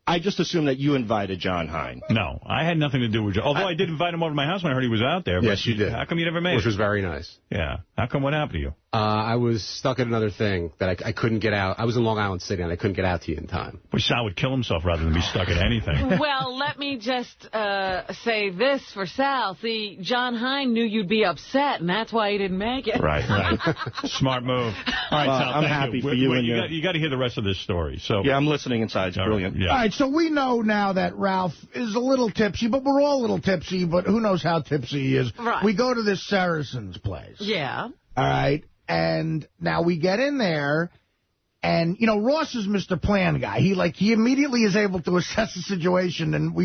I just assumed that you invited John Hine. No, I had nothing to do with John. Although I did invite him over to my house when I heard he was out there. Yes, you did. How come you never made it? Which was very nice. Yeah. How come? What happened to you? I was stuck in another thing that I couldn't get out. I was in Long Island City, and I couldn't get out to you in time. Wish Sal would kill himself rather than be stuck in anything. Well, let me just say this for Sal. See, John Hine knew you'd be upset, and that's why he didn't make it. Right. Smart move. All right, Sal, I'm happy for you. You got to hear the rest of this story. So yeah, I'm listening inside. It's brilliant. Yeah. All right, so we know now that Ralph is a little tipsy, but we're all a little tipsy, but who knows how tipsy he is. Right. We go to this Saracen's place. Yeah. All right. And now we get in there, and, Ross is Mr. Plan guy. He immediately is able to assess the situation, and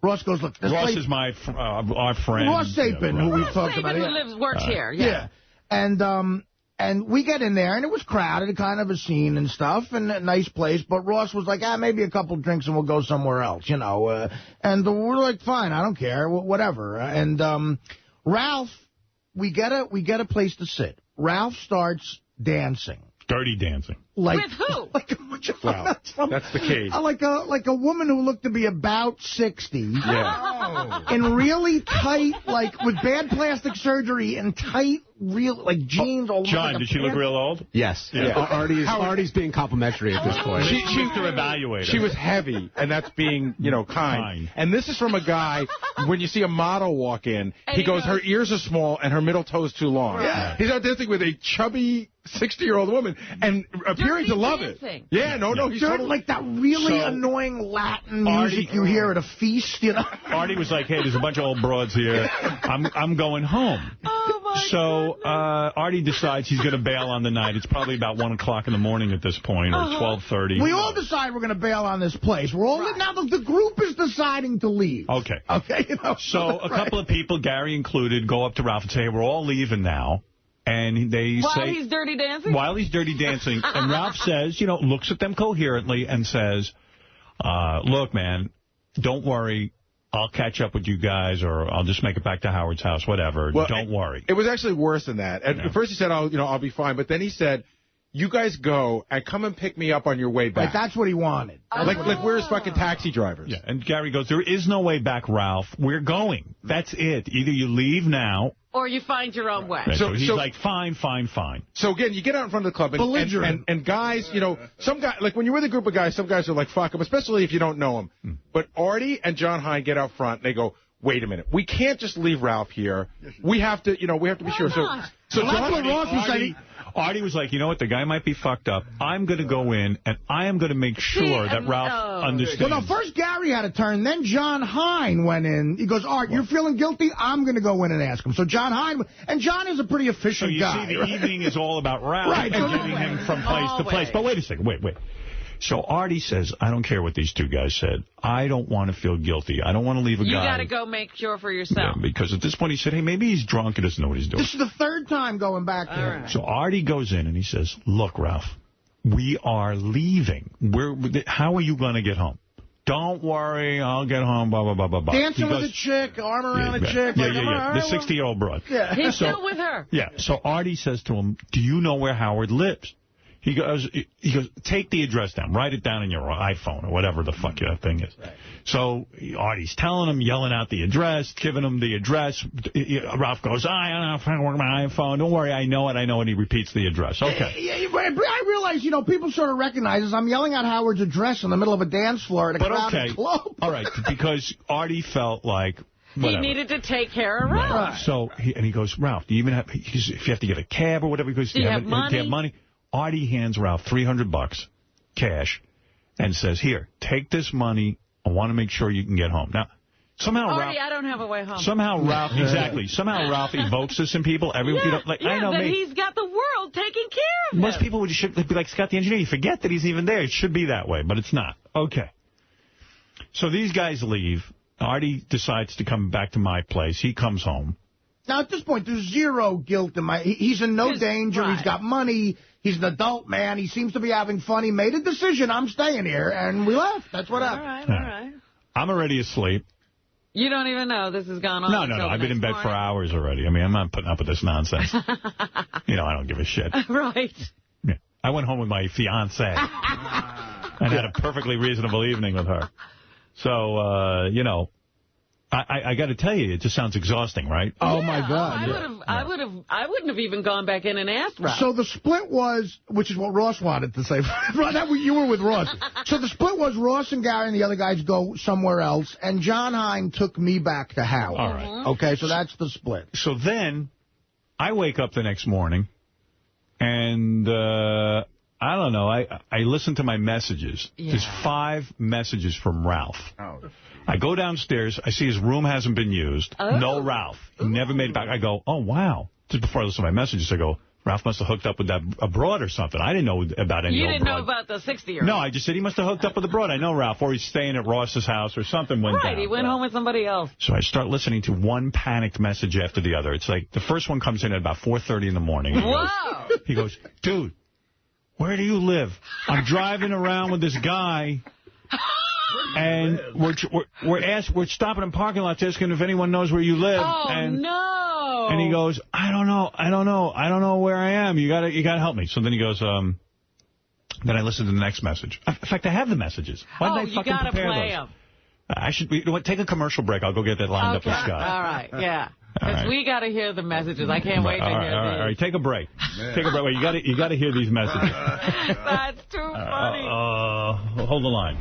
Ross goes, look, this Ross place, is our friend. Ross Sapin, who we've talked about. Who works here. Yeah. And we get in there, and it was crowded, kind of a scene and stuff, and a nice place, but Ross was like, maybe a couple drinks and we'll go somewhere else, and we're like, fine, I don't care, whatever. And Ralph, we get a place to sit. Ralph starts dancing. Dirty dancing. With who? Wow, that's the key. Like a woman who looked to be about 60. Yeah. In really tight, with bad plastic surgery and tight, jeans. John, did she look real old? Yes. Yeah. Artie's being complimentary at this point. She to evaluate her. She was heavy, and that's being, kind. And this is from a guy, when you see a model walk in, he goes, her ears are small and her middle toe is too long. Yeah. He's out dancing with a chubby 60-year-old woman and appearing to love it. Yeah, no, he's totally... like that really annoying Latin music you hear at a feast, Artie was like, hey, there's a bunch of old broads here. I'm going home. So Artie decides he's going to bail on the night. It's probably about 1 o'clock in the morning at this point, or 12:30. We all decide we're going to bail on this place. We're all now the group is deciding to leave. Okay. So a couple of people, Gary included, go up to Ralph and say, hey, we're all leaving now. And they say... While he's dirty dancing? While he's dirty dancing. And Ralph says, looks at them coherently and says, look, man, don't worry. I'll catch up with you guys, or I'll just make it back to Howard's house, whatever. Well, don't worry. It was actually worse than that. At first he said, I'll be fine. But then he said, you guys go and come and pick me up on your way back. Like, that's what he wanted. Like we're his fucking taxi drivers. Yeah. And Gary goes, there is no way back, Ralph. We're going. That's it. Either you leave now... or you find your own way. Right, so he's like, fine. So, again, you get out in front of the club, and guys, some guys, like when you're with a group of guys, some guys are like, fuck them, especially if you don't know them. But Artie and John Hine get out front, and they go, wait a minute, we can't just leave Ralph here. We have to, we have to be sure. So Artie was like, you know what, the guy might be fucked up. I'm going to go in, and I am going to make sure that Ralph understands. Well, no, first Gary had a turn, then John Hine went in. He goes, Art, you're feeling guilty? I'm going to go in and ask him. So John Hine, and John is a pretty efficient guy. So you see, the evening is all about Ralph and getting him from place to place. But wait a second, wait. So Artie says, I don't care what these two guys said. I don't want to feel guilty. I don't want to leave a guy. You got to go make sure for yourself. Yeah, because at this point he said, hey, maybe he's drunk and doesn't know what he's doing. This is the third time going back there. Right. So Artie goes in and he says, look, Ralph, we are leaving. How are you going to get home? Don't worry, I'll get home, blah, blah, blah, blah, blah. Dancing with a chick, arm around a chick. Yeah. The 60-year-old broad. Yeah. He's still with her. Yeah. So Artie says to him, do you know where Howard lives? He goes, take the address down. Write it down in your iPhone or whatever the fuck that thing is. Right. So Artie's telling him, yelling out the address, giving him the address. Ralph goes, I don't know if I can work my iPhone. Don't worry, I know it. He repeats the address. Okay. I realize, people sort of recognize this. I'm yelling out Howard's address in the middle of a dance floor at a crowded club. All right, because Artie felt like... whatever. He needed to take care of Ralph. Right. So, he goes, Ralph, do you even have... if you have to get a cab or whatever, he goes, do you have money? Do you have money? Artie hands Ralph $300 cash and says, here, take this money. I want to make sure you can get home. Now, somehow Artie, I don't have a way home. Somehow Ralph, exactly. Somehow Ralph evokes this in people. I know that he's got the world taking care of him. Most people should be like Scott the engineer. You forget that he's even there. It should be that way, but it's not. Okay. So these guys leave. Artie decides to come back to my place. He comes home. Now, at this point, there's zero guilt in he's in no danger. Right. He's got money. He's an adult man. He seems to be having fun. He made a decision. I'm staying here. And we left. That's what happened. All right. I'm already asleep. You don't even know this has gone on. No. I've been in bed for hours already. I mean, I'm not putting up with this nonsense. I don't give a shit. Right. Yeah. I went home with my fiancée and had a perfectly reasonable evening with her. So, I got to tell you, it just sounds exhausting, right? Oh, my God. I wouldn't have even gone back in and asked Ralph. So the split was, which is what Ross wanted to say. You were with Ross. So the split was Ross and Gary and the other guys go somewhere else, and John Hein took me back to Howard. All right. Okay, so that's the split. So then I wake up the next morning, and I don't know. I listen to my messages. Yeah. There's 5 messages from Ralph. Oh. I go downstairs. I see his room hasn't been used. Oh. No Ralph. He never made it back. I go, oh, wow. Just before I listen to my messages, I go, Ralph must have hooked up with a broad or something. I didn't know about any You old didn't broad. know about the 60-year-old. No, I just said he must have hooked up with a broad. I know Ralph. Or he's staying at Ross's house or something went down. Right, he went home with somebody else. So I start listening to one panicked message after the other. It's like the first one comes in at about 4:30 in the morning. Whoa! He goes, dude, where do you live? I'm driving around with this guy, and we're stopping in parking lots asking if anyone knows where you live. Oh, no! And he goes, I don't know where I am. You gotta help me. So then he goes, then I listen to the next message. In fact, I have the messages. Why did I fucking prepare those? Them. I should. You know what? Take a commercial break. I'll go get that lined up with Scott. All right. Yeah. Because we got to hear the messages. I can't wait to hear these. All right, take a break. Take a break. Wait, you got to hear these messages. That's too funny. Hold the line.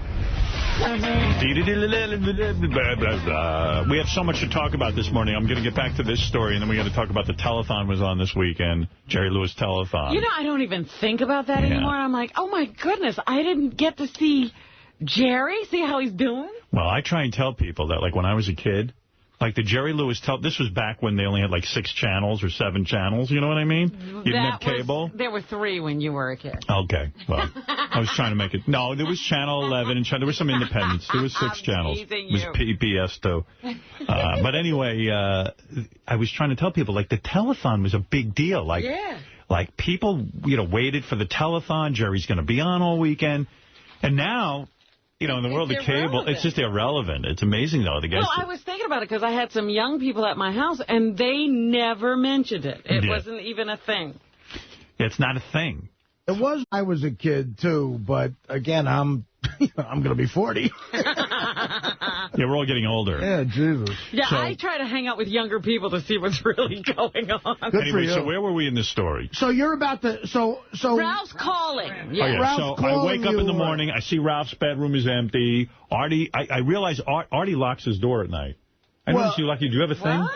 We have so much to talk about this morning. I'm going to get back to this story, and then we got to talk about the telethon was on this weekend, Jerry Lewis telethon. You know, I don't even think about that anymore. I'm like, oh, my goodness, I didn't get to see Jerry, see how he's doing? Well, I try and tell people that, like, when I was a kid, like the Jerry Lewis this was back when they only had like 6 channels or 7 channels, you know what I mean? You didn't have cable? There were 3 when you were a kid. Okay, well, I was trying to make it. No, there was Channel 11, and there was some independents. There was 6 channels. It was PBS, too. But anyway, I was trying to tell people, like, the telethon was a big deal. Like, like people, waited for the telethon. Jerry's going to be on all weekend. And now... in the world of cable, it's just irrelevant. It's amazing, though. Well, I was thinking about it because I had some young people at my house, and they never mentioned it. It wasn't even a thing. It's not a thing. It was I was a kid, too, but, again, I'm going to be 40. Yeah, we're all getting older. Yeah, Jesus. Yeah, so, I try to hang out with younger people to see what's really going on. Anyway, so where were we in this story? So you're about to... So Ralph's calling. Yeah. Oh, yeah. Ralph's so I wake up in the morning. I see Ralph's bedroom is empty. Artie, I realize Artie locks his door at night. I noticed you lucky. Do you have a thing?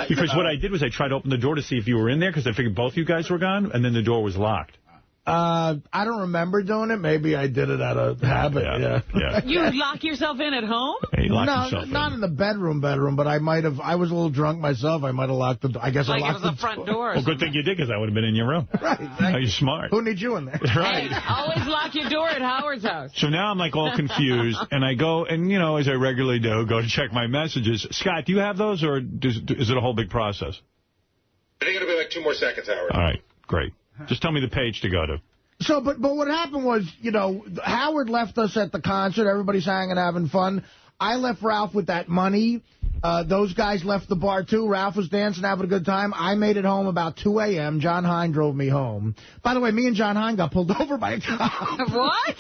Because what I did was I tried to open the door to see if you were in there because I figured both you guys were gone, and then the door was locked. I don't remember doing it. Maybe I did it out of habit. Yeah. You lock yourself in at home? No, not in the bedroom, but I might have. I was a little drunk myself. I might have locked the door. I guess I locked it was the front door. Well, good thing you did, because I would have been in your room. Right. Exactly. You're smart. Who needs you in there? Right. Hey, always lock your door at Howard's house. So now I'm like all confused, and I go, and as I regularly do, go to check my messages. Scott, do you have those, or is it a whole big process? I think it'll be like 2 more seconds, Howard. All right, great. Just tell me the page to go to. So, but what happened was, Howard left us at the concert. Everybody's hanging, having fun. I left Ralph with that money. Those guys left the bar, too. Ralph was dancing, having a good time. I made it home about 2 a.m. John Hein drove me home. By the way, me and John Hein got pulled over by a cop. What?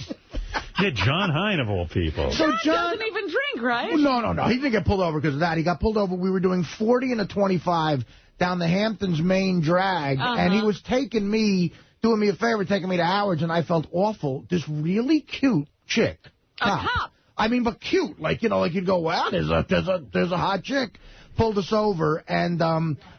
Yeah, John Hein, of all people. So John doesn't even drink, right? No. He didn't get pulled over because of that. He got pulled over. We were doing 40 and a 25 down the Hamptons main drag, and he was doing me a favor, taking me to Howard's, and I felt awful. This really cute chick. A cop? I mean, but cute. Like you'd go, wow, there's a hot chick. Pulled us over, and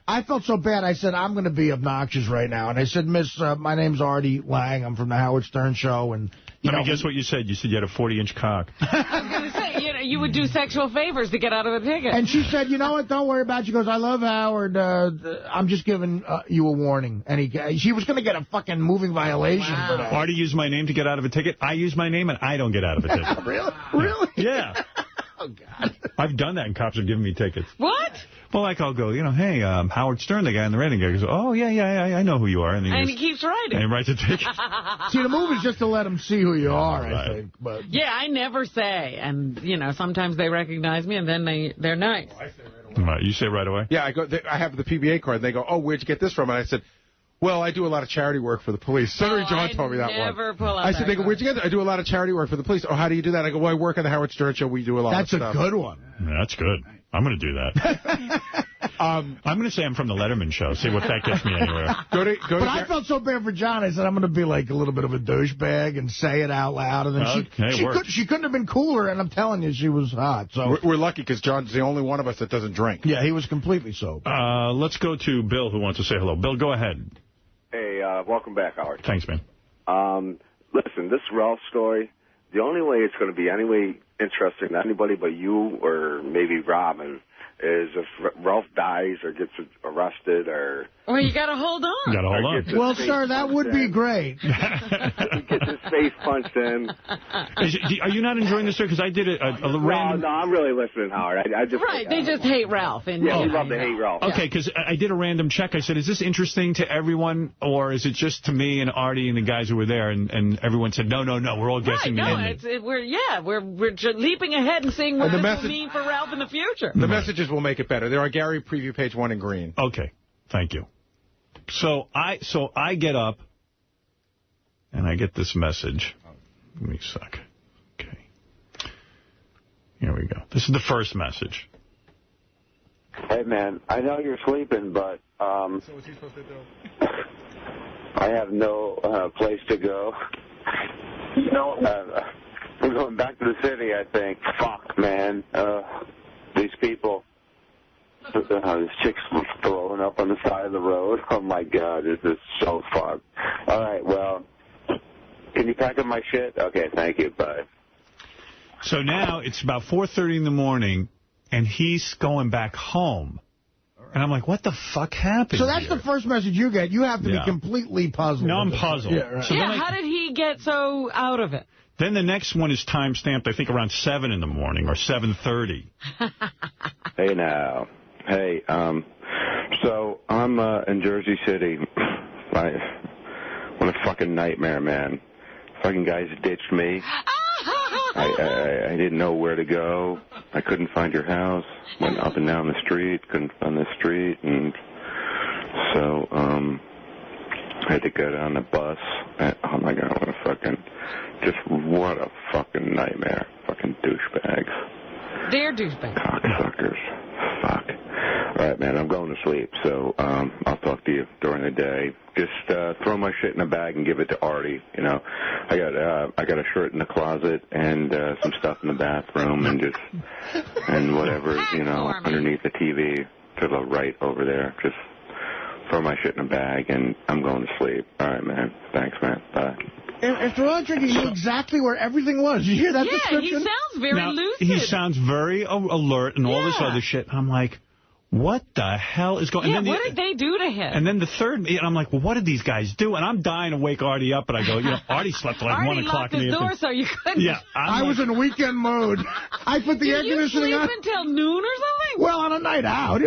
I felt so bad. I said, I'm going to be obnoxious right now. And I said, Miss, my name's Artie Lang. I'm from the Howard Stern Show. And Let me guess what you said. You said you had a 40-inch cock. I was going to say, you would do sexual favors to get out of a ticket. And she said, you know what, don't worry about it. She goes, I love Howard. I'm just giving you a warning. And she was going to get a fucking moving violation for that. Artie used my name to get out of a ticket. I use my name, and I don't get out of a ticket. Really? Yeah. Oh, God. I've done that, and cops have given me tickets. What? Well, like, I'll go, hey, Howard Stern, the guy in the rating guy, goes, oh, yeah, I know who you are. And he keeps writing. And he writes a ticket. See, the movie's just to let him see who you are, I think. But yeah, I never say. And, sometimes they recognize me, and then they're nice. Right, you say right away? Yeah, I have the PBA card, and they go, oh, where'd you get this from? And I said, Well, I do a lot of charity work for the police. Senator John told me that one. Never pull out I said, they go, where'd you get that? I do a lot of charity work for the police. Oh, how do you do that? I go, well, I work on the Howard Stern Show. We do a lot of stuff. That's a good one. Yeah, that's good. I'm going to do that. I'm going to say I'm from the Letterman Show. See what that gets me anywhere. But I felt so bad for John. I said, I'm going to be like a little bit of a douchebag and say it out loud. And then she couldn't have been cooler, and I'm telling you, she was hot. So we're lucky because John's the only one of us that doesn't drink. Yeah, he was completely sober. Let's go to Bill, who wants to say hello. Bill, go ahead. Hey, welcome back, Howard. Thanks, man. Listen, this Ralph story, the only way it's going to be any way interesting to anybody but you or maybe Robin is if Ralph dies or gets arrested or... Well, you got to hold on. Got to hold on. Well, sir, that would be great. He gets his face punched in. Are you not enjoying this story? Because I did a random... No, I'm really listening, Howard. I just they just hate Ralph. We love to hate Ralph. Okay, because I did a random check. I said, is this interesting to everyone, or is it just to me and Artie and the guys who were there? And everyone said, no, we're all guessing the ending. We're leaping ahead and seeing what this will mean for Ralph in the future. The messages will make it better. They're on Gary Preview page 1 in green. Okay, thank you. So I get up, and I get this message. Give me a sec. Okay. Here we go. This is the first message. Hey, man, I know you're sleeping, but so what's he supposed to do? I have no place to go. We're going back to the city, I think. Fuck, man. These people. This chick's throwing up on the side of the road. Oh, my God, this is so fucked. All right, well, can you pack up my shit? Okay, thank you. Bye. So now it's about 4:30 in the morning, and he's going back home. And I'm like, what the fuck happened So that's the first message you get. You have to be completely puzzled. No, I'm puzzled. Yeah, right. So how did he get so out of it? Then the next one is time-stamped, I think, around 7 in the morning or 7:30. Hey, now. Hey, so I'm in Jersey City. What a fucking nightmare, man. Fucking guys ditched me. I didn't know where to go. I couldn't find your house. Went up and down the street, couldn't find the street, and so I had to get on the bus. Oh my God, what a fucking nightmare. Fucking douchebags. They're douchebags. Cocksuckers. Fuck. All right, man, I'm going to sleep, so I'll talk to you during the day. Just throw my shit in a bag and give it to Artie. You know, I got a shirt in the closet and some stuff in the bathroom and whatever, underneath the TV to the right over there. Just throw my shit in a bag and I'm going to sleep. All right, man. Thanks, man. Bye. After all drinking, he knew exactly where everything was. You hear that description? Yeah, he sounds very lucid. He sounds very alert and all this other shit. I'm like, what the hell is going on? Yeah, and then what did they do to him? And then the third, and I'm like, well, what did these guys do? And I'm dying to wake Artie up, and I go, Artie slept till like 1 o'clock in the afternoon. Artie locked his door so you couldn't. Yeah, I was in weekend mode. I put the air conditioning on. Did you sleep until noon or something? Well, on a night out,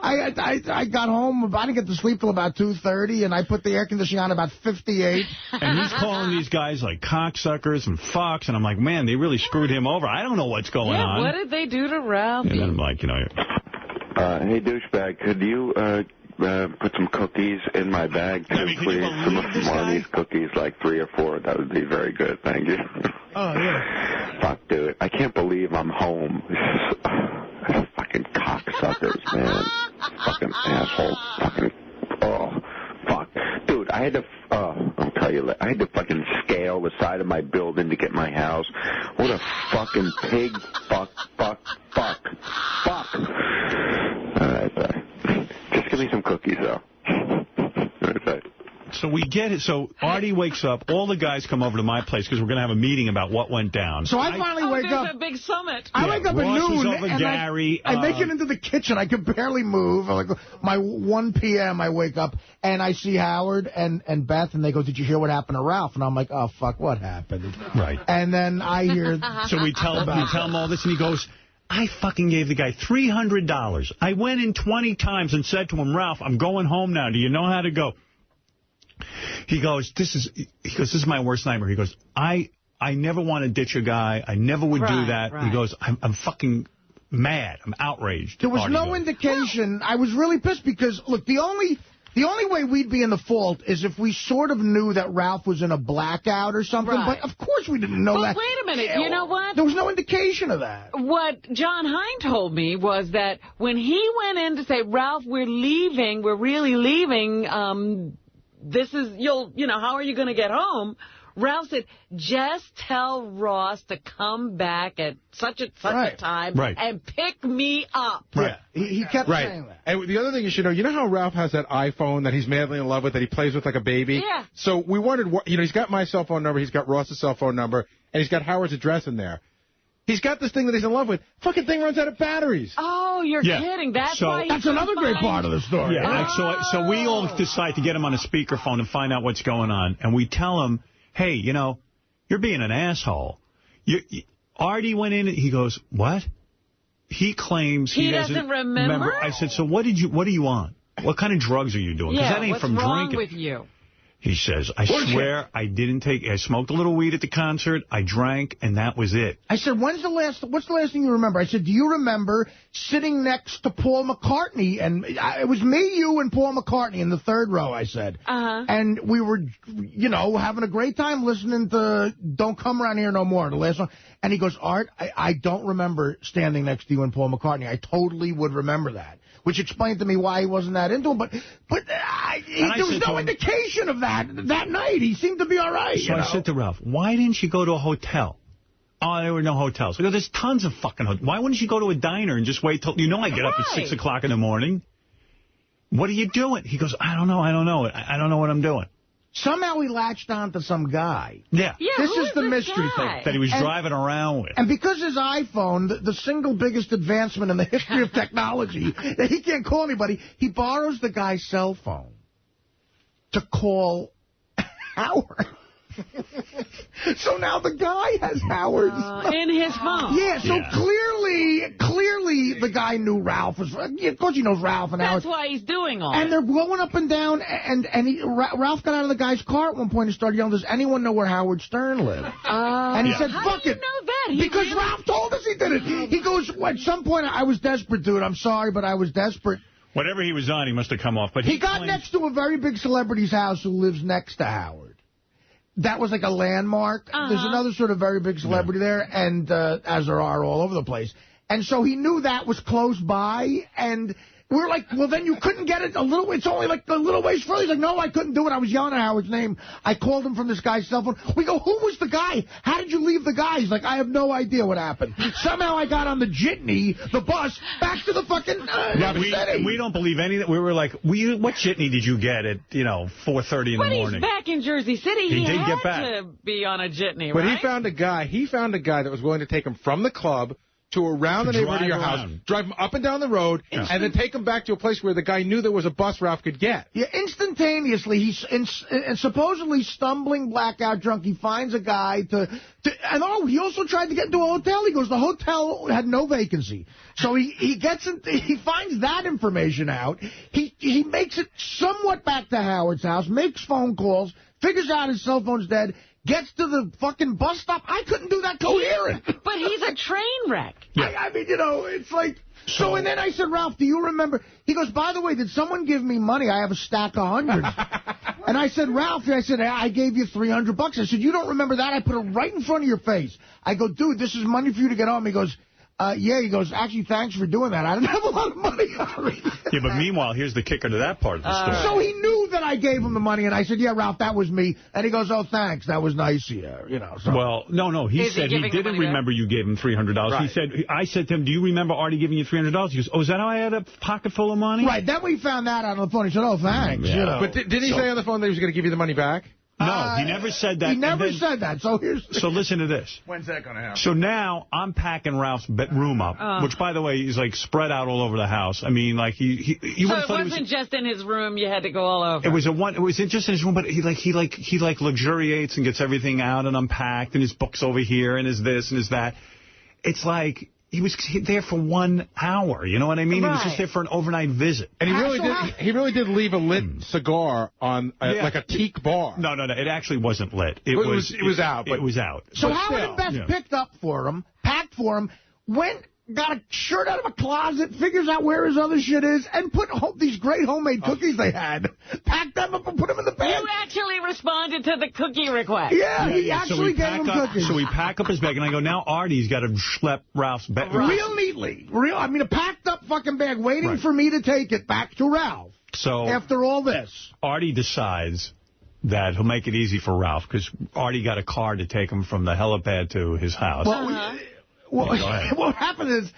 I got home. I didn't get to sleep till about 2:30, and I put the air conditioning on about 58. And he's calling these guys like cocksuckers and fucks, and I'm like, man, they really screwed him over. I don't know what's going on. What did they do to Ralphie? And then I'm like, hey, douchebag, could you put some cookies in my bag, too, please? Some of Marnie's cookies, like 3 or 4. That would be very good. Thank you. Oh, yeah. Fuck, dude. I can't believe I'm home. Fucking cocksuckers, man. Fucking assholes. Fucking, fuck. Dude, I had to, I'll tell you, I had to fucking scale the side of my building to get my house. What a fucking pig. Fuck. All right, bye. Just give me some cookies, though. All right, bye. So we get it. So Artie wakes up. All the guys come over to my place because we're going to have a meeting about what went down. So I finally wake up. There's a big summit. I wake up at noon. And Gary. I make it into the kitchen. I can barely move. Like my 1 p.m. I wake up and I see Howard and Beth, and they go, "Did you hear what happened to Ralph?" And I'm like, "Oh fuck, what happened?" Right. And then I hear. So we tell him all this, and he goes, I fucking gave the guy $300. I went in 20 times and said to him, Ralph, I'm going home now. Do you know how to go? He goes, this is my worst nightmare. He goes, I never want to ditch a guy. I never would do that. Right. He goes, I'm fucking mad. I'm outraged. There was no indication. I was really pissed because, look, the only The only way we'd be in the fault is if we sort of knew that Ralph was in a blackout or something. Right. But, of course, we didn't know that. But wait a minute. You know what? There was no indication of that. What John Hine told me was that when he went in to say, Ralph, we're leaving, we're really leaving, this is, how are you going to get home? Ralph said, just tell Ross to come back at such a time and pick me up. Right. He kept saying that. And the other thing you know how Ralph has that iPhone that he's madly in love with, that he plays with like a baby? Yeah. So we wondered, he's got my cell phone number, he's got Ross's cell phone number, and he's got Howard's address in there. He's got this thing that he's in love with. Fucking thing runs out of batteries. Oh, you're kidding. That's why That's another great part of the story. Yeah. So we all decide to get him on a speakerphone and find out what's going on. And we tell him, hey, you're being an asshole. Artie went in, he goes, what? He claims he doesn't remember. I said, so what are you on? What kind of drugs are you doing? Because that ain't from drinking. What's wrong with you? He says, I swear I didn't I smoked a little weed at the concert, I drank, and that was it. I said, what's the last thing you remember? I said, do you remember sitting next to Paul McCartney? And it was me, you, and Paul McCartney in the third row, I said. And we were, having a great time listening to Don't Come Around Here No More, the last song. And he goes, Art, I don't remember standing next to you and Paul McCartney. I totally would remember that. Which explained to me why he wasn't that into him. But there was no indication of that night. He seemed to be all right. So I said to Ralph, why didn't you go to a hotel? Oh, there were no hotels. I go, there's tons of fucking hotels. Why wouldn't you go to a diner and just wait till, I get up at 6 o'clock in the morning. What are you doing? He goes, I don't know. I don't know what I'm doing. Somehow he latched on to some guy. Yeah. This is the mystery thing. That he was driving around with. And because his iPhone, the single biggest advancement in the history of technology, that he can't call anybody, he borrows the guy's cell phone to call Howard. So now the guy has Howard's in his phone. Yeah, so clearly the guy knew Ralph was. Of course he knows Ralph and Howard. That's why he's doing all And they're blowing up and down. And Ralph got out of the guy's car at one point and started yelling, does anyone know where Howard Stern lived? And he said, fuck it. Know that? Because Ralph told us he did it. He goes, at some point, I was desperate, dude. I'm sorry, but I was desperate. Whatever he was on, he must have come off. But he got next to a very big celebrity's house who lives next to Howard. That was like a landmark. There's another sort of very big celebrity there, and as there are all over the place. And so he knew that was close by, and we're like, well, then you couldn't get it it's only like a little ways further. He's like, no, I couldn't do it. I was yelling at Howard's name. I called him from this guy's cell phone. We go, who was the guy? How did you leave the guy? He's like, I have no idea what happened. Somehow I got on the jitney, the bus, back to the fucking city. We don't believe any that we were like, what jitney did you get at, 4:30 in the morning? But he's back in Jersey City. He did had get back. to be on a jitney, But right? he found a guy that was willing to take him from the club to around the neighborhood of your house, drive him up and down the road, and then take him back to a place where the guy knew there was a bus Ralph could get. Yeah, instantaneously, he's supposedly stumbling blackout drunk. He finds a guy he also tried to get into a hotel. He goes, the hotel had no vacancy. So he finds that information out. He makes it somewhat back to Howard's house, makes phone calls, figures out his cell phone's dead, gets to the fucking bus stop. I couldn't do that coherent. But he's a train wreck. Yeah. I mean, it's like... So, and then I said, Ralph, do you remember? He goes, by the way, did someone give me money? I have a stack of hundreds. And I said, Ralph, I gave you $300. I said, you don't remember that? I put it right in front of your face. I go, dude, this is money for you to get home. He goes... yeah, he goes, actually, thanks for doing that. I didn't have a lot of money on me. Yeah, but meanwhile, here's the kicker to that part of the story. So he knew that I gave him the money, and I said, yeah, Ralph, that was me. And he goes, oh, thanks, that was nice of you. So. Well, no, he said he didn't remember you gave him $300. Right. I said to him, do you remember Artie giving you $300? He goes, oh, is that how I had a pocket full of money? Right, then we found that out on the phone. He said, oh, thanks. Yeah. But did he say on the phone that he was going to give you the money back? No, he never said that. He never said that. So listen to this. When's that going to happen? So now I'm packing Ralph's room up, which, by the way, is like spread out all over the house. I mean, like he so it wasn't just in his room. You had to go all over. It was just in his room, but he luxuriates and gets everything out and unpacked, and his book's over here, and his this and his that. It's like he was there for 1 hour. You know what I mean? Right. He was just there for an overnight visit. And he really did leave a lit cigar on like a teak bar. No, it actually wasn't lit. It was out. But it was out. So Howard and Beth picked up for him, packed for him, went got a shirt out of a closet, figures out where his other shit is, and put these great homemade cookies they had, packed them up and put them in the bag. You actually responded to the cookie request. Yeah, he actually gave him cookies. So we pack up his bag, and I go, now Artie's got to schlep Ralph's bag. Real neatly. A packed up fucking bag waiting for me to take it back to Ralph. So after all this, Artie decides that he'll make it easy for Ralph, because Artie got a car to take him from the helipad to his house. What happened is,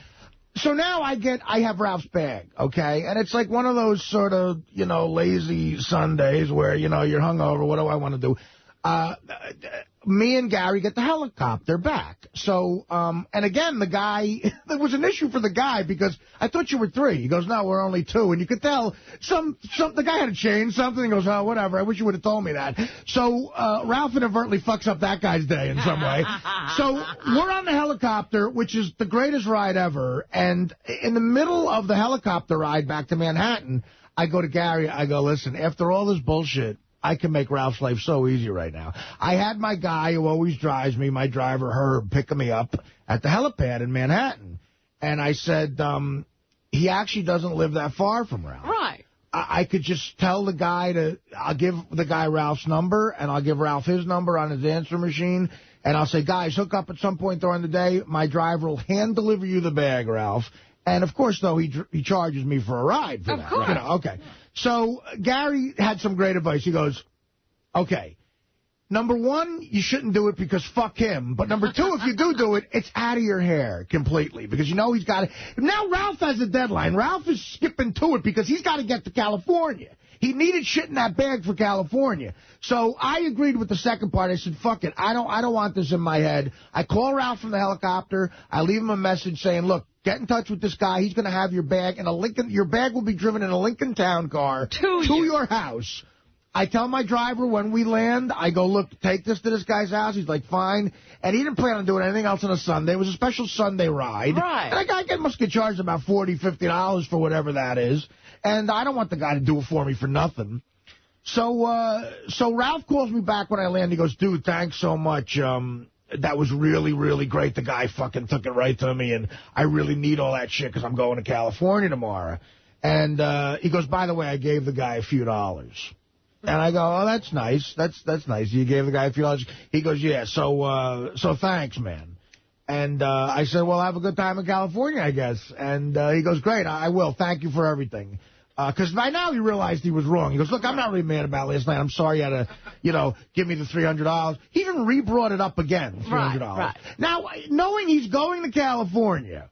so now I have Ralph's bag, okay? And it's like one of those sort of, lazy Sundays where, you're hungover, what do I want to do? Me and Gary get the helicopter back. So, and again, the guy, there was an issue for the guy because I thought you were 3. He goes, no, we're only 2. And you could tell the guy had to change something. He goes, oh, whatever. I wish you would have told me that. So, Ralph inadvertently fucks up that guy's day in some way. So, we're on the helicopter, which is the greatest ride ever. And in the middle of the helicopter ride back to Manhattan, I go to Gary, I go, listen, after all this bullshit, I can make Ralph's life so easy right now. I had my guy who always drives me, my driver, Herb, picking me up at the helipad in Manhattan. And I said, he actually doesn't live that far from Ralph. Right. I could just tell the guy I'll give the guy Ralph's number, and I'll give Ralph his number on his answer machine. And I'll say, guys, hook up at some point during the day. My driver will hand deliver you the bag, Ralph. And, of course, though, he charges me for a ride for that. Of course. Okay. So Gary had some great advice. He goes, okay, number 1, you shouldn't do it because fuck him. But number 2, if you do it, it's out of your hair completely. Because he's got it. Now Ralph has a deadline. Ralph is skipping to it because he's got to get to California. He needed shit in that bag for California. So I agreed with the second part. I said, fuck it. I don't want this in my head. I call Ralph from the helicopter. I leave him a message saying, look, get in touch with this guy. He's going to have your bag in a Lincoln. Your bag will be driven in a Lincoln Town car to your house. I tell my driver when we land, I go, look, take this to this guy's house. He's like, fine. And he didn't plan on doing anything else on a Sunday. It was a special Sunday ride. Right. And that guy must get charged about $40, $50 for whatever that is. And I don't want the guy to do it for me for nothing. So Ralph calls me back when I land. He goes, dude, thanks so much. That was really, really great. The guy fucking took it right to me, and I really need all that shit because I'm going to California tomorrow. And he goes, by the way, I gave the guy a few dollars. And I go, oh, that's nice. That's nice. You gave the guy a few dollars. He goes, yeah, so thanks, man. And I said, well, have a good time in California, I guess. And he goes, great, I will. Thank you for everything. Because by now he realized he was wrong. He goes, look, I'm not really mad about last night. I'm sorry you had to, give me the $300. He even re-brought it up again, $300. Right. Now, knowing he's going to California,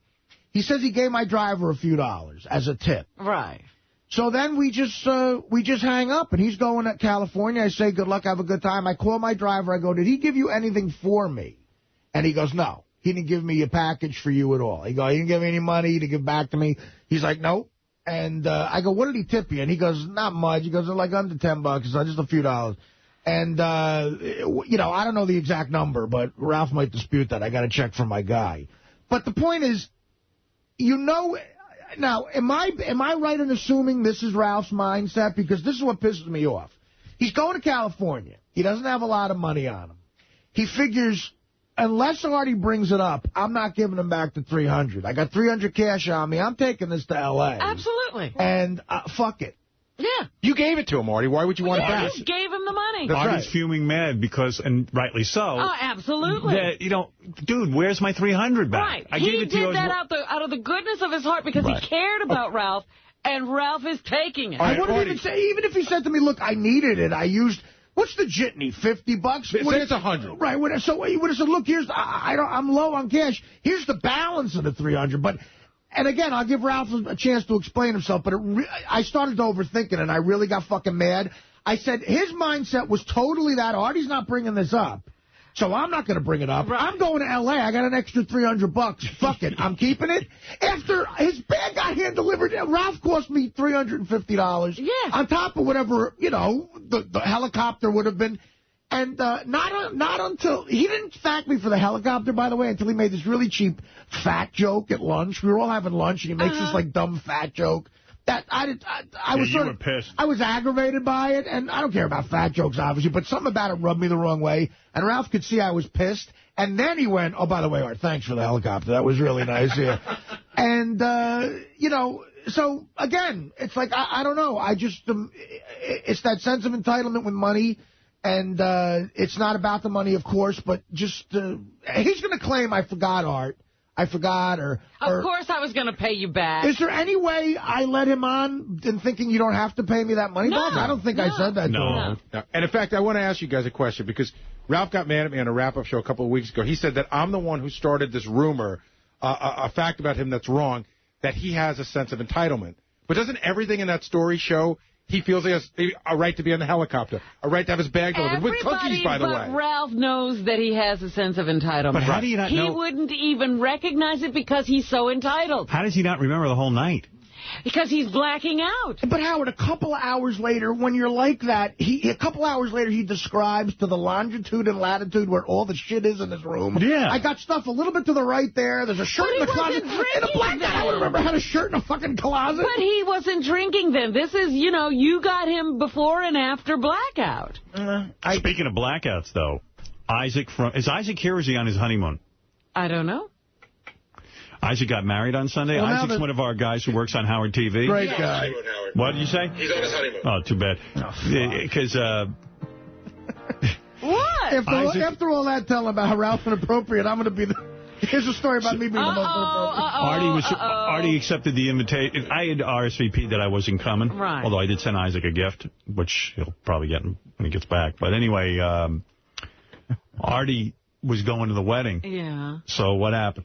he says he gave my driver a few dollars as a tip. Right. So then we just hang up, and he's going to California. I say, good luck, have a good time. I call my driver. I go, did he give you anything for me? And he goes, no. He didn't give me a package for you at all. He didn't give me any money to give back to me. He's like, nope. And I go, what did he tip you? And he goes, not much. He goes, like under $10, so just a few dollars. And, I don't know the exact number, but Ralph might dispute that. I got to check from my guy. But the point is, now, am I right in assuming this is Ralph's mindset? Because this is what pisses me off. He's going to California. He doesn't have a lot of money on him. He figures, unless Artie brings it up, I'm not giving him back the $300. I got $300 cash on me. I'm taking this to L.A. Absolutely. And fuck it. Yeah. You gave it to him, Artie. Why would you want it back? You gave him the money. Artie's fuming mad because, and rightly so. Oh, absolutely. That, dude, where's my $300 back? Right. I gave it to you. He did that out of the goodness of his heart because he cared about Ralph, and Ralph is taking it. I wouldn't even say, even if he said to me, look, I needed it, I used... What's the jitney? $50? Say it's $100. Right. So he would have said, look, I'm low on cash. Here's the balance of the $300. But, and again, I'll give Ralph a chance to explain himself. But I started to overthink it, and I really got fucking mad. I said his mindset was totally that. Artie's not bringing this up. So I'm not going to bring it up. Right. I'm going to L.A. I got an extra $300. Fuck it. I'm keeping it. After his bag got hand-delivered, Ralph cost me $350. Yeah. On top of whatever, the helicopter would have been. And not until... He didn't thank me for the helicopter, by the way, until he made this really cheap fat joke at lunch. We were all having lunch, and he makes this, dumb fat joke. That I was sort of pissed. I was aggravated by it, and I don't care about fat jokes, obviously, but something about it rubbed me the wrong way, and Ralph could see I was pissed, and then he went, oh, by the way, Art, thanks for the helicopter. That was really nice. Yeah. And, you know, so, again, it's like, I don't know. I just, it's that sense of entitlement with money. And it's not about the money, of course, but just, he's going to claim I forgot, Art. I forgot, or... Of course I was going to pay you back. Is there any way I let him on in thinking you don't have to pay me that money? No. I don't think I said that to him. No. And, in fact, I want to ask you guys a question, because Ralph got mad at me on a wrap-up show a couple of weeks ago. He said that I'm the one who started this rumor, a fact about him that's wrong, that he has a sense of entitlement. But doesn't everything in that story show... He feels he has a right to be on the helicopter, a right to have his bag delivered with cookies, by the way. Everybody but Ralph knows that he has a sense of entitlement. But how do you not know? He wouldn't even recognize it because he's so entitled. How does he not remember the whole night? Because he's blacking out. But, Howard, a couple of hours later, when you're like that, a couple hours later, he describes to the longitude and latitude where all the shit is in his room. Yeah. I got stuff a little bit to the right there. There's a shirt in the closet. And a black guy, I would remember, had a shirt in a fucking closet. But he wasn't drinking then. This is, you know, you got him before and after blackout. Speaking of blackouts, though, is Isaac here or is he on his honeymoon? I don't know. Isaac got married on Sunday. Well, Isaac's one of our guys who works on Howard TV. Great guy. What did you say? He's on his honeymoon. Oh, too bad. Because... What? After all that, tell him about how Ralph inappropriate, I'm going to be the... Here's a story about me being the most inappropriate. Artie accepted the invitation. I had RSVP'd that I wasn't coming. Right. Although I did send Isaac a gift, which he'll probably get when he gets back. But anyway, Artie was going to the wedding. Yeah. So what happened?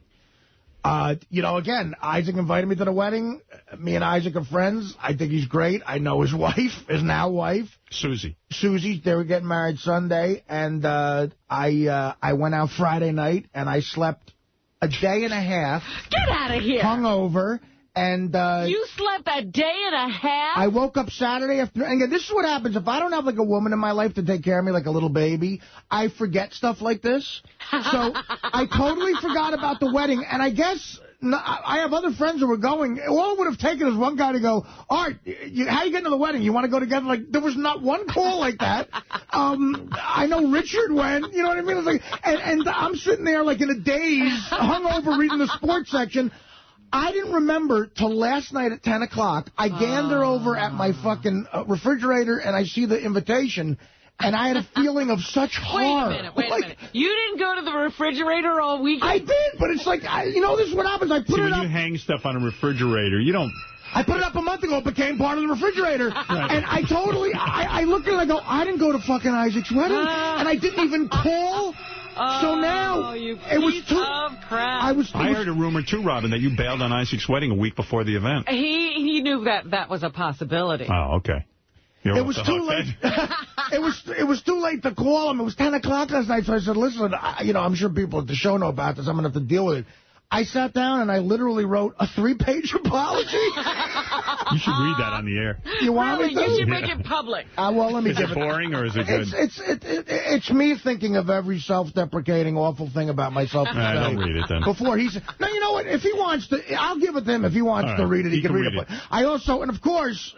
You know, again, Isaac invited me to the wedding. Me and Isaac are friends. I think he's great. I know his wife, his now wife. Susie. They were getting married Sunday, and I went out Friday night, and I slept a day and a half. Get out of here. Hungover. And you slept a day and a half? I woke up Saturday afternoon. And again, this is what happens. If I don't have, like, a woman in my life to take care of me like a little baby, I forget stuff like this. So I totally forgot about the wedding. And I guess I have other friends who were going. All it would have taken is one guy to go, Art, how you getting to the wedding? You want to go together? Like, there was not one call like that. I know Richard went. You know what I mean? It's like, and I'm sitting there, like, in a daze, hungover, reading the sports section. I didn't remember till last night at 10 o'clock. I gander over at my fucking refrigerator, and I see the invitation, and I had a feeling of such horror. Wait a minute. You didn't go to the refrigerator all weekend? I did, but it's like, you know, this is what happens. I put it up. When you hang stuff on a refrigerator, you don't... I put it up a month ago. It became part of the refrigerator. Right. And I totally... I look at it and I go, I didn't go to fucking Isaac's wedding, and I didn't even call... So now, it was too... crap. I heard a rumor, too, Robin, that you bailed on Isaac's wedding a week before the event. He knew that was a possibility. Oh, okay. It was too late. It was too late to call him. It was 10 o'clock last night, so I said, listen, you know, I'm sure people at the show know about this. I'm going to have to deal with it. I sat down and I literally wrote a 3-page apology. You should read that on the air. You want me to? You should make it public. Well, let me Is it boring or is it good? It's me thinking of every self-deprecating, awful thing about myself. I don't read it then. Before he said, no, you know what? If he wants to, I'll give it to him. If he wants to read it, he can read it. But I also, and of course,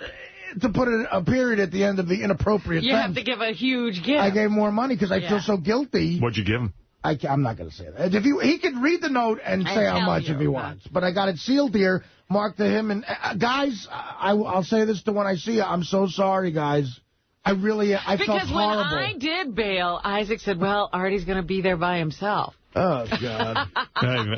to put a period at the end of the inappropriate You sentence, have to give a huge gift. I gave more money because I feel so guilty. What'd you give him? I'm not going to say that. If he could read the note and say how much if he wants. But I got it sealed here, marked to him. And guys, I'll say this to when I see you. I'm so sorry, guys. I felt horrible. Because when I did bail, Isaac said, well, Artie's going to be there by himself. Oh, God.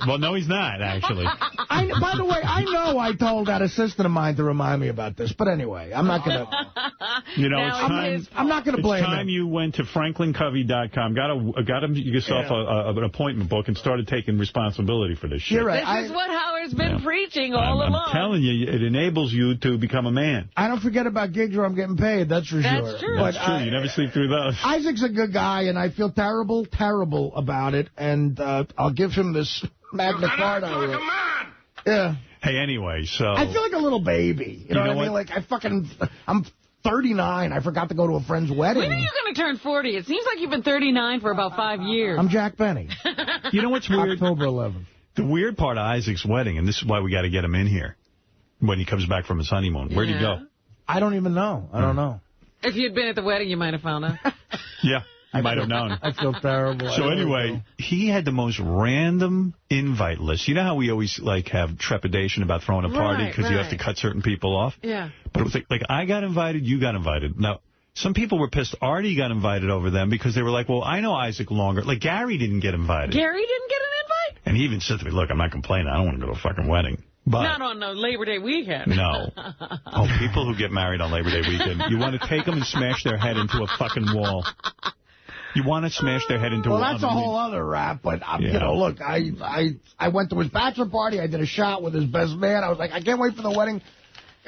Well, no, he's not, actually. By the way, I know I told that assistant of mine to remind me about this. But anyway, I'm not going to... You know, I'm not going to blame him. It's time you went to franklincovey.com, got yourself an appointment book, and started taking responsibility for this shit. You're right. This is what Howard's been preaching all along. I'm telling you, it enables you to become a man. I don't forget about gigs where I'm getting paid, that's for sure. That's true. That's true. You never sleep through those. Isaac's a good guy, and I feel terrible about it, and I'll give him this Magna Carta. Come on! Yeah. Hey, anyway, so... I feel like a little baby. You know what I mean? Like, I'm 39. I forgot to go to a friend's wedding. When are you going to turn 40? It seems like you've been 39 for about 5 years. I'm Jack Benny. You know what's weird? October 11th. The weird part of Isaac's wedding, and this is why we got to get him in here when he comes back from his honeymoon. Where'd he go? I don't even know. I don't know. If you'd been at the wedding, you might have found out. Yeah. You might have known. I feel terrible. So anyway, he had the most random invite list. You know how we always like have trepidation about throwing a party because you have to cut certain people off? Yeah. But it was like I got invited, you got invited. Now, some people were pissed Artie got invited over them because they were like, well, I know Isaac longer. Like, Gary didn't get invited. Gary didn't get an invite? And he even said to me, look, I'm not complaining. I don't want to go to a fucking wedding. But not on the Labor Day weekend. No. Oh, people who get married on Labor Day weekend, you want to take them and smash their head into a fucking wall. You want to smash their head into a wall. Well, that's a whole other rap, but, you know, look, I went to his bachelor party. I did a shot with his best man. I was like, I can't wait for the wedding.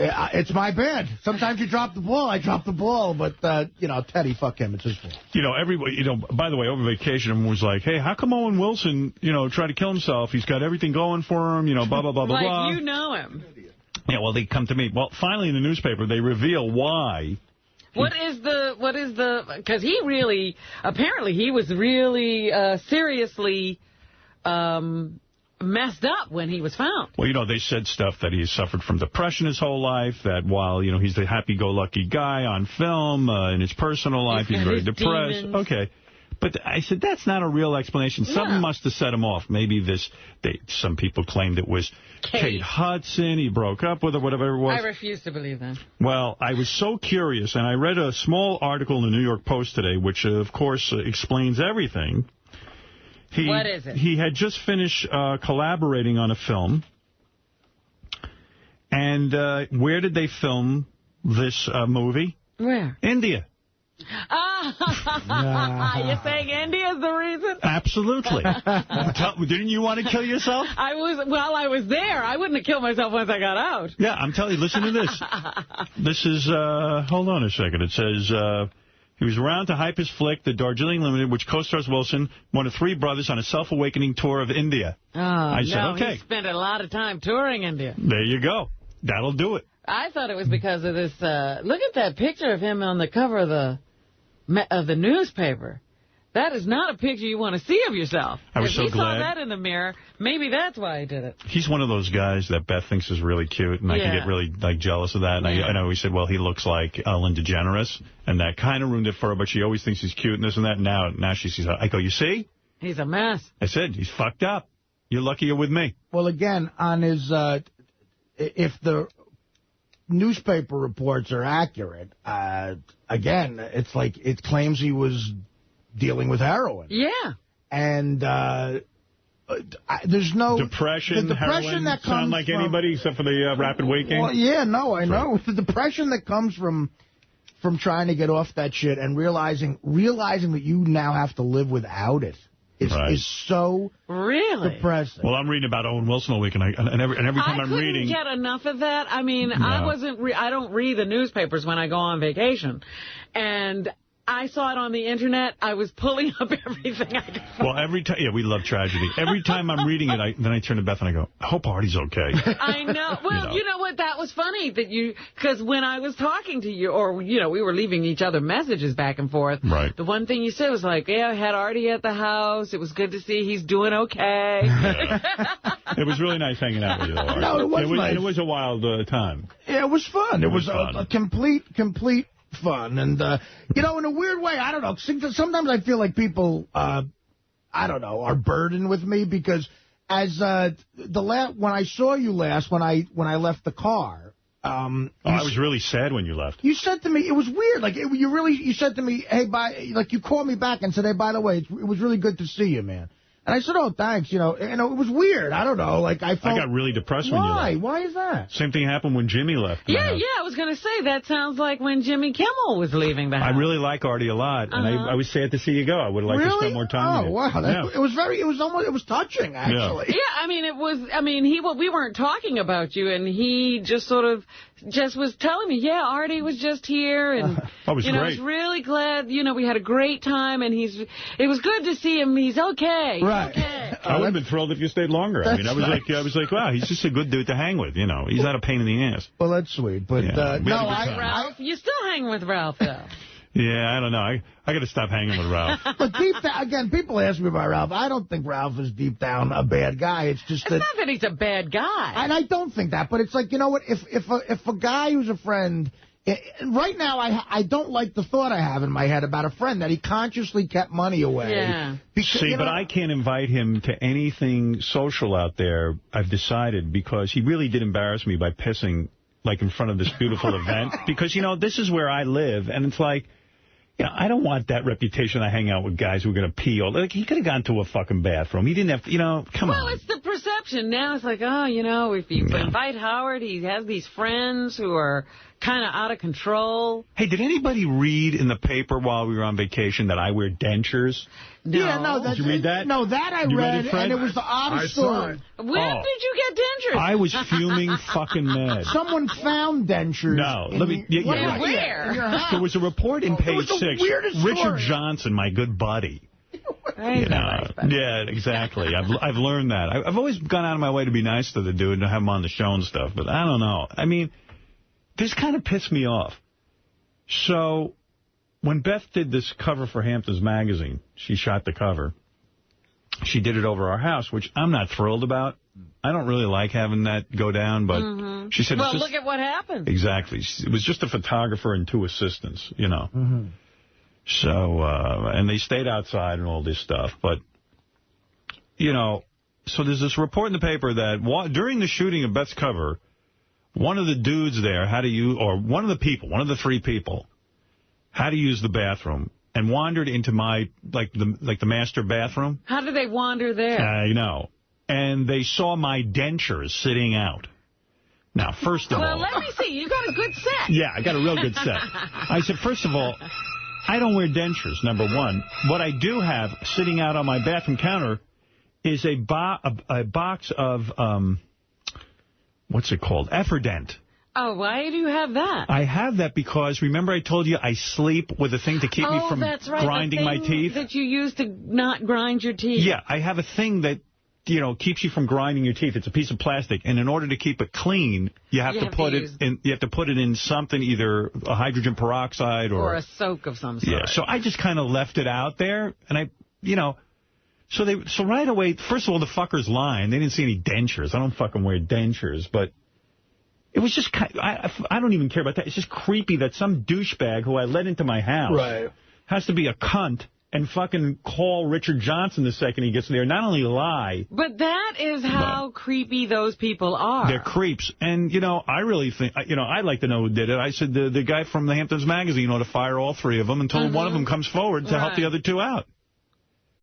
It's my bad. Sometimes you drop the ball. I drop the ball. But, you know, Teddy, fuck him. It's his fault. You know, everybody, you know, by the way, over vacation, everyone was like, hey, how come Owen Wilson, you know, tried to kill himself? He's got everything going for him, you know, blah, blah, blah, blah, blah. Like, you know him. Yeah, well, they come to me. Well, finally in the newspaper, they reveal why. What is the, because he really, apparently he was really seriously messed up when he was found. Well, you know, they said stuff that he suffered from depression his whole life, that while, you know, he's the happy-go-lucky guy on film, in his personal life, he's very depressed. Demons. Okay. But I said, that's not a real explanation. Yeah. Something must have set him off. Maybe some people claimed it was Kate Hudson. He broke up with her, whatever it was. I refuse to believe that. Well, I was so curious, and I read a small article in the New York Post today, which, of course, explains everything. What is it? He had just finished collaborating on a film. And where did they film this movie? Where? India. You're saying India's the reason? Absolutely. Didn't you want to kill yourself? I was there. I wouldn't have killed myself once I got out. Yeah, I'm telling you, listen to this. This is, hold on a second. It says, he was around to hype his flick, The Darjeeling Limited, which co-stars Wilson, one of three brothers on a self-awakening tour of India. Oh, I said, okay. He spent a lot of time touring India. There you go. That'll do it. I thought it was because of this, look at that picture of him on the cover of the newspaper. That is not a picture you want to see of yourself. I was so glad. If he saw that in the mirror, maybe that's why he did it. He's one of those guys that Beth thinks is really cute, and I can get really jealous of that. And I know he said, well, he looks like Ellen DeGeneres, and that kind of ruined it for her, but she always thinks he's cute and this and that. Now she sees, I go, you see? He's a mess. I said, he's fucked up. You're lucky you're with me. Well, again, on his, if the newspaper reports are accurate, again, it's like it claims he was dealing with heroin. Yeah. And there's no... Depression, the depression heroin, that comes sound like from, anybody except for the rapid weight gain? Well, yeah, no, I know. The depression that comes from trying to get off that shit and realizing that you now have to live without it. Is so depressing. Well, I'm reading about Owen Wilson all week, and every time I'm reading... I couldn't get enough of that. I mean, no. I don't read the newspapers when I go on vacation. And I saw it on the Internet. I was pulling up everything I could find. Well, every time... Yeah, we love tragedy. Every time I'm reading it, then I turn to Beth and I go, I hope Artie's okay. I know. Well, you know what? That was funny that you... Because when I was talking to you, or, you know, we were leaving each other messages back and forth. Right. The one thing you said was like, yeah, I had Artie at the house. It was good to see he's doing okay. Yeah. It was really nice hanging out with you, though, Artie. No, it was nice. It was a wild time. Yeah, it was fun. It was a complete fun. And, you know, in a weird way, I don't know. Sometimes I feel like people, I don't know, are burdened with me because as when I saw you last, when I left the car. I was really sad when you left. You said to me, it was weird. Like, you said to me, hey, like, you called me back and said, hey, by the way, it was really good to see you, man. And I said, oh, thanks. You know, it was weird. I don't know. Like, I got really depressed when you left. Why is that? Same thing happened when Jimmy left. Yeah, I was going to say, that sounds like when Jimmy Kimmel was leaving the house. I really like Artie a lot, and I was sad to see you go. I would have liked to spend more time with you. Oh, wow. It was touching, actually. Yeah, I mean, we weren't talking about you, and he just sort of was telling me, yeah, Artie was just here, and that was great. I was really glad, you know, we had a great time, and it was good to see him. He's okay. Right. Okay. I would have been thrilled if you stayed longer. I mean, I was like, wow, he's just a good dude to hang with, you know. He's not a pain in the ass. Well, that's sweet, but Ralph, you still hang with Ralph, though. Yeah, I don't know. I got to stop hanging with Ralph. But deep down, again, people ask me about Ralph. I don't think Ralph is deep down a bad guy. It's just not that he's a bad guy. And I don't think that. But it's like, you know what? If a guy who's a friend Right now, I don't like the thought I have in my head about a friend that he consciously kept money away. Yeah. Because, see, but I can't invite him to anything social out there, I've decided, because he really did embarrass me by pissing, like, in front of this beautiful event. Because, you know, this is where I live, and it's like, you know, I don't want that reputation. I hang out with guys who are going to pee all. Like, he could have gone to a fucking bathroom. He didn't have to, you know, come on. Well, it's the perception. Now it's like, oh, you know, if you invite Howard, he has these friends who are kind of out of control. Hey, did anybody read in the paper while we were on vacation that I wear dentures? No. Yeah, no. Did you read that? No, that I read, and it was the oddest story. When did you get dentures? I was fuming fucking mad. Someone found dentures. No, let me... Yeah, where? There was a report in page 6. Richard Johnson, my good buddy. Yeah, exactly. I've learned that. I've always gone out of my way to be nice to the dude and have him on the show and stuff, but I don't know. I mean, this kind of pissed me off. So, when Beth did this cover for Hamptons Magazine, she shot the cover. She did it over our house, which I'm not thrilled about. I don't really like having that go down, but she said... Well, look at what happened. Exactly. It was just a photographer and 2 assistants, you know. So, and they stayed outside and all this stuff. But, you know, so there's this report in the paper that during the shooting of Beth's cover, one of the dudes there had to use, or one of the 3 people, had to use the bathroom and wandered into my, like the master bathroom. How did they wander there? I know. And they saw my dentures sitting out. Now, first of all... Well, let me see. You got a good set. Yeah, I got a real good set. I said, first of all, I don't wear dentures, number one. What I do have sitting out on my bathroom counter is a box of, what's it called? Efferdent. Oh, why do you have that? I have that because, remember I told you I sleep with a thing to keep me from grinding my teeth? That you use to not grind your teeth. Yeah, I have a thing that, you know, keeps you from grinding your teeth. It's a piece of plastic, and in order to keep it clean, you have to put it in something, either a hydrogen peroxide or a soak of some sort. Yeah, so I just kind of left it out there, and I, you know, so right away, first of all, the fucker's lying. They didn't see any dentures. I don't fucking wear dentures, but it was just I don't even care about that. It's just creepy that some douchebag who I let into my house has to be a cunt and fucking call Richard Johnson the second he gets there. Not only lie. But that is how creepy those people are. They're creeps. And, you know, I really think, you know, I'd like to know who did it. I said the guy from the Hamptons Magazine ought to fire all 3 of them until one of them comes forward to help the other 2 out.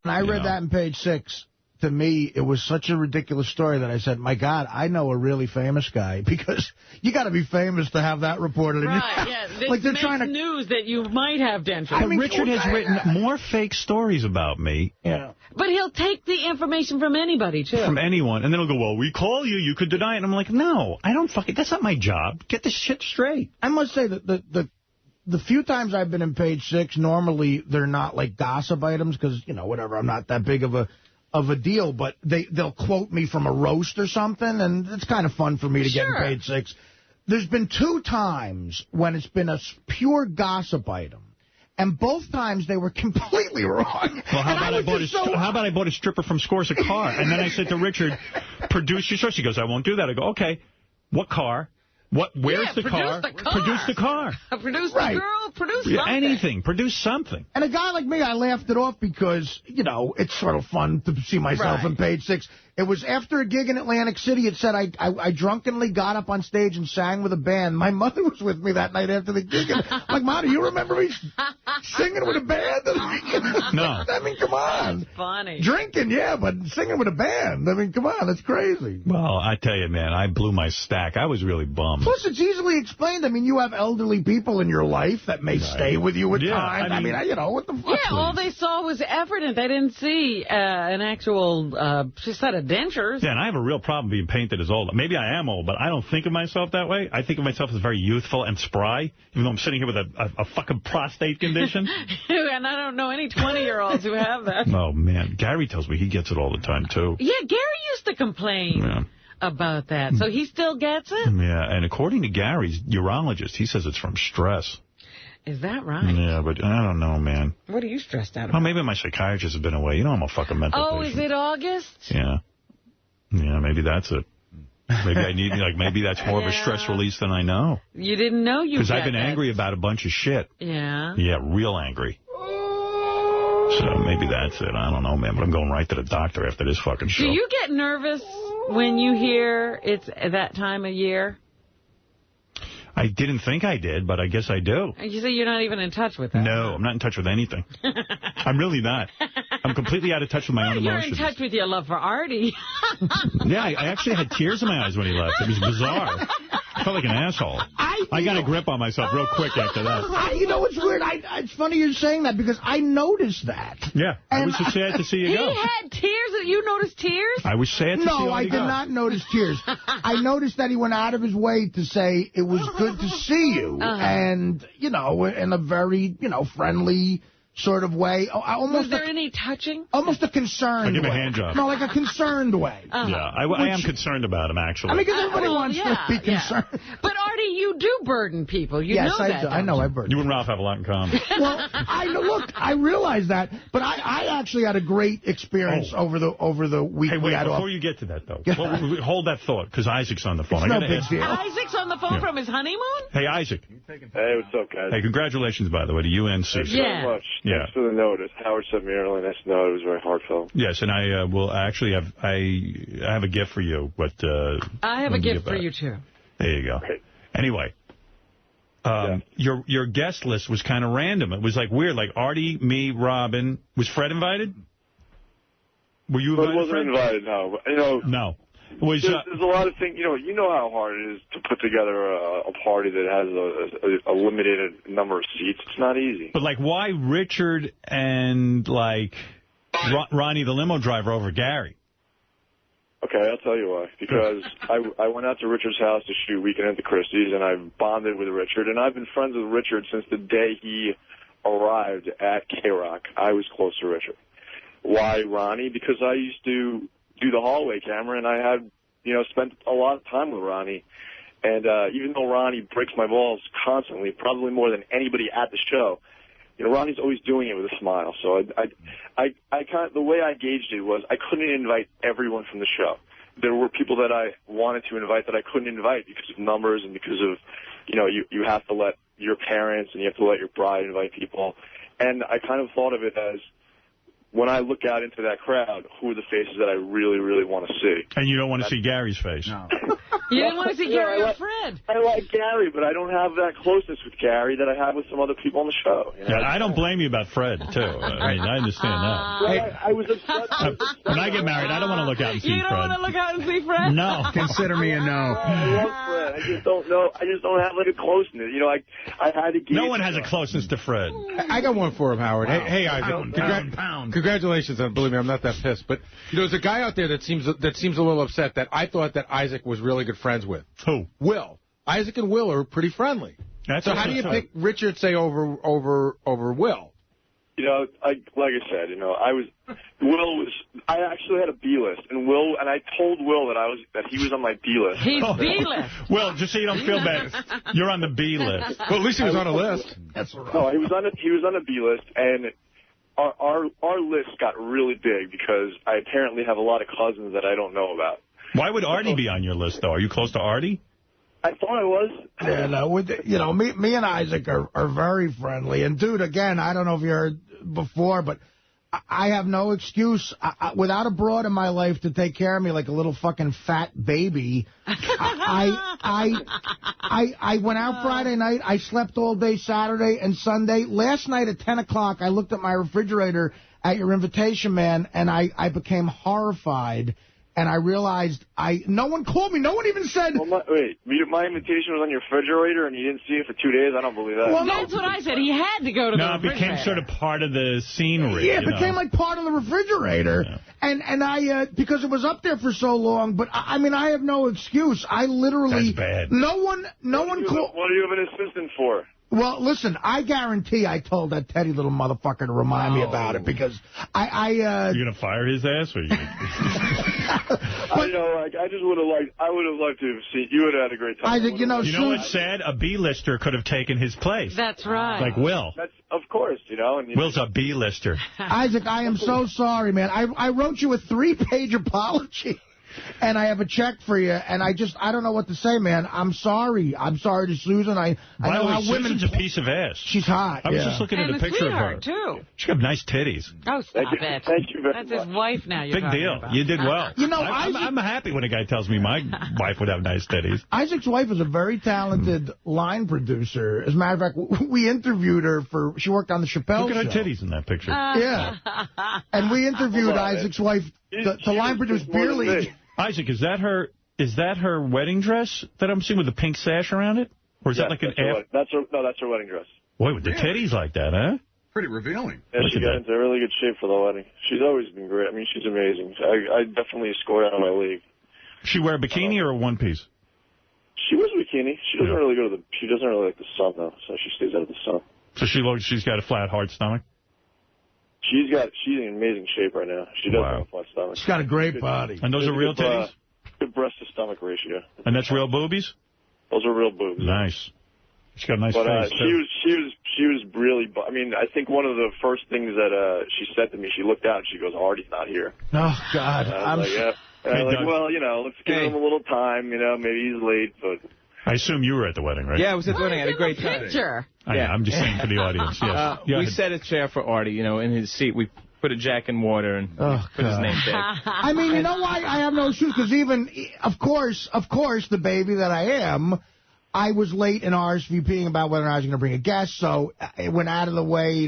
And I read that in page 6. To me, it was such a ridiculous story that I said, my God, I know a really famous guy, because you got to be famous to have that reported. Right, yeah. This like they're trying to news that you might have dentures. I mean, Richard has written more fake stories about me. Yeah. But he'll take the information from anybody, too. From anyone. And then he'll go, well, we call you. You could deny it. And I'm like, no, I don't fucking, that's not my job. Get this shit straight. I must say that the few times I've been in page 6, normally they're not like gossip items because, you know, whatever, I'm not that big of a deal, but they'll quote me from a roast or something, and it's kind of fun for me to get in page 6. There's been 2 times when it's been a pure gossip item, and both times they were completely wrong. Well, how about I bought a stripper from Scores a car, and then I said to Richard, produce your show. She goes, I won't do that. I go, okay, what car? Where's the car? Produce the car. Produce the girl. Produce something. Anything. Produce something. And a guy like me, I laughed it off because, you know, it's sort of fun to see myself in page 6. It was after a gig in Atlantic City. It said I drunkenly got up on stage and sang with a band. My mother was with me that night after the gig. And I'm like, Ma, do you remember me singing with a band? No. I mean, come on. That's funny. Drinking, yeah, but singing with a band. I mean, come on. That's crazy. Well, I tell you, man, I blew my stack. I was really bummed. Plus, it's easily explained. I mean, you have elderly people in your life that may stay with you with time. I mean, you know, what the fuck? Yeah, all they saw was Efferdent. They didn't see an actual, she said a dentures. Yeah, and I have a real problem being painted as old. Maybe I am old, but I don't think of myself that way. I think of myself as very youthful and spry, even though I'm sitting here with a fucking prostate condition. And I don't know any 20-year-olds who have that. Oh, man. Gary tells me he gets it all the time, too. Yeah, Gary used to complain about that. So he still gets it? Yeah, and according to Gary's urologist, he says it's from stress. Is that right? Yeah, but I don't know, man. What are you stressed out about? Oh, maybe my psychiatrist has been away. You know I'm a fucking mental patient. Is it August? Yeah. Yeah, maybe that's it. Maybe I need, maybe that's more of a stress release than I know. You didn't know you Because I've been angry about a bunch of shit. Yeah. Yeah, real angry. So maybe that's it. I don't know, man, but I'm going right to the doctor after this fucking show. Do you get nervous when you hear it's that time of year? I didn't think I did, but I guess I do. You say you're not even in touch with that. No, I'm not in touch with anything. I'm really not. I'm completely out of touch with my own emotions. You're in touch with your love for Artie. Yeah, I actually had tears in my eyes when he left. It was bizarre. I felt like an asshole. I got a grip on myself real quick after that. You know what's weird? It's funny you're saying that because I noticed that. Yeah, I was so sad to see you go. He had tears. You noticed tears? I was sad to see you go. No, I did not notice tears. I noticed that he went out of his way to say it was good to see you. And, in a very, friendly sort of way. Was there any touching? Almost a concerned way. I'll give him a hand job. No, like a concerned way. Yeah, I am concerned about him, actually. I mean, because everybody wants to be concerned. Yeah. But, Artie, you do burden people. You know that. Yes, I know I burden. You and Ralph have a lot in common. Well, I realize that, but I actually had a great experience over the week. Hey, wait, before you get to that, though, hold that thought, because Isaac's on the phone. No big deal. Isaac's on the phone from his honeymoon? Hey, Isaac. Hey, what's up, guys? Hey, congratulations, by the way, to you and Sue. Thanks so much. Yeah. Thanks for the notice. Howard sent me early, nice to know it was very heartfelt. Yes, and I will actually have a gift for you. But I have a gift for you, too. There you go. Okay. Anyway, your guest list was kind of random. It was like weird, like Artie, me, Robin. Was Fred invited? Were you invited? I wasn't invited, no. No. There's a lot of things, you know how hard it is to put together a party that has a limited number of seats. It's not easy. But, why Richard and, Ronnie the limo driver over Gary? Okay, I'll tell you why. Because I went out to Richard's house to shoot Weekend at the Christie's, and I bonded with Richard. And I've been friends with Richard since the day he arrived at K-Rock. I was close to Richard. Why Ronnie? Because I used to do the hallway camera, and I had, spent a lot of time with Ronnie. And even though Ronnie breaks my balls constantly, probably more than anybody at the show, Ronnie's always doing it with a smile. So the way I gauged it was I couldn't invite everyone from the show. There were people that I wanted to invite that I couldn't invite because of numbers and because of, you have to let your parents and you have to let your bride invite people. And I kind of thought of it as, when I look out into that crowd, who are the faces that I really, really want to see? And you don't want to see Gary's face. No. You didn't want to see Gary or Fred. I like Gary, but I don't have that closeness with Gary that I have with some other people on the show. Yeah, I don't blame you about Fred, too. I understand that. I was upset. When I get married, I don't want to look out and see Fred. You don't want to look out and see Fred? No. Consider me a no. I love Fred. I just don't know. I just don't have a closenness. I had to. No one has a closeness to Fred. I got one for him, Howard. Wow. Hey, Isaac. Congratulations on. Believe me, I'm not that pissed. But there's a guy out there that seems a little upset that I thought that Isaac was really good friends with. Who? Will. Isaac and Will are pretty friendly. So how do you pick Richard, say, over Will? Like I said, I actually had a B list, and I told Will that he was on my B list. He's B list. Well, just so you don't feel bad, you're on the B list. Well, at least he was on a list. That's right. No, he was on a B list, and our list got really big because I apparently have a lot of cousins that I don't know about. Why would Artie be on your list, though? Are you close to Artie? I thought I was. Yeah, me and Isaac are very friendly. And, dude, again, I don't know if you heard before, but I have no excuse. Without a broad in my life to take care of me like a little fucking fat baby, I went out Friday night. I slept all day Saturday and Sunday. Last night at 10 o'clock, I looked at my refrigerator at your invitation, man, and I became horrified. And I realized no one called me. No one even said... Well, my invitation was on your refrigerator, and you didn't see it for 2 days? I don't believe that. Well, that's what I said. He had to go to the refrigerator. No, it became sort of part of the scenery. Yeah, it became like part of the refrigerator. Yeah. And I, because it was up there for so long, but I mean, I have no excuse. I literally... That's bad. No one called... What do you have an assistant for? Well, listen, I guarantee I told that Teddy little motherfucker to remind me about it because You're going to fire his ass? Or you... I just would have liked... I would have liked to have seen... You would have had a great time. Isaac, you know what's sad? A B-lister could have taken his place. That's right. Like Will. Of course, And Will's a B-lister. Isaac, I am so sorry, man. I wrote you a 3-page apology. and I have a check for you, and I don't know what to say, man. I'm sorry. I'm sorry to Susan. I know how women... Susan's a piece of ass. She's hot. I was just looking at a picture of her. Too. She got nice titties. Oh, stop it. Thank you very much. much. That's his wife now you're Big deal. About. You did well. You know, I'm happy when a guy tells me my wife would have nice titties. Isaac's wife is a very talented line producer. As a matter of fact, we interviewed her she worked on the Chappelle Look at her show. titties in that picture. Yeah. And we interviewed Isaac's wife to line produce Beer League. Isaac, is that her wedding dress that I'm seeing with the pink sash around it? Or is that like that's her wedding dress. Boy, with the titties like that, huh? Pretty revealing. Yeah, she got into really good shape for the wedding. She's always been great. I mean, she's amazing. I definitely scored out of my league. She wear a bikini or a one piece? She wears a bikini. She doesn't really go to she doesn't really like the sun though, so she stays out of the sun. So she's got a flat, hard stomach? She's in amazing shape right now. She does have a flat stomach. She's got a great body. And those are real titties? Good breast to stomach ratio. And that's real boobies? Those are real boobs. Nice. She's got a nice face, she was really, I mean, I think one of the first things that she said to me, she looked out and she goes, Artie's not here. Oh, God. I was like, yeah. And I was like, well, you know, let's give him a little time, you know, maybe he's late, but... I assume you were at the wedding, right? Yeah, I was at the wedding. I had a great time. Yeah, I'm just saying for the audience. Yes. We set a chair for Artie, you know, in his seat. We put a Jack in water and put his name there. I mean, you know why I have no shoes? Because even, of course, the baby that I am, I was late in RSVPing about whether I was going to bring a guest, so it went out of the way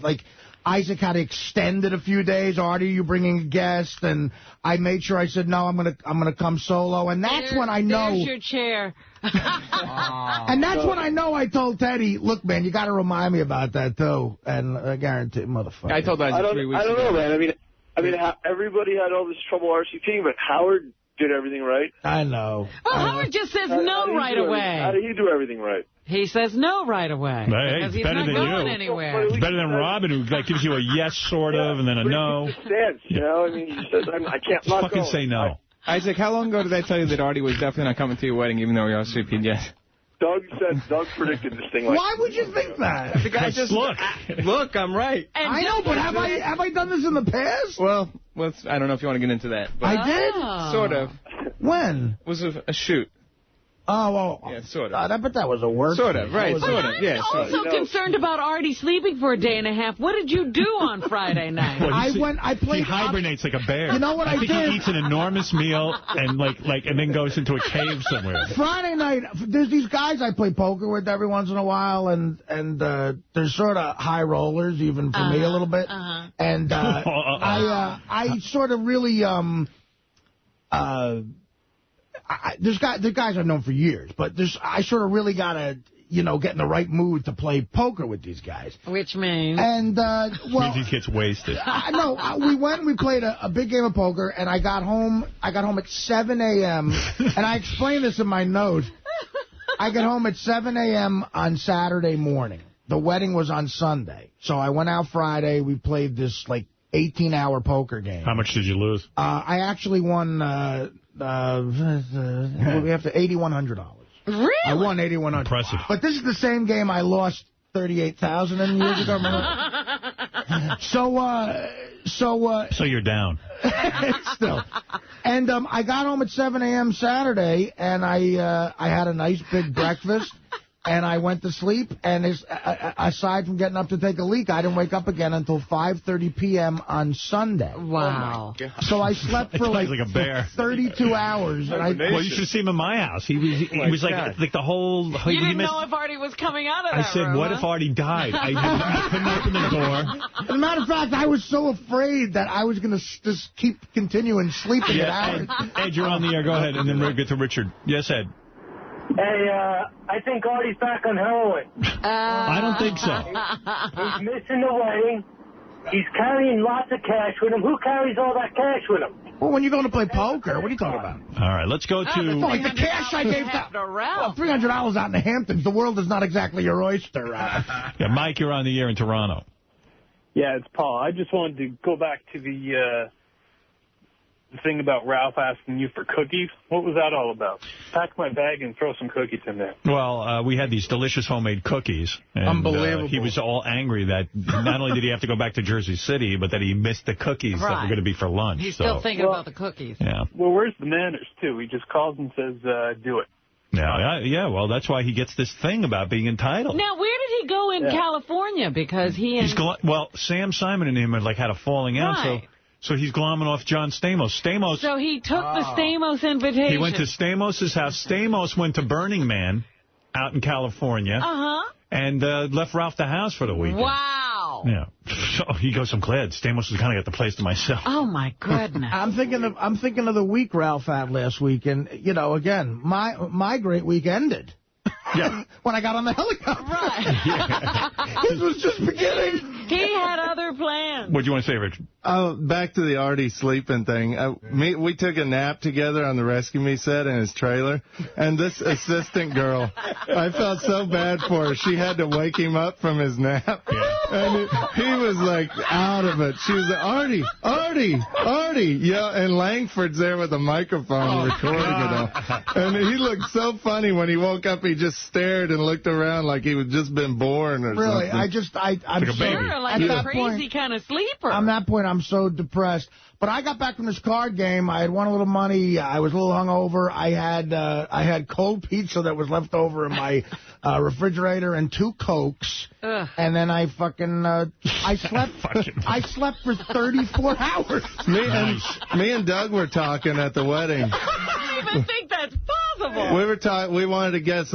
like, Isaac had to extend it a few days. Artie, you bringing a guest? And I made sure I said, no, I'm gonna come solo. And that's when I know. There's your chair. And that's when I know I told Teddy, look, man, you got to remind me about that, too. And I guarantee, motherfucker. I told Isaac 3 weeks ago. I don't know, man. I mean, everybody had all this trouble RSVPing, but Howard did everything right. I know. Well, Howard just says no right away. How did he do everything right? He says no right away. Hey, because he's better not than going you. anywhere. It's better than Robin, who gives you a yes, sort of, and then a no. You know, I mean, he says, I can't not fucking go. say no. Isaac, how long ago did I tell you that Artie was definitely not coming to your wedding, even though we RSVP'd yet? Doug predicted this thing. Why would you think that? The guy just look, I'm right. And I know, but have I done this in the past? Well, I don't know if you want to get into that. But I did? Sort of. When? It was a shoot. Oh, well. Yeah, sort of. But that was a work. Sort of, right, sort of. Yeah, I'm also concerned about Artie sleeping for a day and a half. What did you do on Friday night? I played. He hibernates like a bear. You know what I think did? He eats an enormous meal and and then goes into a cave somewhere. Friday night, there's these guys I play poker with every once in a while, and they're sort of high rollers, even for me a little bit. And I sort of really there's guys I've known for years, but I sort of really got to, get in the right mood to play poker with these guys. Which means? And, means he gets wasted. We played a big game of poker, and I got home at 7 a.m., and I explained this in my note. I got home at 7 a.m. on Saturday morning. The wedding was on Sunday. So I went out Friday. We played this, 18-hour poker game. How much did you lose? I actually won... we have to $8,100. Really? I won $8,100. Impressive. But this is the same game I lost $38,000 years ago. Remember? So you're down. Still. And I got home at 7 a.m. Saturday, and I had a nice big breakfast. And I went to sleep, and aside from getting up to take a leak, I didn't wake up again until 5:30 p.m. on Sunday. Wow. Oh So I slept for like a bear. 32 hours. And well, you should see him in my house. He was like the whole... You didn't know if Artie was coming out of that I said, room, what if Artie died? I couldn't open the door. As a matter of fact, I was so afraid that I was going to just keep continuing sleeping at hours. Ed, you're on the air. Go ahead, and then we'll get to Richard. Yes, Ed. Hey, I think Artie's back on heroin. I don't think so. He's missing the wedding. He's carrying lots of cash with him. Who carries all that cash with him? Well, when you're going to play poker, what are you talking about? All right, let's go to... like the cash I gave to Ralph. $300 out in the Hamptons. The world is not exactly your oyster, Ralph. Yeah, Mike, you're on the air in Toronto. Yeah, it's Paul. I just wanted to go back to the the thing about Ralph asking you for cookies. What was that all about? Pack my bag and throw some cookies in there. Well, we had these delicious homemade cookies. And, Unbelievable. He was all angry that not only did he have to go back to Jersey City, but that he missed the cookies that were going to be for lunch. He's still thinking about the cookies. Yeah. Well, where's the manners, too? He just calls and says, do it. Yeah, well, that's why he gets this thing about being entitled. Now, where did he go in California? Because well, Sam Simon and him had a falling out, so he's glomming off John Stamos. So he took the Stamos invitation. He went to Stamos' house. Stamos went to Burning Man out in California. And left Ralph the house for the weekend. Wow. Yeah. So he goes, I'm glad Stamos was kind of got the place to myself. Oh, my goodness. I'm thinking of the week Ralph had last week. And, again, my great week ended. Yeah. When I got on the helicopter. Right. This was just beginning. He had other plans. What do you want to say, Richard? Back to the Artie sleeping thing. We took a nap together on the Rescue Me set in his trailer. And this assistant girl, I felt so bad for her. She had to wake him up from his nap. Yeah. And he was, out of it. She was like, Artie. Yeah, and Langford's there with a microphone recording it all. And he looked so funny when he woke up. He just stared and looked around like he had just been born or something. Really, I'm sure, like a crazy kind of sleeper. On that point, I'm so depressed. But I got back from this card game. I had won a little money. I was a little hungover. I had cold pizza that was left over in my refrigerator and 2 Cokes. Ugh. And then I slept for 34 hours. Me and Doug were talking at the wedding. I don't even think that's possible. We wanted to guess,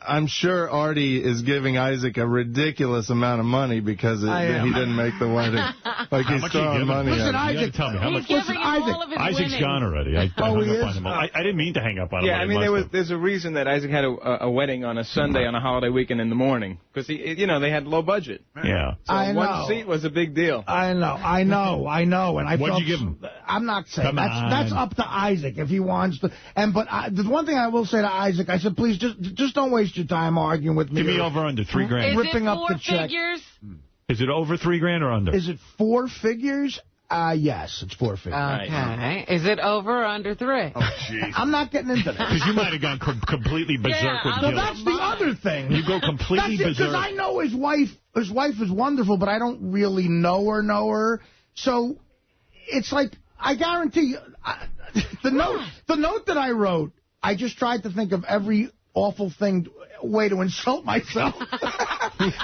I'm sure Artie is giving Isaac a ridiculous amount of money because he didn't make the wedding. He's throwing money at him. Isaac, tell me how much. Isaac's gone already. I didn't mean to hang up on him. Yeah, I mean, there's a reason that Isaac had a wedding on a Sunday on a holiday weekend in the morning. Because, they had low budget. Yeah. So one seat was a big deal. I know. And what'd you give him? I'm not saying. That's up to Isaac if he wants to. But the one thing I will say to Isaac, I said, please, just don't waste your time arguing with me. Give me over under $3 grand. Is it 4 figures? Is it over $3 grand or under? Is it 4 figures? Yes, it's 4 figures. Okay. Right. Is it over or under 3? Oh, jeez. I'm not getting into that. Because you might have gone completely berserk with guilt. That's the other thing. You go completely berserk. Because I know his wife is wonderful, but I don't really know her. So it's like, I guarantee you, the note that I wrote, I just tried to think of every awful way to insult myself.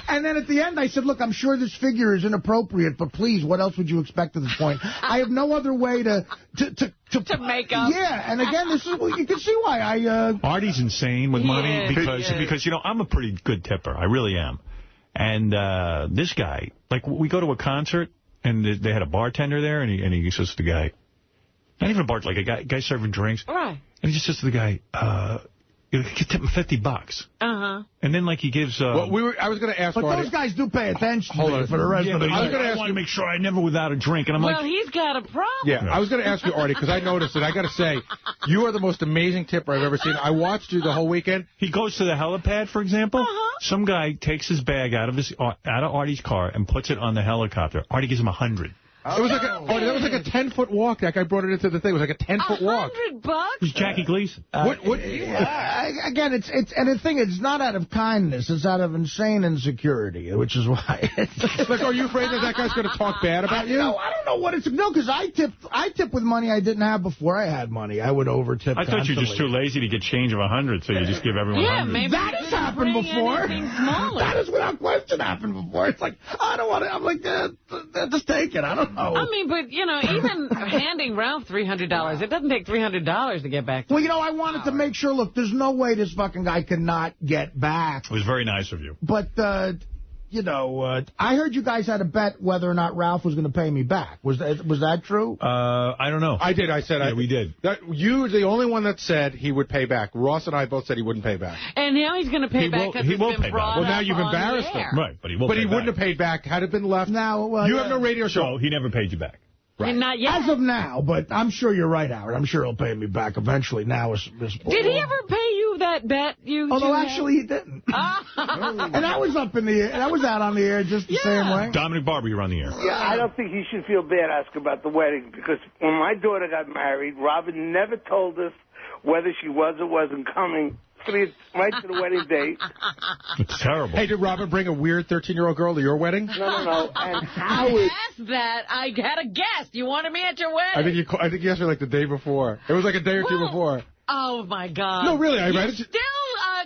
And then at the end, I said, look, I'm sure this figure is inappropriate, but please, what else would you expect at this point? I have no other way to make up. Yeah, and again, this is you can see why I... Artie's insane with money because, I'm a pretty good tipper. I really am. And this guy, we go to a concert, and they had a bartender there, and he says to the guy, not even a bartender, like a guy serving drinks. Right. And he just says to the guy, you could tip him $50. And then, he gives... I was going to ask But those guys do pay attention for the rest of the night. I want to make sure I never without a drink. And I'm he's got a problem. Yeah, I was going to ask you, Artie, because I noticed it. I got to say, you are the most amazing tipper I've ever seen. I watched you the whole weekend. He goes to the helipad, for example. Some guy takes his bag out of Artie's car and puts it on the helicopter. Artie gives him $100. It was that was like a 10-foot walk. That guy brought it into the thing. It was like a 10-foot walk. $100? Who's Jackie Gleason? Again, and the thing is, it's not out of kindness. It's out of insane insecurity, which is why. Are you afraid that guy's going to talk bad about you? No, I don't know what it's. No, because I tip with money I didn't have before I had money. I would overtip. I thought you were just too lazy to get change of $100, so you just give everyone $100. Yeah, maybe that has happened before. That has without question happened before. It's like, I don't want to. I'm like, just take it. I don't know. I mean, but, even handing Ralph $300, it doesn't take $300 to get back to Well, I wanted to make sure, look, there's no way this fucking guy cannot get back. It was very nice of you. But, I heard you guys had a bet whether or not Ralph was going to pay me back. Was that true? I don't know. I did. I said we did. You were the only one that said he would pay back. Ross and I both said he wouldn't pay back. And now he's going to pay back because he will pay back. Well, now you've embarrassed him. Right, but he will. But he wouldn't have paid back had it been left. Now, you have no radio show. So he never paid you back. Right. And not yet. As of now, but I'm sure you're right, Howard. I'm sure he'll pay me back eventually. Now, did he ever pay you that bet you Although actually he didn't. And I was up in the air. And I was out on the air just the same way. Dominic Barber, you're on the air. Yeah, I don't think he should feel bad asking about the wedding, because when my daughter got married, Robin never told us whether she was or wasn't coming right to the wedding date. It's terrible. Hey, did Robin bring a weird 13-year-old girl to your wedding? No. And Howard... I asked that. I had a guest. You wanted me at your wedding. I think you asked me like the day before. It was like a day or two before. Oh, my God. No, really. You're still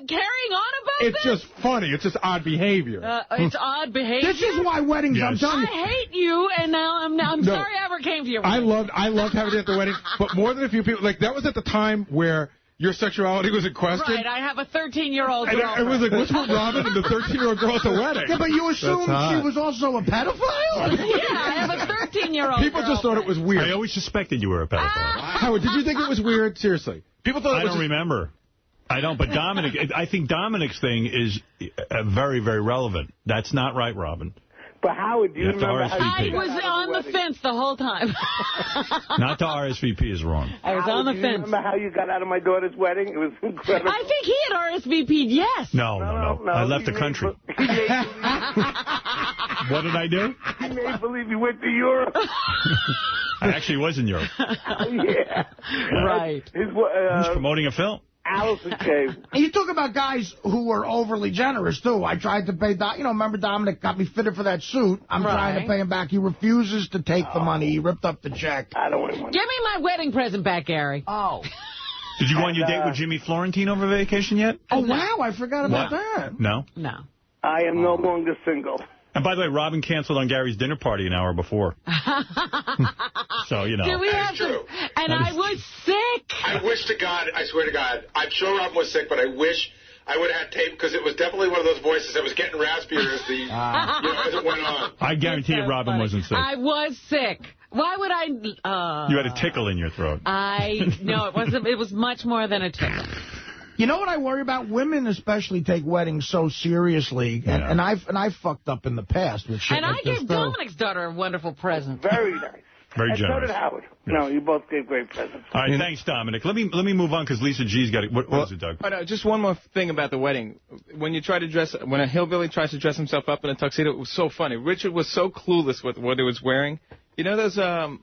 carrying on about It's just funny. It's just odd behavior. It's odd behavior. This is why weddings, I'm telling you. I hate you, and now I'm sorry I ever came to your wedding. I loved having it at the wedding, but more than a few people. Like, that was at the time where your sexuality was in question. Right, I have a 13-year-old girl. And it was like, what's with Robin and the 13-year-old girl at the wedding? Yeah, but you assumed she was also a pedophile? Yeah, I have a 13-year-old People just thought it was weird. I always suspected you were a pedophile. Howard, did you think it was weird? Seriously. People thought I don't remember. I don't, but Dominic, I think Dominic's thing is very, very relevant. That's not right, Robin. But Howard, do you remember how I was on the fence the whole time. Not to RSVP is wrong. I was on the do you fence. remember how you got out of my daughter's wedding? It was incredible. I think he had RSVP'd, yes. No. I left the country. What did I do? He made believe you went to Europe. I actually was in Europe. Yeah. Right. He was promoting a film. Allison came. And you talk about guys who were overly generous, too. I tried to pay, remember Dominic got me fitted for that suit. I'm trying to pay him back. He refuses to take the money. He ripped up the check. I don't want money. Give me my wedding present back, Gary. Oh. Did you go on your date with Jimmy Florentine over vacation yet? Oh, wow. I forgot about that. No? No. I am no longer single. And by the way, Robin canceled on Gary's dinner party an hour before. So, you know. Do we have to? And I was sick. I wish to God, I swear to God, I'm sure Robin was sick, but I wish I would have had tape, because it was definitely one of those voices that was getting raspier as as it went on. I guarantee you Robin wasn't sick. I was sick. Why would I? You had a tickle in your throat. No, it wasn't. It was much more than a tickle. You know what I worry about? Women especially take weddings so seriously, and I've fucked up in the past with shit and like I gave Dominic's daughter a wonderful present. Very nice. Very generous. So did Howard. Yes. No, you both gave great presents. All right, thanks, Dominic. Let me move on, because Lisa G's got it. What was it, Doug? Oh, no, just one more thing about the wedding. When a hillbilly tries to dress himself up in a tuxedo, it was so funny. Richard was so clueless with what he was wearing. You know those,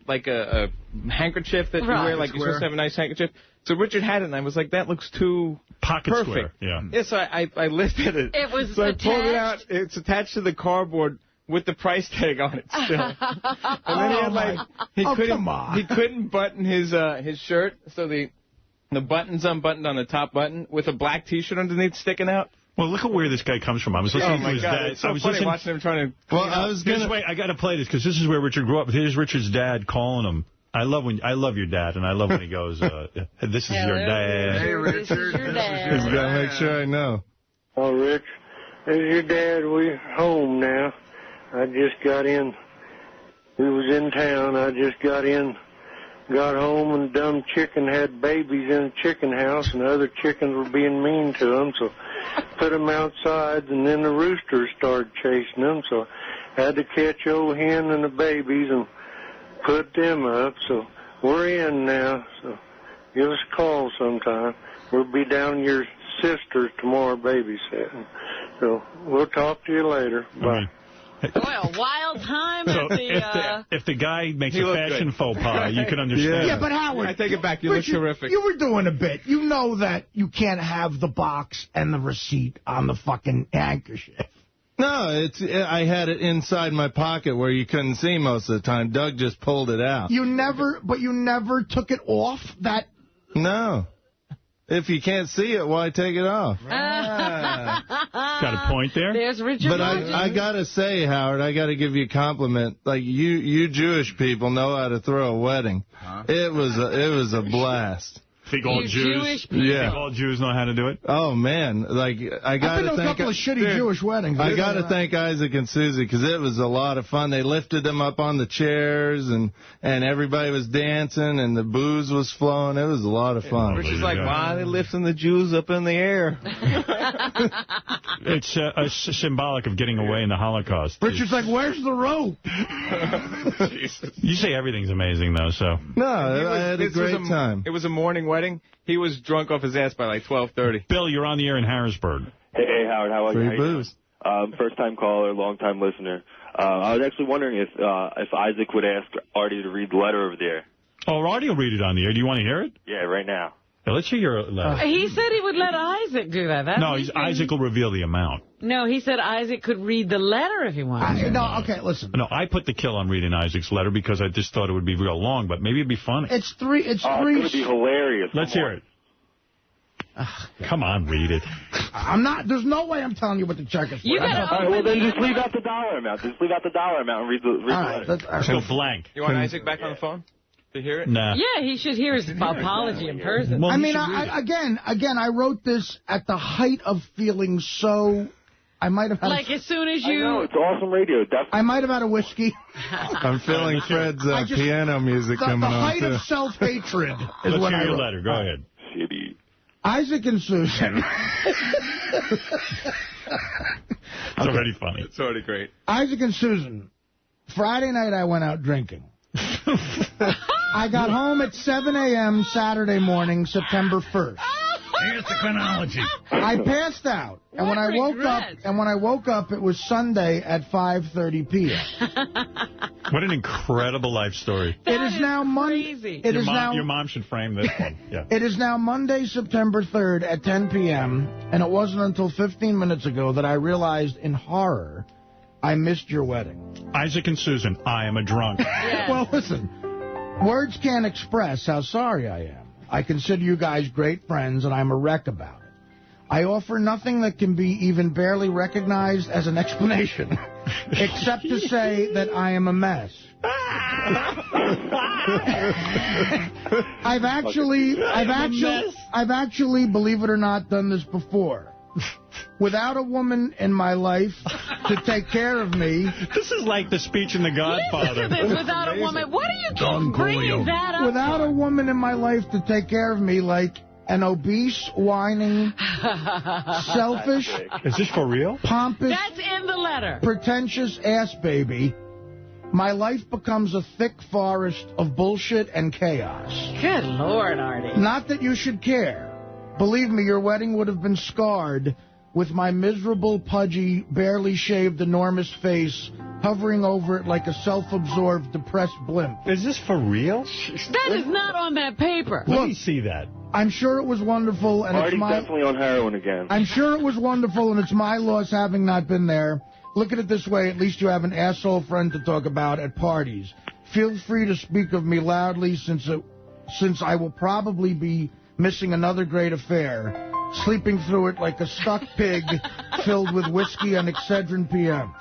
like a handkerchief that you wear, like you're supposed to have a nice handkerchief? So Richard had it, and I was like, that looks too pocket perfect. Square. Yeah. Yeah, so I lifted it. It was so attached? I pulled it out. It's attached to the cardboard with the price tag on it still. And then he had like, he couldn't button his shirt, so the button's unbuttoned on the top button with a black T-shirt underneath sticking out. Well, look at where this guy comes from. I was listening to his dad. It's so funny watching him trying to... Well, I was going to... Wait, I got to play this, because this is where Richard grew up. Here's Richard's dad calling him. I love your dad, and I love when he goes, this is your dad. Hey, Richard. This is your dad. Just got to make sure I know. Oh, Rich, this is your dad. We're home now. I just got in. We was in town. I just got home, and the dumb chicken had babies in the chicken house, and the other chickens were being mean to them, so put them outside, and then the roosters started chasing them, so I had to catch old hen and the babies and put them up. So we're in now, so give us a call sometime. We'll be down your sister's tomorrow babysitting. So we'll talk to you later. Bye. Boy, a wild time So at the... if the guy makes a fashion faux pas, you can understand. Yeah, but Howard... I take it back. You look terrific. You were doing a bit. You know that you can't have the box and the receipt on the fucking handkerchief. No, I had it inside my pocket where you couldn't see most of the time. Doug just pulled it out. You never took it off? No. If you can't see it, why take it off? Got a point there. There's Richard. But I got to say, Howard, I got to give you a compliment. Like, you Jewish people know how to throw a wedding. Huh? It was a blast. Think all Jews? Yeah. Think all Jews know how to do it? Oh, man. Like, I got to thank... I've been to a couple of shitty Jewish weddings. I got to thank Isaac and Susie, because it was a lot of fun. They lifted them up on the chairs, and everybody was dancing, and the booze was flowing. It was a lot of fun. Richard's like, why are they lifting the Jews up in the air? It's symbolic of getting away in the Holocaust. Richard's like, where's the rope? You say everything's amazing, though, so... No, I had a great time. It was a morning wedding wedding, he was drunk off his ass by like 12:30. Bill, you're on the air in Harrisburg. Hey, Howard, how are you? Free booze. First-time caller, long-time listener. I was actually wondering if Isaac would ask Artie to read the letter over there. Oh, Artie will read it on the air. Do you want to hear it? Yeah, right now. Yeah, let's hear your letter. He said he would let Isaac do that. That's No, Isaac will reveal the amount. No, he said Isaac could read the letter if he wanted. Okay, listen. No, I put the kill on reading Isaac's letter because I just thought it would be real long, but maybe it'd be funny. It's three. It's going to be hilarious. Let's hear it. Come on, read it. I'm not. There's no way I'm telling you what the check is for. All right, well, then just leave out the dollar amount. Just leave out the dollar amount and read the letter. Let's go blank. You want Isaac back on the phone to hear it? Nah. Yeah, he should hear his apology in person. Well, I mean, again, I wrote this at the height of feeling so... I might have had like as soon as you... I know, it's awesome radio. Definitely. I might have had a whiskey. I'm feeling Fred's piano music coming on, the height too. of self-hatred is Let's what hear I your wrote. letter. Go ahead. Isaac and Susan. It's already funny. It's already great. Isaac and Susan. Friday night I went out drinking. I got home at 7 a.m. Saturday morning, September 1st. Here's the chronology. I passed out, and when I woke up, it was Sunday at 5:30 p.m. What an incredible life story. It is now Monday. Your mom should frame this one. Yeah. It is now Monday, September 3rd at 10 p.m., and it wasn't until 15 minutes ago that I realized in horror I missed your wedding. Isaac and Susan, I am a drunk. Yeah. Well, listen, words can't express how sorry I am. I consider you guys great friends, and I'm a wreck about it. I offer nothing that can be even barely recognized as an explanation, except to say that I am a mess. I've actually, believe it or not, done this before. Without a woman in my life to take care of me. This is like the speech in The Godfather. Listen to this, without a woman. What are you bringing that up? Without a woman in my life to take care of me, like an obese, whining, selfish. Is this for real? Pompous. That's in the letter. Pretentious ass baby. My life becomes a thick forest of bullshit and chaos. Good Lord, Artie. Not that you should care. Believe me, your wedding would have been scarred with my miserable, pudgy, barely shaved, enormous face hovering over it like a self-absorbed, depressed blimp. Is this for real? That is not on that paper. Let me see that. I'm sure it was wonderful, and Artie's definitely on heroin again. I'm sure it was wonderful, and it's my loss having not been there. Look at it this way, at least you have an asshole friend to talk about at parties. Feel free to speak of me loudly, since I will probably be missing another great affair, sleeping through it like a stuck pig filled with whiskey on Excedrin PM.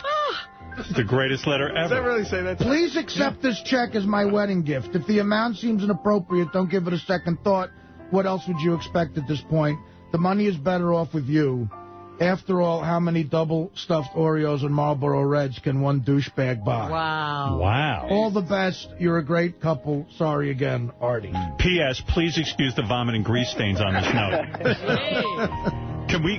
This is the greatest letter ever. Does that really say that? Please accept this check as my wedding gift. If the amount seems inappropriate, don't give it a second thought. What else would you expect at this point? The money is better off with you. After all, how many double-stuffed Oreos and Marlboro Reds can one douchebag buy? Wow. Wow. All the best. You're a great couple. Sorry again, Artie. P.S. Please excuse the vomit and grease stains on this note. Can we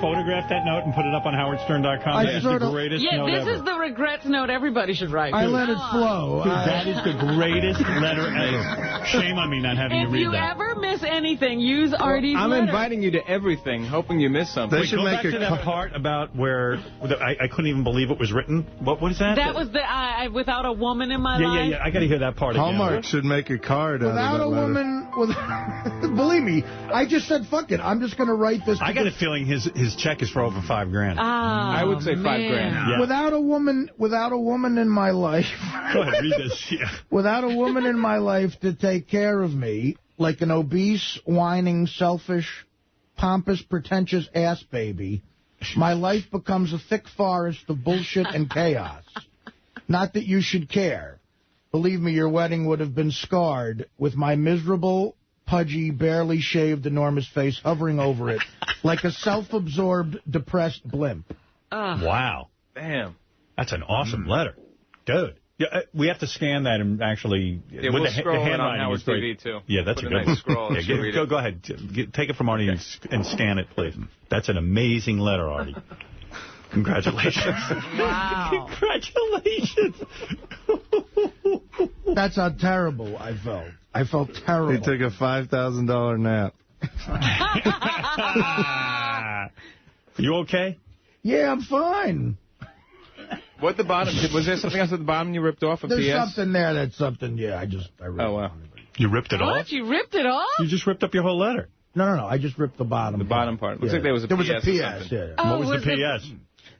photograph that note and put it up on howardstern.com? That is the greatest note ever. This is the regrets note everybody should write. I let it flow. Dude, that is the greatest letter ever. Shame on me not having you read that. If you ever miss anything, use Artie's I'm letter. inviting you to everything, hoping you miss something. Wait, go back to that part about where I couldn't even believe it was written. What is that? That was the without a woman in my life. Yeah. I got to hear that part again. Hallmark should make a card without out of that a woman. Believe me, I just said fuck it. I'm just going to write this. I got a feeling his check is for over $5,000. I would say $5,000. Yeah. Without a woman in my life. Go ahead, read this. Yeah. Without a woman in my life to take care of me, like an obese, whining, selfish, pompous, pretentious ass baby, my life becomes a thick forest of bullshit and chaos. Not that you should care. Believe me, your wedding would have been scarred with my miserable, pudgy, barely shaved, enormous face hovering over it like a self-absorbed, depressed blimp. Wow. Damn. That's an awesome letter. Dude. Yeah, we have to scan that and actually... Yeah, we'll scroll it on Howard TV, too. Yeah, that's Put a good nice scroll. Yeah, go ahead. Take it from Artie and scan it, please. That's an amazing letter, Artie. Congratulations. Wow. Congratulations. That's how terrible I felt. I felt terrible. He took a $5,000 nap. You okay? Yeah, I'm fine. What the bottom? Was there something else at the bottom you ripped off? There's PS? something there that's something, yeah, I ripped Oh, wow. You ripped it off? What? You ripped it off? You just ripped up your whole letter. No, I just ripped the bottom. The bottom part. Looks like there was a PS. There was a PS, yeah. Oh, what was the PS?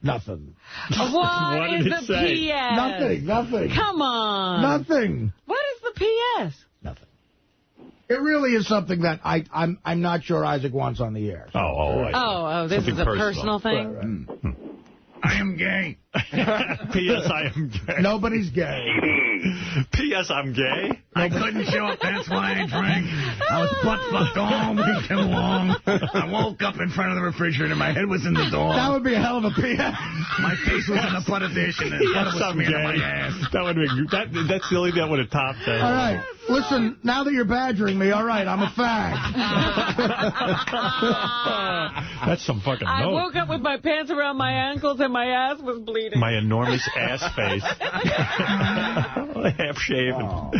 Nothing. What did is it the say? PS? Nothing. Come on. Nothing. What is the PS? Nothing. It really is something that I'm not sure Isaac wants on the air. Oh, this is a personal thing? Right. I am gay. P.S. I am gay. Nobody's gay. P.S. I'm gay. I couldn't show up. That's why I drank. I was butt-fucked all week too long. I woke up in front of the refrigerator. My head was in the door. That would be a hell of a P.S. My face was in the butter dish and the butter was smeared on my ass. That would be, that's the only thing that would have topped that. All right. Listen, now that you're badgering me, all right, I'm a fag. That's some fucking I note. woke up with my pants around my ankles and my ass was bleeding. My enormous ass face. Half shaven. Oh.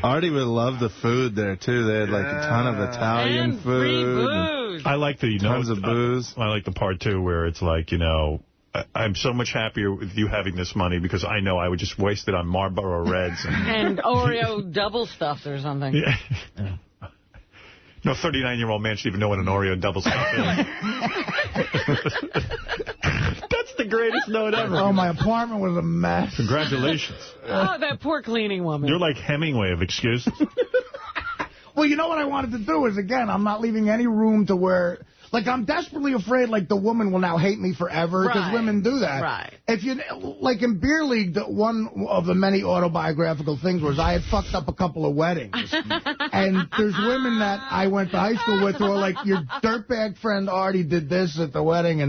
Artie would love the food there, too. They had, like, a ton of Italian and food. Free booze. I like the, tons of booze. I like the part, too, where it's like, you know, I'm so much happier with you having this money because I know I would just waste it on Marlboro Reds. And Oreo double stuffed or something. Yeah. No 39-year-old man should even know what an Oreo double stuff is. That's the greatest note ever. Oh, my apartment was a mess. Congratulations. Oh, that poor cleaning woman. You're like Hemingway of excuses. Well, you know what I wanted to do is, again, I'm not leaving any room to where... Like, I'm desperately afraid, like, the woman will now hate me forever, because women do that. Right. If you, like, in Beer League, one of the many autobiographical things was I had fucked up a couple of weddings. And there's women that I went to high school with who are like, your dirtbag friend Artie did this at the wedding,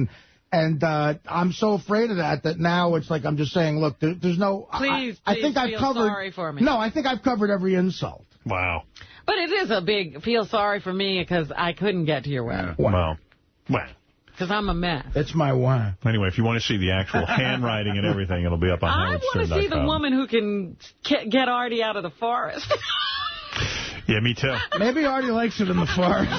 and I'm so afraid of that now it's like I'm just saying, look, there's no... Please I think I've covered, sorry for me. No, I think I've covered every insult. Wow. But it is a big feel sorry for me because I couldn't get to your wedding. Well. Because I'm a mess. It's my wife. Anyway, if you want to see the actual handwriting and everything, it'll be up on I want to see the woman who can get Artie out of the forest. Yeah, me too. Maybe Artie likes it in the forest.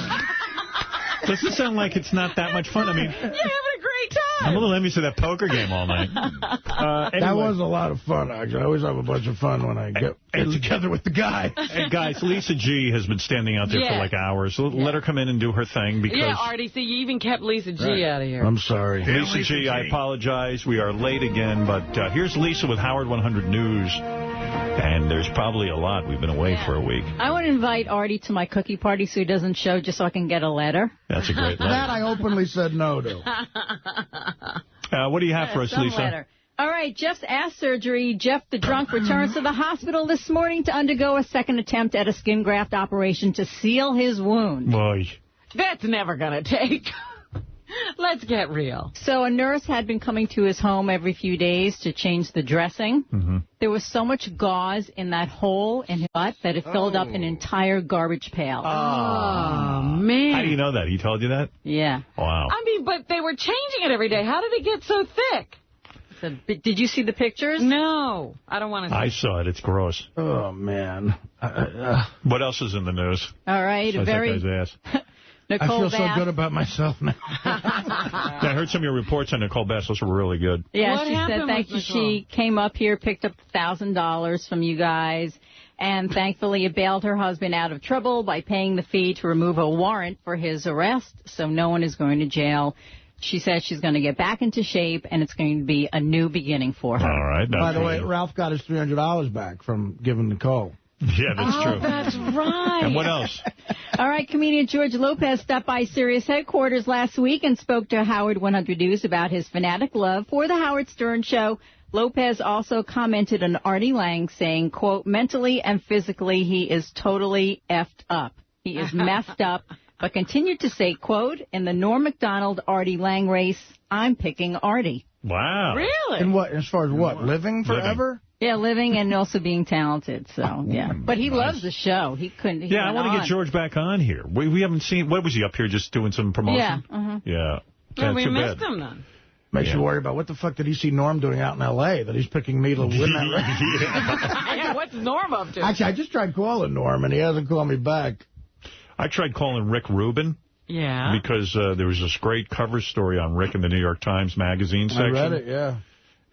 Doesn't sound like it's not that much fun. I mean, you're having a great time. I'm a little envious of that poker game all night. Anyway. That was a lot of fun, actually. I always have a bunch of fun when I get together with the guy. And guys, Lisa G has been standing out there for like hours. So let her come in and do her thing. Because yeah, Artie, see, you even kept Lisa G out of here. I'm sorry. Lisa G, I apologize. We are late again, but here's Lisa with Howard 100 News. And there's probably a lot. We've been away for a week. I want to invite Artie to my cookie party so he doesn't show, just so I can get a letter. That's a great letter. That I openly said no to. What do you have for us, Lisa? Letter. All right, Jeff's ass surgery. Jeff the drunk returns to the hospital this morning to undergo a second attempt at a skin graft operation to seal his wound. Boy. That's never going to take. Let's get real. So a nurse had been coming to his home every few days to change the dressing. Mm-hmm. There was so much gauze in that hole in his butt that it filled up an entire garbage pail. Oh, man. How do you know that? He told you that? Yeah. Wow. I mean, but they were changing it every day. How did it get so thick? So, did you see the pictures? No. I don't want to see I saw it. It's gross. Oh, man. What else is in the news? All right. Besides that guy's ass. Nicole I feel Bass. so good about myself now. Yeah, I heard some of your reports on Nicole Bass. Those were really good. Yeah, what she said thank you. She came up here, picked up $1,000 from you guys, and thankfully it bailed her husband out of trouble by paying the fee to remove a warrant for his arrest, so no one is going to jail. She says she's going to get back into shape, and it's going to be a new beginning for her. All right. By the way, Ralph got his $300 back from giving Nicole. Yeah, that's true. Oh, that's right. And what else? All right, comedian George Lopez stopped by Sirius headquarters last week and spoke to Howard 100 News about his fanatic love for the Howard Stern Show. Lopez also commented on Artie Lang, saying, quote, mentally and physically he is totally effed up. He is messed up, but continued to say, quote, in the Norm Macdonald Artie Lang race, I'm picking Artie. Wow. Really? And what, as far as what, living forever? Yeah, living and also being talented, so, yeah. But he loves the show. He couldn't. Yeah, I want to get George back on here. We haven't seen, what was he up here just doing some promotion? Yeah. Yeah. Well, we too missed bad. him then. Makes you worry about what the fuck did he see Norm doing out in L.A. that he's picking me to win that race. Yeah, what's Norm up to? Actually, I just tried calling Norm, and he hasn't called me back. I tried calling Rick Rubin. Yeah. Because there was this great cover story on Rick in the New York Times Magazine section. I read it, yeah.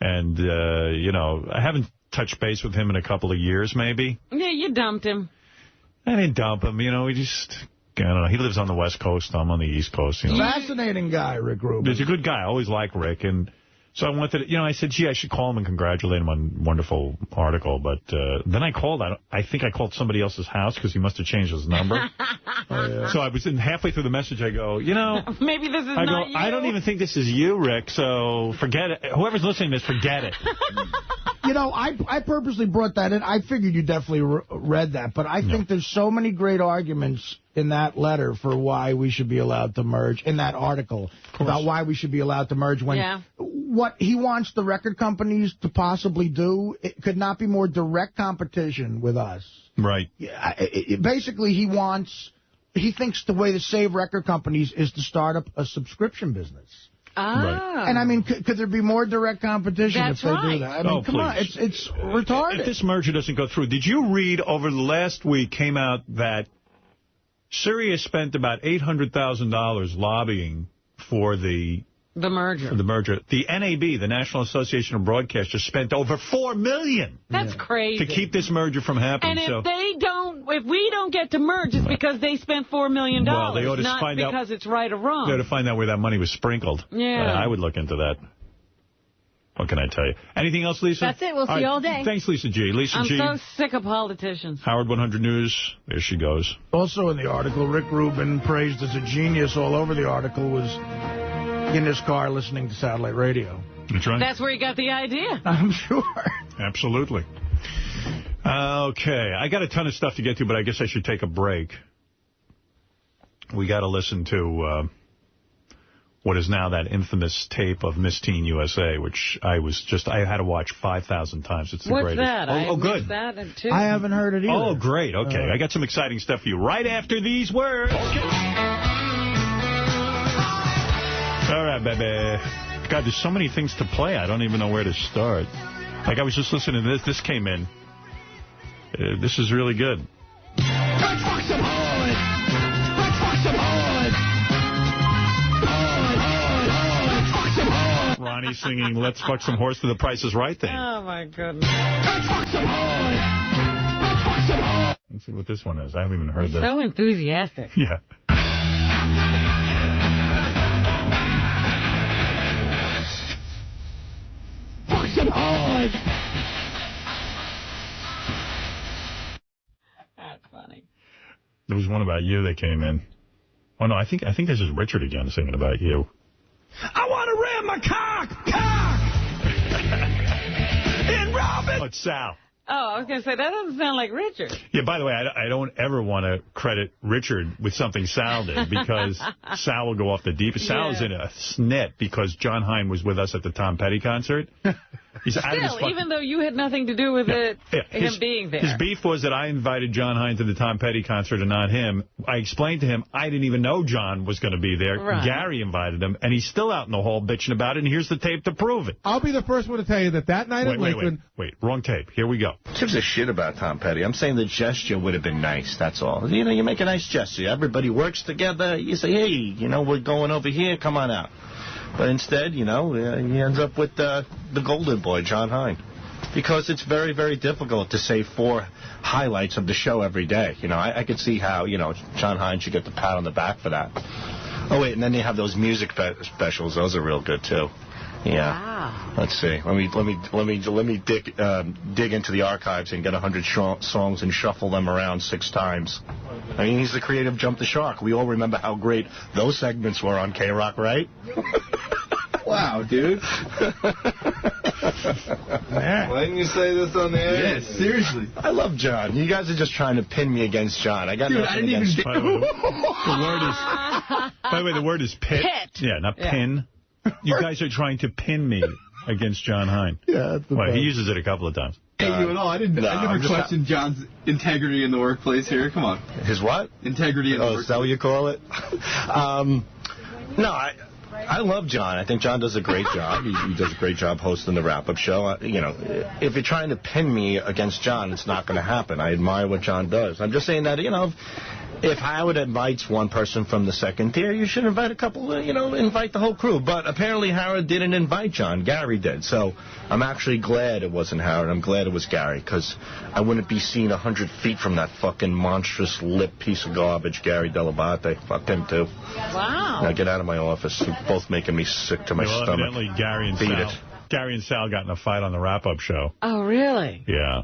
And, you know, I haven't touched base with him in a couple of years, maybe. Yeah, you dumped him. I didn't dump him. You know, he just... I don't know. He lives on the West Coast. I'm on the East Coast. You know. Fascinating guy, Rick Rubin. He's a good guy. I always like Rick. And so I wanted to, you know, I said, gee, I should call him and congratulate him on a wonderful article. But then I called. I think I called somebody else's house because he must have changed his number. So I was halfway through the message. I go, you know. Maybe this is not you. I don't even think this is you, Rick. So forget it. Whoever's listening to this, forget it. You know, I purposely brought that in. I figured you definitely read that. But I think there's so many great arguments in that letter for why we should be allowed to merge, in that article, about why we should be allowed to merge when what he wants the record companies to possibly do, it could not be more direct competition with us. Right. Basically, he thinks the way to save record companies is to start up a subscription business. Ah. And, I mean, could there be more direct competition if they do that? I mean, come on, it's retarded. If this merger doesn't go through, did you read over the last week came out that Sirius spent about $800,000 lobbying for the merger. The NAB, the National Association of Broadcasters, spent over $4 million. That's crazy. To keep this merger from happening. And if we don't get to merge, it's because they spent $4 million. Well, they ought to not find because it's right or wrong. They ought to find out where that money was sprinkled. Yeah. I would look into that. What can I tell you? Anything else, Lisa? That's it. We'll see you all day. Thanks, Lisa G. I'm so sick of politicians. Howard 100 News. There she goes. Also in the article, Rick Rubin, praised as a genius all over the article, was in his car listening to satellite radio. That's right. That's where he got the idea. I'm sure. Absolutely. Okay. I got a ton of stuff to get to, but I guess I should take a break. We got to listen to... what is now that infamous tape of Miss Teen USA, which I had to watch 5,000 times. It's the greatest. What's that? Oh, good. That too. I haven't heard it either. Oh, great. Okay. I got some exciting stuff for you right after these words. Okay. All right, baby. God, there's so many things to play. I don't even know where to start. Like, I was just listening to this. This came in. This is really good. Let's fuck some hard. Let's fuck some hard. Ronnie singing Let's Fuck Some Horse to the Price is Right thing. Oh, my goodness. Let's fuck some hard. Let's fuck some hard. Let's see what this one is. I haven't even heard this. So enthusiastic. Yeah. Fuck some hard. That's funny. There was one about you that came in. Oh, no, I think this is Richard again singing about you. I want to ram my cock! Cock! In Robin! Oh, it's Sal. Oh, I was going to say, that doesn't sound like Richard. Yeah, by the way, I don't ever want to credit Richard with something Sal did, because Sal will go off the deep. Sal is in a snit because John Hine was with us at the Tom Petty concert. He's out of his even though you had nothing to do with him being there. His beef was that I invited John Hine to the Tom Petty concert and not him. I explained to him I didn't even know John was going to be there. Right. Gary invited him, and he's still out in the hall bitching about it, and here's the tape to prove it. I'll be the first one to tell you that night at Lakeland... Wait, wrong tape. Here we go. Who gives a shit about Tom Petty? I'm saying the gesture would have been nice, that's all. You know, you make a nice gesture. Everybody works together. You say, hey, you know, we're going over here. Come on out. But instead, you know, he ends up with the golden boy, John Hine. Because it's very, very difficult to say 4 highlights of the show every day. You know, I could see how, you know, John Hine should get the pat on the back for that. Oh, wait, and then they have those music specials. Those are real good, too. Yeah. Wow. Let's see. Let me dig into the archives and get 100 songs and shuffle them around 6 times. I mean, he's the creative Jump the Shark. We all remember how great those segments were on K-Rock, right? Wow, dude. Why didn't you say this on the air? Yes, seriously. I love John. You guys are just trying to pin me against John. I got nothing against John. By the way, the word is pit. Yeah, not pin. You guys are trying to pin me against John Hine. Yeah, well, he uses it a couple of times. Hey, you and all. I never questioned John's integrity in the workplace here. Come on. His what? Integrity in the workplace. Is that what you call it? No, I love John. I think John does a great job. He does a great job hosting the wrap-up show. You know, if you're trying to pin me against John, it's not going to happen. I admire what John does. I'm just saying that, you know, if Howard invites one person from the second tier, you should invite a couple, you know, invite the whole crew. But apparently Howard didn't invite John. Gary did. So I'm actually glad it wasn't Howard. I'm glad it was Gary, because I wouldn't be seen 100 feet from that fucking monstrous lip piece of garbage, Gary Delabate. Fuck him, too. Wow. Now get out of my office. You're both making me sick to my stomach. Evidently, Gary and Sal got in a fight on the wrap-up show. Oh, really? Yeah.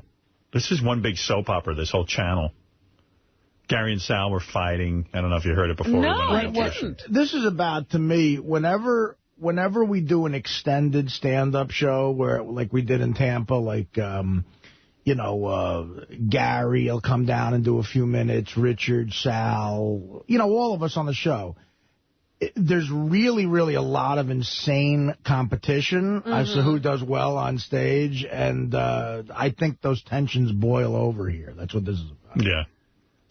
This is one big soap opera, this whole channel. Gary and Sal were fighting. I don't know if you heard it before. No, I didn't. This is about, to me, whenever we do an extended stand-up show, where like we did in Tampa, like, you know, Gary will come down and do a few minutes, Richard, Sal, you know, all of us on the show. There's really, really a lot of insane competition as to who does well on stage, and I think those tensions boil over here. That's what this is about. Yeah.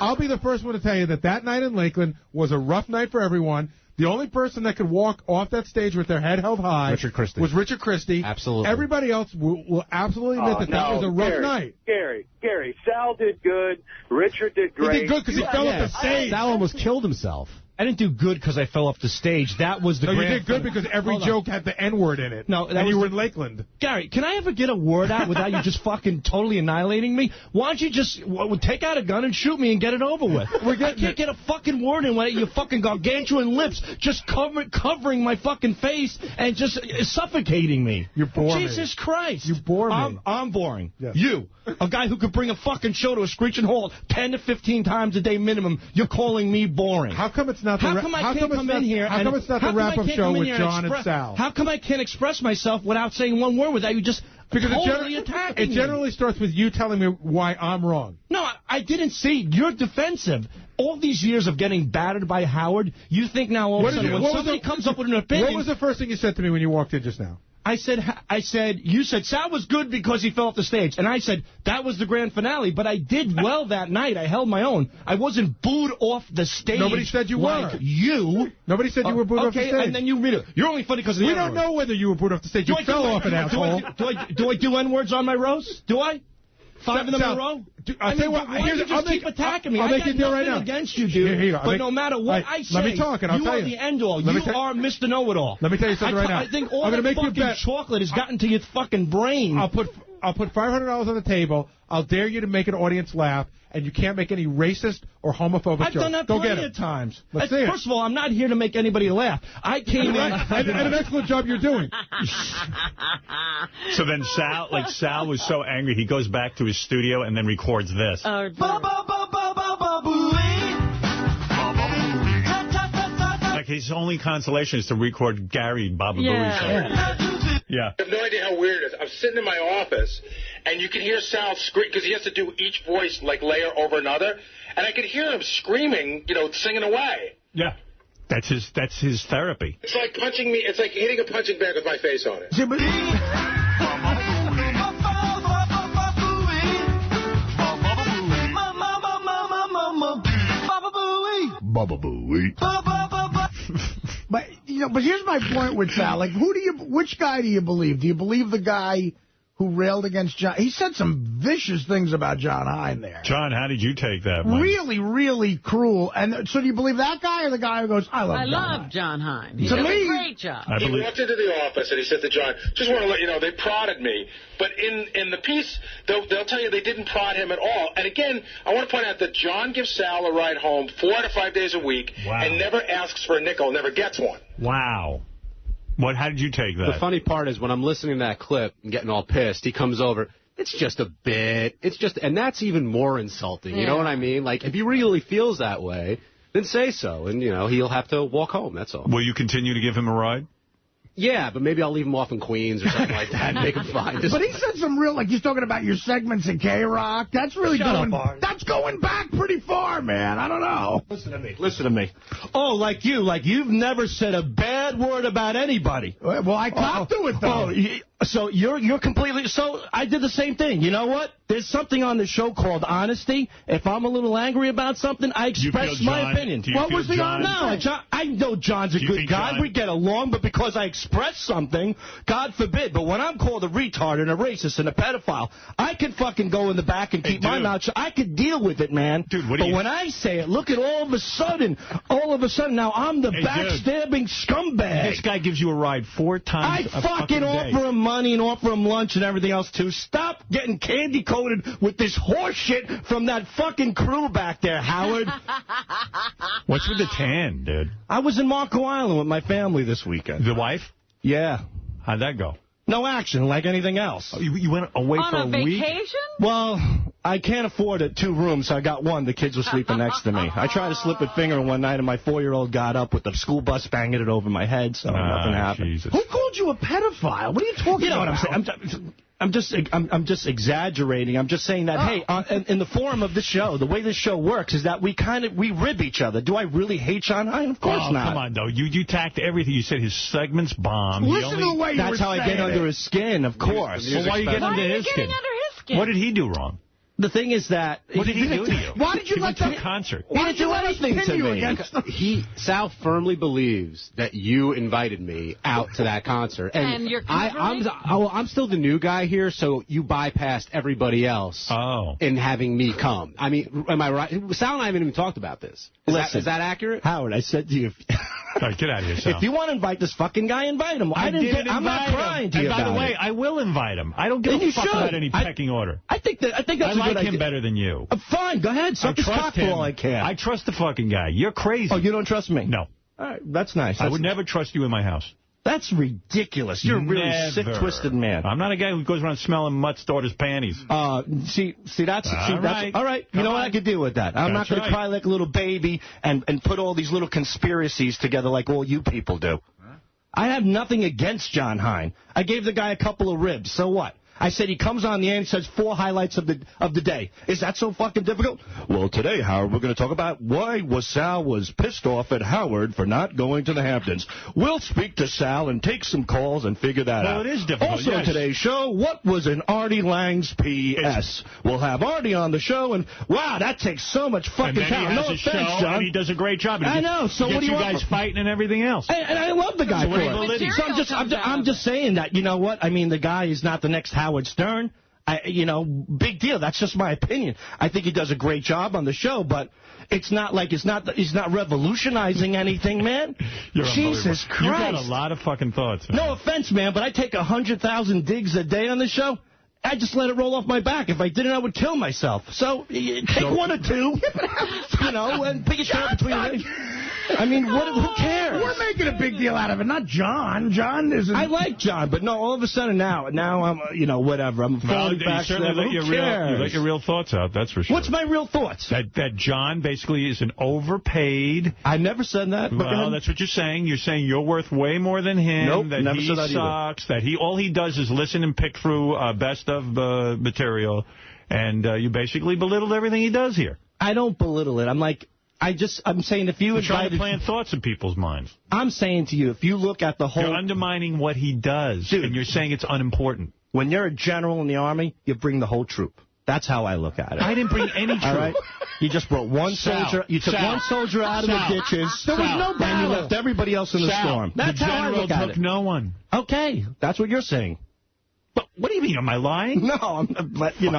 I'll be the first one to tell you that night in Lakeland was a rough night for everyone. The only person that could walk off that stage with their head held high was Richard Christie. Absolutely. Everybody else will absolutely admit that was a rough night. Gary, Sal did good. Richard did great. He did good because he fell off the stage. Sal almost killed himself. I didn't do good because I fell off the stage. That was the No, you did good because every joke had the N-word in it. No, and you were in Lakeland. Gary, can I ever get a word out without you just fucking totally annihilating me? Why don't you just take out a gun and shoot me and get it over with? I can't get a fucking word in with your fucking gargantuan lips just covering my fucking face and just suffocating me. You're boring. Jesus Christ. You bore me. I'm boring. Yes. You, a guy who could bring a fucking show to a screeching halt 10 to 15 times a day minimum, you're calling me boring. How come it's not the How come I can't come in here? How come it's not the wrap-up show with John and Sal? How come I can't express myself without saying one word without you just totally attacking me? It generally starts with you telling me why I'm wrong. No, I didn't see. You're defensive. All these years of getting battered by Howard, you think now all of a sudden when somebody comes up with an opinion... What was the first thing you said to me when you walked in just now? I said, you said Sal was good because he fell off the stage. And I said, that was the grand finale. But I did well that night. I held my own. I wasn't booed off the stage. Nobody said you like were. You. Nobody said you were booed off the stage. Okay, and then you read it. You're only funny because of the We don't know whether you were booed off the stage. You fell off an asshole. Do I do N-words on my roast? Do I? 5 of them in a row? I'll tell you what. Why do you just keep attacking me? I'll make you do it right now. I got nothing against you, dude. But no matter what I say, let me talk and I'll tell you. You are the end-all. You are Mr. Know-It-all. Let me tell you something right now. I think all that fucking chocolate has gotten to your fucking brain. I'll put $500 on the table. I'll dare you to make an audience laugh, and you can't make any racist or homophobic jokes. I've done that plenty of times. Let's see it. First of all, I'm not here to make anybody laugh. I came in... and an excellent job you're doing. So then Sal was so angry, he goes back to his studio and then records this. Like his only consolation is to record Gary Baba Booey. Yeah. I have no idea how weird it is. I'm sitting in my office, and you can hear Sal scream, because he has to do each voice, like, layer over another, and I could hear him screaming, you know, singing away. Yeah. That's his therapy. It's like punching me. It's like hitting a punching bag with my face on it. Baba Booey. But here's my point with Sal. Like, which guy do you believe? Do you believe the guy who railed against John? He said some vicious things about John Hein there. John, how did you take that, Mike? Really, really cruel. And so do you believe that guy or the guy who goes, I love John Hein. He does a great job. He walked into the office and he said to John, just want to let you know, they prodded me. But in the piece, they'll tell you they didn't prod him at all. And again, I want to point out that John gives Sal a ride home 4 to 5 days a week and never asks for a nickel, never gets one. Wow. How did you take that? The funny part is when I'm listening to that clip and getting all pissed, he comes over. It's just a bit. And that's even more insulting. You know what I mean? Like, if he really feels that way, then say so. And, you know, he'll have to walk home. That's all. Will you continue to give him a ride? Yeah, but maybe I'll leave him off in Queens or something like that and make him fine. But he said some real, like, he's talking about your segments in K-Rock. That's really that's going back pretty far, man. I don't know. Listen to me. Oh, you've never said a bad word about anybody. Well, I copped to it, though. So you're completely... So I did the same thing. You know what? There's something on the show called honesty. If I'm a little angry about something, I express my opinion. What was the honesty? No, I know John's a good guy. We get along, but because I express something, God forbid. But when I'm called a retard and a racist and a pedophile, I can fucking go in the back and keep my mouth shut. I could deal with it, man. Dude, but when I say it, look at all of a sudden, now I'm the backstabbing scumbag. This guy gives you a ride 4 times I fucking offer him money and offer him lunch and everything else, too. Stop getting candy-coated with this horse shit from that fucking crew back there, Howard. What's with the tan, dude? I was in Marco Island with my family this weekend. The wife? Yeah. How'd that go? No action, like anything else. Oh, you went away for a week? On a vacation? Well, I can't afford 2 rooms, so I got one. The kids were sleeping next to me. I tried to slip a finger one night, and my 4-year-old got up with the school bus banging it over my head, so nothing happened. Jesus. Who called you a pedophile? What are you talking about? You know what I'm saying? I'm just exaggerating. I'm just saying that, hey, in the forum of the show, the way this show works is that we rib each other. Do I really hate John Hein? Of course not. Come on, though. You tacked everything. You said his segments bombed. Listen to the way you were saying it. That's how I get under his skin, of course. Well, why are you getting under his skin? What did he do wrong? The thing is that... What did he do to you? Why did you let that... concert? Why did you let us pin you against... Sal firmly believes that you invited me out to that concert. And you're I'm still the new guy here, so you bypassed everybody else in having me come. I mean, am I right? Sal and I haven't even talked about this. Is that accurate? Howard, I said to you... All right, get out of here, Sal. If you want to invite this fucking guy, invite him. I'm not crying to you about it. And by the way, I will invite him. I don't give a fuck about any pecking order. I think that's a good idea. I like him better than you. Fine, go ahead. Suck his cock for all I can. I trust the fucking guy. You're crazy. Oh, you don't trust me? No. All right, that's nice. I would never trust you in my house. That's ridiculous. You're a really sick, twisted man. I'm not a guy who goes around smelling Mutt's daughter's panties. See, that's all right. You know what? I could deal with that. I'm not going to cry like a little baby and put all these little conspiracies together like all you people do. I have nothing against John Hein. I gave the guy a couple of ribs. So what? I said he comes on the air and says 4 highlights of the day. Is that so fucking difficult? Well, today, Howard, we're going to talk about why Sal was pissed off at Howard for not going to the Hamptons. We'll speak to Sal and take some calls and figure that out. Well, it is difficult. Also, today's show, what was an Artie Lang's P.S.? We'll have Artie on the show, and wow, that takes so much fucking talent. No offense, John. And he does a great job. I know. So what do you guys fighting and everything else? And I love the guy for it. So I'm just saying that, you know what? I mean, the guy is not the next Howard Stern. Big deal. That's just my opinion. I think he does a great job on the show, but it's not like he's not revolutionizing anything, man. Jesus Christ. You got a lot of fucking thoughts. Man. No offense, man, but I take 100,000 digs a day on the show. I just let it roll off my back. If I didn't, I would kill myself. So take 1 or 2, and pick your shot between legs. I mean, who cares? We're making a big deal out of it, not John. John isn't... I like John, but no, all of a sudden now I'm, whatever. I'm falling back. You let your real thoughts out, that's for sure. What's my real thoughts? That John basically is an overpaid... I never said that. Well, that's what you're saying. You're saying you're worth way more than him. Nope, that never said that sucks. That all he does is listen and pick through best of material, and you basically belittled everything he does here. I don't belittle it. I'm saying if you trying to plant thoughts in people's minds. I'm saying to you, if you look at the whole... You're undermining what he does, dude, and you're saying it's unimportant. When you're a general in the Army, you bring the whole troop. That's how I look at it. I didn't bring any troop. All right? You just brought one soldier. You took one soldier out of the ditches. There was no battle. And you left everybody else in the storm. That's how I look at it. The general took no one. Okay, that's what you're saying. But what do you mean? Am I lying? No,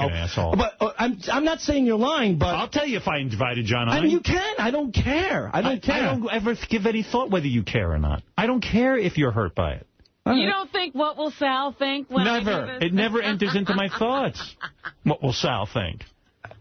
asshole. But I'm not saying you're lying, but... I'll tell you if I invited John Hein. I mean, you can. I don't care. I don't care. I don't ever give any thought whether you care or not. I don't care if you're hurt by it. You don't think, what will Sal think? When never. It never enters into my thoughts. What will Sal think?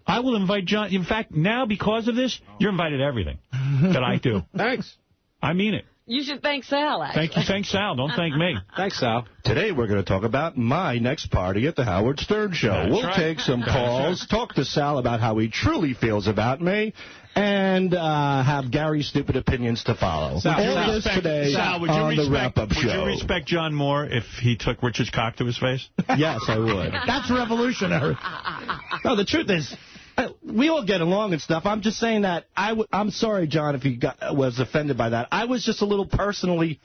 I will invite John. In fact, now because of this, you're invited to everything that I do. Thanks. I mean it. You should thank Sal, actually. Thank Sal. Don't thank me. Thanks, Sal. Today we're going to talk about my next party at the Howard Stern Show. We'll take some calls, talk to Sal about how he truly feels about me, and have Gary's stupid opinions to follow. Sal, all this today on the wrap-up show. Would you respect John more if he took Richard's cock to his face? Yes, I would. That's revolutionary. No, the truth is, we all get along and stuff. I'm just saying that I'm sorry, John, if you was offended by that. I was just a little personally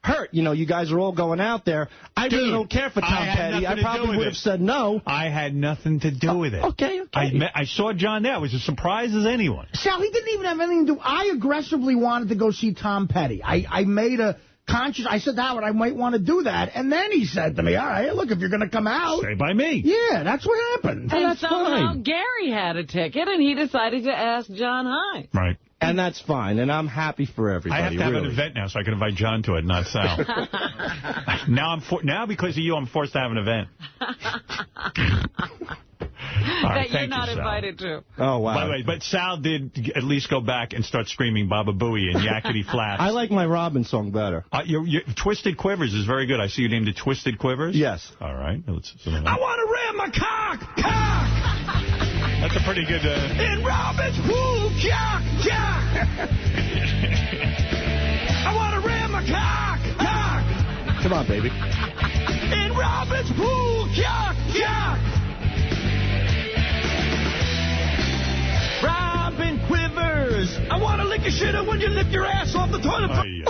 hurt. You know, you guys are all going out there. I really don't care for Tom Petty. I probably would have said no. I had nothing to do with it. Okay. I saw John there. I was as surprised as anyone. Sal, he didn't even have anything to do. I aggressively wanted to go see Tom Petty. I made a conscious. I said, Howard, I might want to do that. And then he said to me, all right, look, if you're going to come out. Stay by me. Yeah, that's what happened. And that's somehow fine. Gary had a ticket, and he decided to ask John Hine. Right. And that's fine, and I'm happy for everybody. I have to have really. an event now so I can invite John to it, not Sal. now because of you, I'm forced to have an event. That you're not invited to. Oh, wow. By the way, but Sal did at least go back and start screaming Baba Booey and Yakety Flaps. I like my Robin song better. Your Twisted Quivers is very good. I see you named it Twisted Quivers? Yes. All right. I want to ram my cock! That's a pretty good... In Robin's pool, cock! I want to ram my cock! Come on, baby. In Robin's pool, cock! Robin Quivers, I want to lick your shitter when you lift your ass off the toilet. You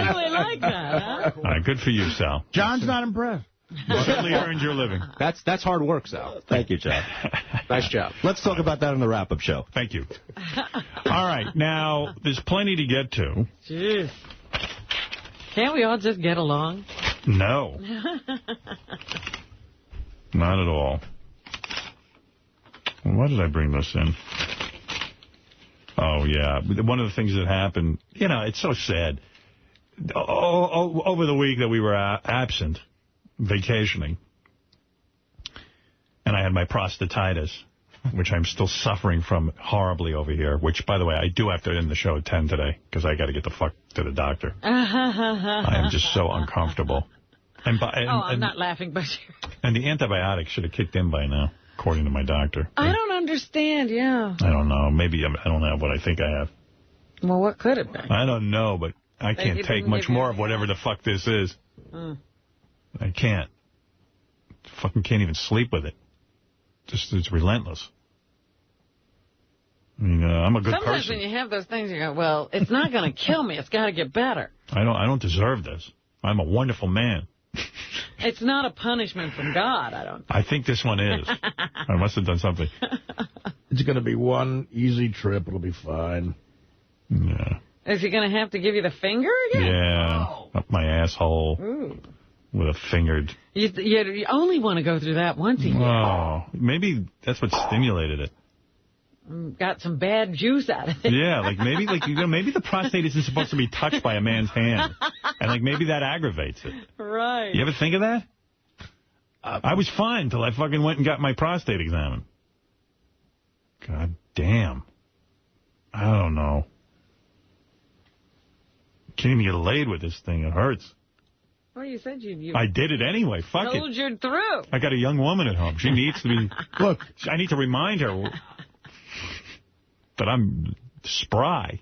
really like that, huh? All right, good for you, Sal. John's not impressed. You certainly earned your living. That's hard work, Sal. Thank you, John. Nice job. Let's talk about that on the wrap-up show. Thank you. All right, now, there's plenty to get to. Jeez. Can't we all just get along? No. Not at all. Why did I bring this in? Oh, yeah. One of the things that happened, you know, it's so sad. Over the week that we were absent, vacationing, and I had my prostatitis, which I'm still suffering from horribly over here, which, by the way, I do have to end the show at 10 today, because I got to get the fuck to the doctor. I am just so uncomfortable. I'm not laughing, but... And the antibiotics should have kicked in by now, according to my doctor. I don't understand, yeah. I don't know. Maybe I don't have what I think I have. Well, what could it be? I don't know, but I can't take much more of whatever the fuck this is. I can't. Fucking can't even sleep with it. Just, it's relentless. I mean, I'm a good person. Sometimes when you have those things, you go, well, it's not going to kill me. It's got to get better. I don't deserve this. I'm a wonderful man. It's not a punishment from God, I don't think. I think this one is. I must have done something. It's going to be one easy trip. It'll be fine. Yeah. Is he going to have to give you the finger again? Yeah. Oh. Up my asshole. Ooh. With a fingered. You only want to go through that once a year. Oh, maybe that's what stimulated it. Got some bad juice out of it. Yeah, maybe the prostate isn't supposed to be touched by a man's hand, and maybe that aggravates it. Right. You ever think of that? I was fine until I fucking went and got my prostate examined. God damn. I don't know. Can't even get laid with this thing. It hurts. Well, you said you I did it anyway. Fuck it. soldiered through. I got a young woman at home. She needs to be... Look, I need to remind her that I'm spry.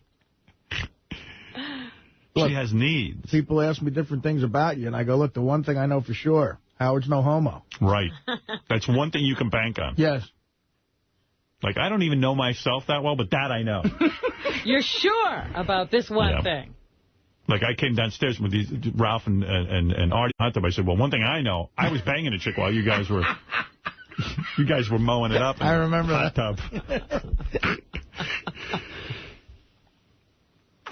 Look, she has needs. People ask me different things about you, and I go, look, the one thing I know for sure, Howard's no homo. Right. That's one thing you can bank on. Yes. I don't even know myself that well, but that I know. You're sure about this one thing. I came downstairs with Ralph and Artie hot tub. I said, well, one thing I know, I was banging a chick while you guys were mowing it up. I remember hot tub.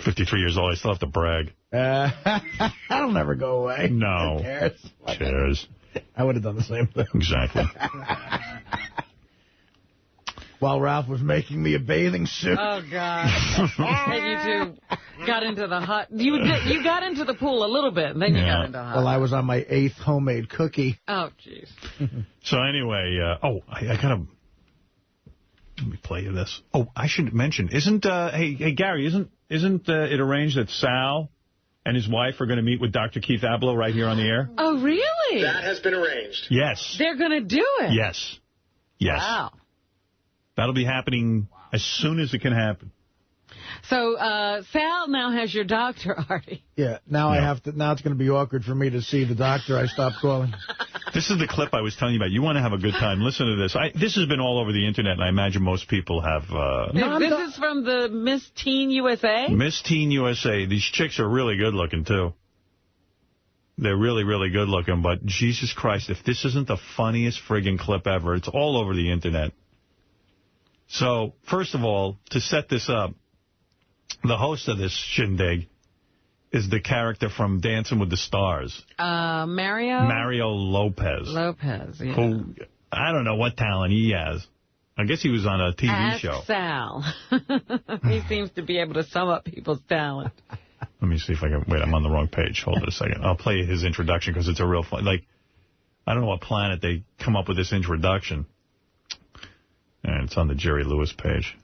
53 years old, I still have to brag. That'll never go away. No. Who cares? Cheers. I would have done the same thing. Exactly. While Ralph was making me a bathing suit. Oh, God. And you two got into the hot... You got into the pool a little bit, and then you got into the hot. Well, I was on my 8th homemade cookie. Oh, jeez. So anyway, I got to... Let me play you this. Oh, I should mention, hey, Gary, isn't it arranged that Sal and his wife are going to meet with Dr. Keith Abloh right here on the air? Oh, really? That has been arranged. Yes. They're going to do it? Yes. Yes. Wow. That'll be happening as soon as it can happen. So Sal now has your doctor, Artie. Yeah. Now I have to. Now it's going to be awkward for me to see the doctor I stopped calling. This is the clip I was telling you about. You want to have a good time. Listen to this. This has been all over the Internet, and I imagine most people have... This is from the Miss Teen USA? Miss Teen USA. These chicks are really good looking, too. They're really, really good looking, but Jesus Christ, if this isn't the funniest friggin' clip ever, it's all over the Internet. So, first of all, to set this up, the host of this shindig is the character from Dancing with the Stars. Mario? Mario Lopez. Lopez, yeah. Who, I don't know what talent he has. I guess he was on a TV show. Sal. He seems to be able to sum up people's talent. Let me see if I can... Wait, I'm on the wrong page. Hold it a second. I'll play his introduction because it's a real fun... Like, I don't know what planet they come up with this introduction. And it's on the Jerry Lewis page,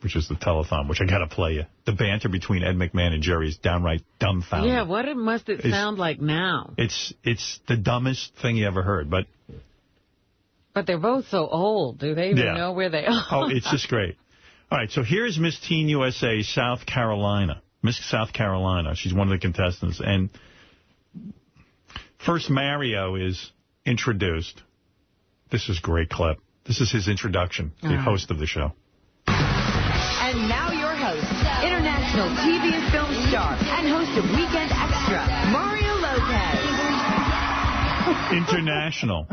which is the telethon, which I got to play you. The banter between Ed McMahon and Jerry is downright dumbfounding. Yeah, what must it sound like now? It's the dumbest thing you ever heard, but... But they're both so old. Do they even know where they are? Oh, it's just great. All right, so here's Miss Teen USA, South Carolina. Miss South Carolina. She's one of the contestants. And first, Mario is introduced. This is a great clip. This is his introduction, the host of the show. And now your host, international TV and film star, and host of Weekend Extra, Mario Lopez. International.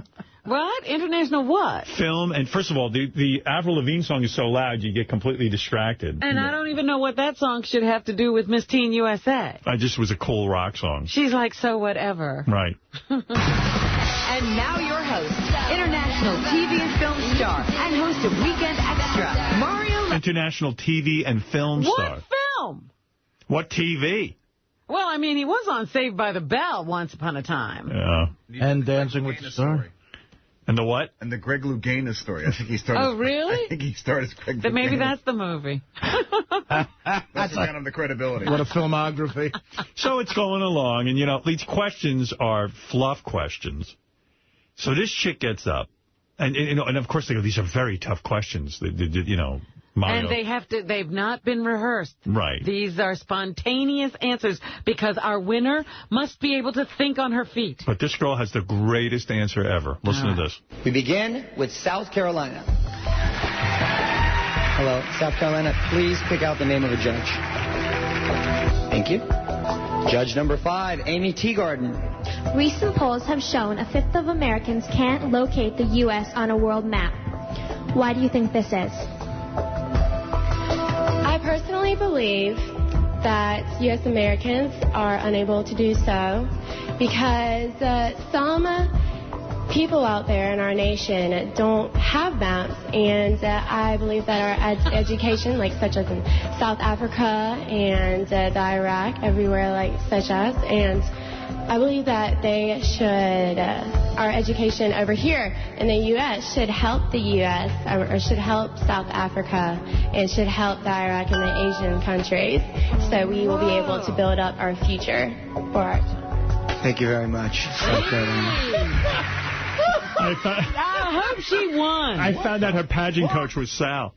What? International what? Film, and first of all, the Avril Lavigne song is so loud you get completely distracted. And I don't even know what that song should have to do with Miss Teen USA. I just was a cool rock song. She's like, so whatever. Right. And now your host, international TV and film star, and host of Weekend Extra, Mario. International TV and film star. What film? What TV? Well, I mean, he was on Saved by the Bell once upon a time. Yeah. And Dancing with the Stars. And the what? And the Greg Louganis story. I think he started. Oh, really? I think he started as Greg Louganis. Maybe that's the movie. That's kind of the credibility. What a filmography. So it's going along, and, you know, these questions are fluff questions. So this chick gets up, and of course they go, these are very tough questions. You know, Mario. And they've not been rehearsed. Right. These are spontaneous answers because our winner must be able to think on her feet. But this girl has the greatest answer ever. Listen to this. We begin with South Carolina. Hello, South Carolina. Please pick out the name of a judge. Thank you. Judge number 5, Amy Teagarden. Recent polls have shown a fifth of Americans can't locate the U.S. on a world map. Why do you think this is? I personally believe that U.S. Americans are unable to do so because some people out there in our nation don't have maps, and I believe that our education, like such as in South Africa and the Iraq, everywhere like such as, and I believe that they should, our education over here in the U.S. should help the U.S. or should help South Africa and should help the Iraq and the Asian countries so we will be able to build up our future for our... Thank you very much, South Carolina. I hope she won. I found out her pageant coach was Sal.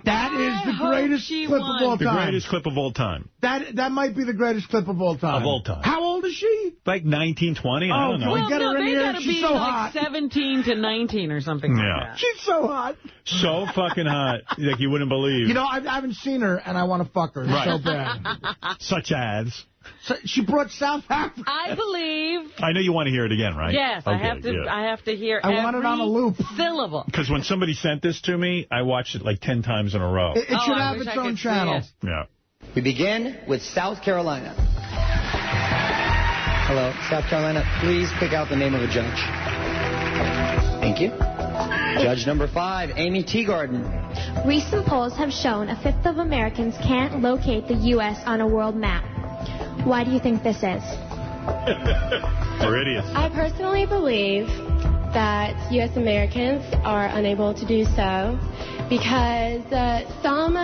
That is the greatest clip of all time. The greatest clip of all time. That might be the greatest clip of all time. Of all time. How old is she? Like 19, 20? I don't know. Well, get her in here. She's She's so like hot. 17 to 19 or something like that. She's so hot. So fucking hot. Like you wouldn't believe. You know, I haven't seen her, and I want to fuck her so bad. Such as... So she brought South Africa. I believe. I know you want to hear it again, right? Yes, okay, I have to hear I want it on a loop. Syllable. Because when somebody sent this to me, I watched it like 10 times in a row. It should have its own channel. Yeah. We begin with South Carolina. Hello, South Carolina. Please pick out the name of a judge. Thank you. Judge number 5, Amy Teagarden. Recent polls have shown a fifth of Americans can't locate the U.S. on a world map. Why do you think this is? We're idiots. I personally believe that U.S. Americans are unable to do so because some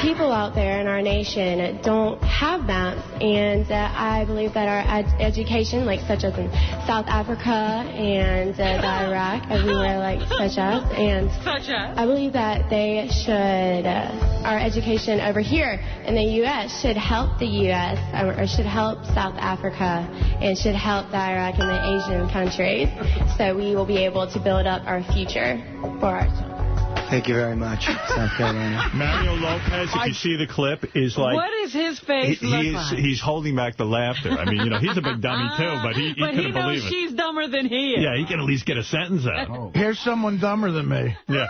people out there in our nation don't have maps, and I believe that our education, like such as in South Africa and Iraq, everywhere like such as, I believe that they should, our education over here in the U.S. should help the U.S. or should help South Africa and should help the Iraq and the Asian countries, so we will be able to build up our future for our children. Thank you very much, South Carolina. Mario Lopez, if you see the clip, is like... What is his face look like? He's holding back the laughter. I mean, you know, he's a big dummy, too, but he couldn't believe it. But he knows she's dumber than he is. Yeah, he can at least get a sentence out. Oh. Here's someone dumber than me. Yeah.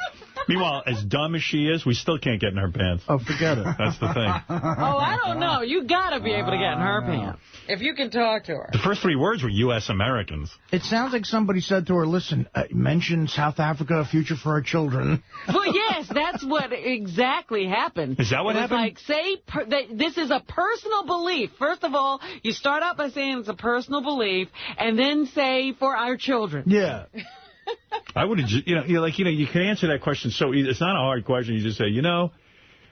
Meanwhile, as dumb as she is, we still can't get in her pants. Oh, forget it. That's the thing. Oh, I don't know. You got to be able to get in her pants. If you can talk to her. The first 3 words were U.S. Americans. It sounds like somebody said to her, listen, mention South Africa, a future for our children. Well, yes, that's what exactly happened. Is that what happened? Like, say this is a personal belief. First of all, you start out by saying it's a personal belief, and then say for our children. Yeah. I would have, you can answer that question so easy. It's not a hard question. You just say,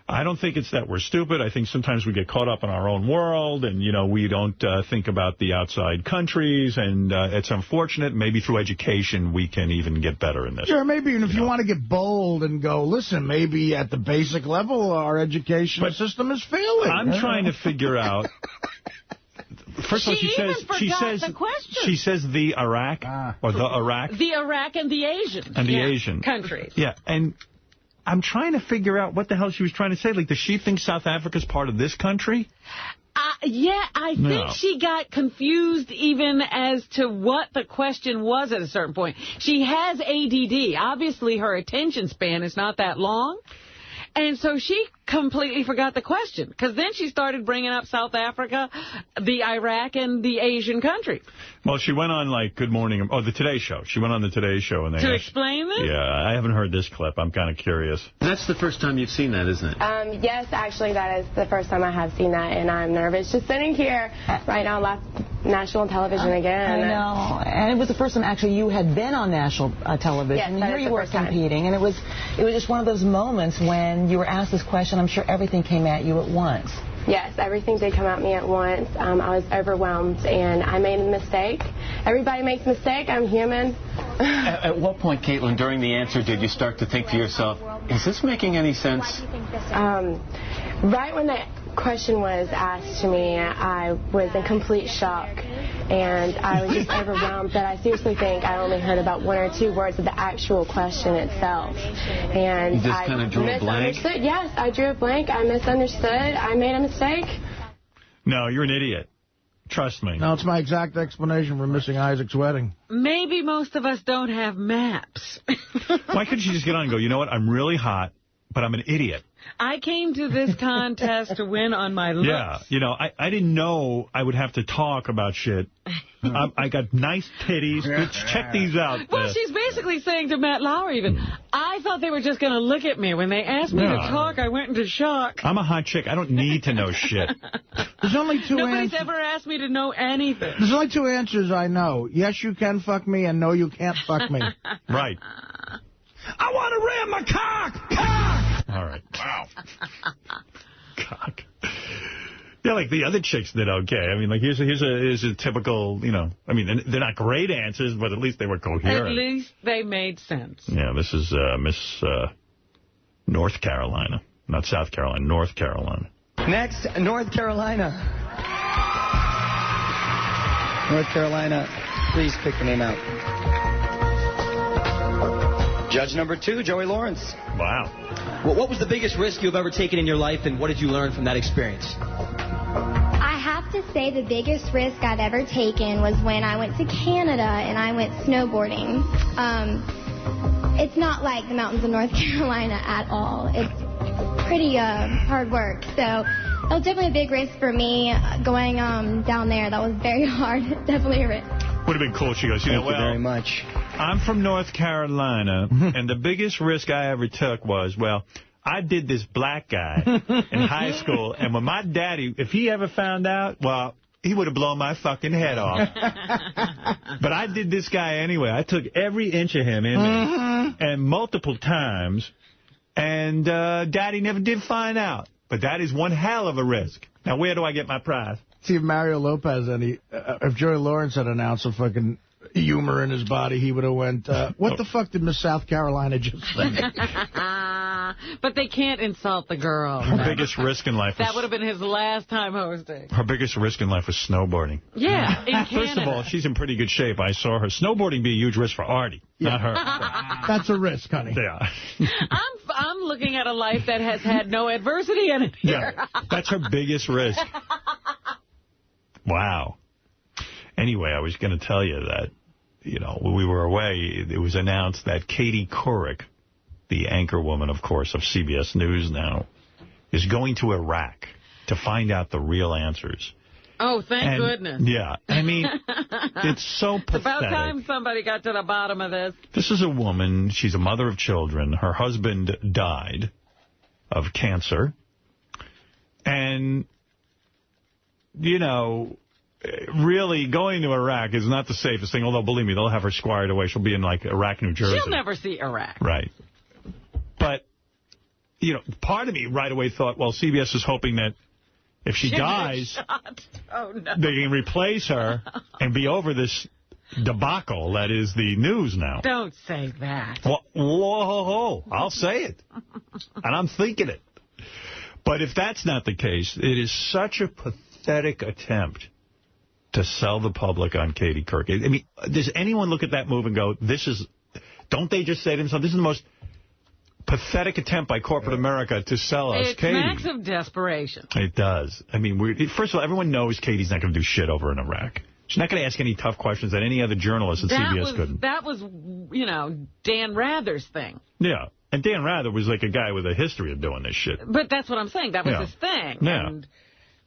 I don't think it's that we're stupid. I think sometimes we get caught up in our own world, and, we don't think about the outside countries, and it's unfortunate. Maybe through education we can even get better in this. Sure, maybe even if you want to get bold and go, listen, maybe at the basic level our education system is failing. I'm trying to figure out... First of all, she says the Iraq, or the Iraq. The Iraq and the Asian. And the Asian. Countries. Yeah, and I'm trying to figure out what the hell she was trying to say. Like, does she think South Africa's part of this country? Yeah, I think she got confused even as to what the question was at a certain point. She has ADD. Obviously, her attention span is not that long. And so she completely forgot the question, because then she started bringing up South Africa, the Iraq, and the Asian countries. Well, she went on, like, Good Morning, the Today Show. She went on the Today Show. And they to explain this? Yeah, I haven't heard this clip. I'm kind of curious. That's the first time you've seen that, isn't it? Yes, actually, that is the first time I have seen that, and I'm nervous just sitting here right now on national television again. I know. And it was the first time, actually, you had been on national television. Yes, and here you were competing, and it was just one of those moments when you were asked this question. I'm sure everything came at you at once. Yes, everything did come at me at once. I was overwhelmed, and I made a mistake. Everybody makes a mistake. I'm human. At what point, Caitlin, during the answer, did you start to think to yourself, is this making any sense? Right when that question was asked to me, I was in complete shock, and I was just overwhelmed that I seriously think I only heard about 1 or 2 words of the actual question itself. And you just kind of drew a blank? Yes, I drew a blank. I misunderstood. I made a mistake. No, you're an idiot. Trust me. No, it's my exact explanation for missing Isaac's wedding. Maybe most of us don't have maps. Why couldn't she just get on and go, you know what, I'm really hot, but I'm an idiot. I came to this contest to win on my looks. Yeah, I didn't know I would have to talk about shit. I got nice titties. Check these out. Well, she's basically saying to Matt Lauer even, I thought they were just going to look at me. When they asked me to talk, I went into shock. I'm a hot chick. I don't need to know shit. There's only 2 Nobody's ever asked me to know anything. There's only 2 answers I know. Yes, you can fuck me, and no, you can't fuck me. Right. I want to ram my cock! Cock! All right. Wow. Cock. Yeah, like the other chicks did okay. I mean, like, here's a typical, I mean, they're not great answers, but at least they were coherent. At least they made sense. Yeah, this is Miss North Carolina. Not South Carolina, North Carolina. Next, North Carolina. North Carolina, please pick the name out. Judge number 2, Joey Lawrence. Wow. Well, what was the biggest risk you've ever taken in your life, and what did you learn from that experience? I have to say the biggest risk I've ever taken was when I went to Canada and I went snowboarding. It's not like the mountains of North Carolina at all. It's pretty hard work. So that was definitely a big risk for me going down there. That was very hard. Definitely a risk. Would have been cool. She goes, Thank you very much. I'm from North Carolina, and the biggest risk I ever took was, I did this black guy in high school, and when my daddy, if he ever found out, he would have blown my fucking head off. But I did this guy anyway. I took every inch of him in me, and multiple times, and Daddy never did find out. but that is one hell of a risk. Now, where do I get my prize? See, if Mario Lopez if Joey Lawrence had announced a fucking humor in his body, he would have went, what the fuck did Miss South Carolina just say? But they can't insult the girl. Her biggest risk in life That would have been his last time hosting. Her biggest risk in life was snowboarding. Yeah, in Canada. First of all, she's in pretty good shape. I saw her. Snowboarding be a huge risk for Artie, not her. That's a risk, honey. Yeah. I'm looking at a life that has had no adversity in it here. Yeah, that's her biggest risk. Wow. Anyway, I was going to tell you that, when we were away, it was announced that Katie Couric, the anchor woman, of course, of CBS News now, is going to Iraq to find out the real answers. Oh, thank goodness. Yeah. I mean, it's so pathetic. It's about time somebody got to the bottom of this. This is a woman. She's a mother of children. Her husband died of cancer. And, really, going to Iraq is not the safest thing, although, believe me, they'll have her squired away. She'll be in, Iraq, New Jersey. She'll never see Iraq. Right. But, part of me right away thought, well, CBS is hoping that if she dies, they can replace her and be over this debacle that is the news now. Don't say that. Well, whoa, I'll say it. And I'm thinking it. But if that's not the case, it is such a pathetic attempt to sell the public on Katie Couric. I mean, does anyone look at that move and go, don't they just say to themselves, this is the most pathetic attempt by corporate America to sell us Katie? It's acts of desperation. It does. I mean, first of all, everyone knows Katie's not going to do shit over in Iraq. She's not going to ask any tough questions that any other journalist at CBS couldn't. That was, Dan Rather's thing. Yeah. And Dan Rather was like a guy with a history of doing this shit. But that's what I'm saying. That was his thing. Yeah. And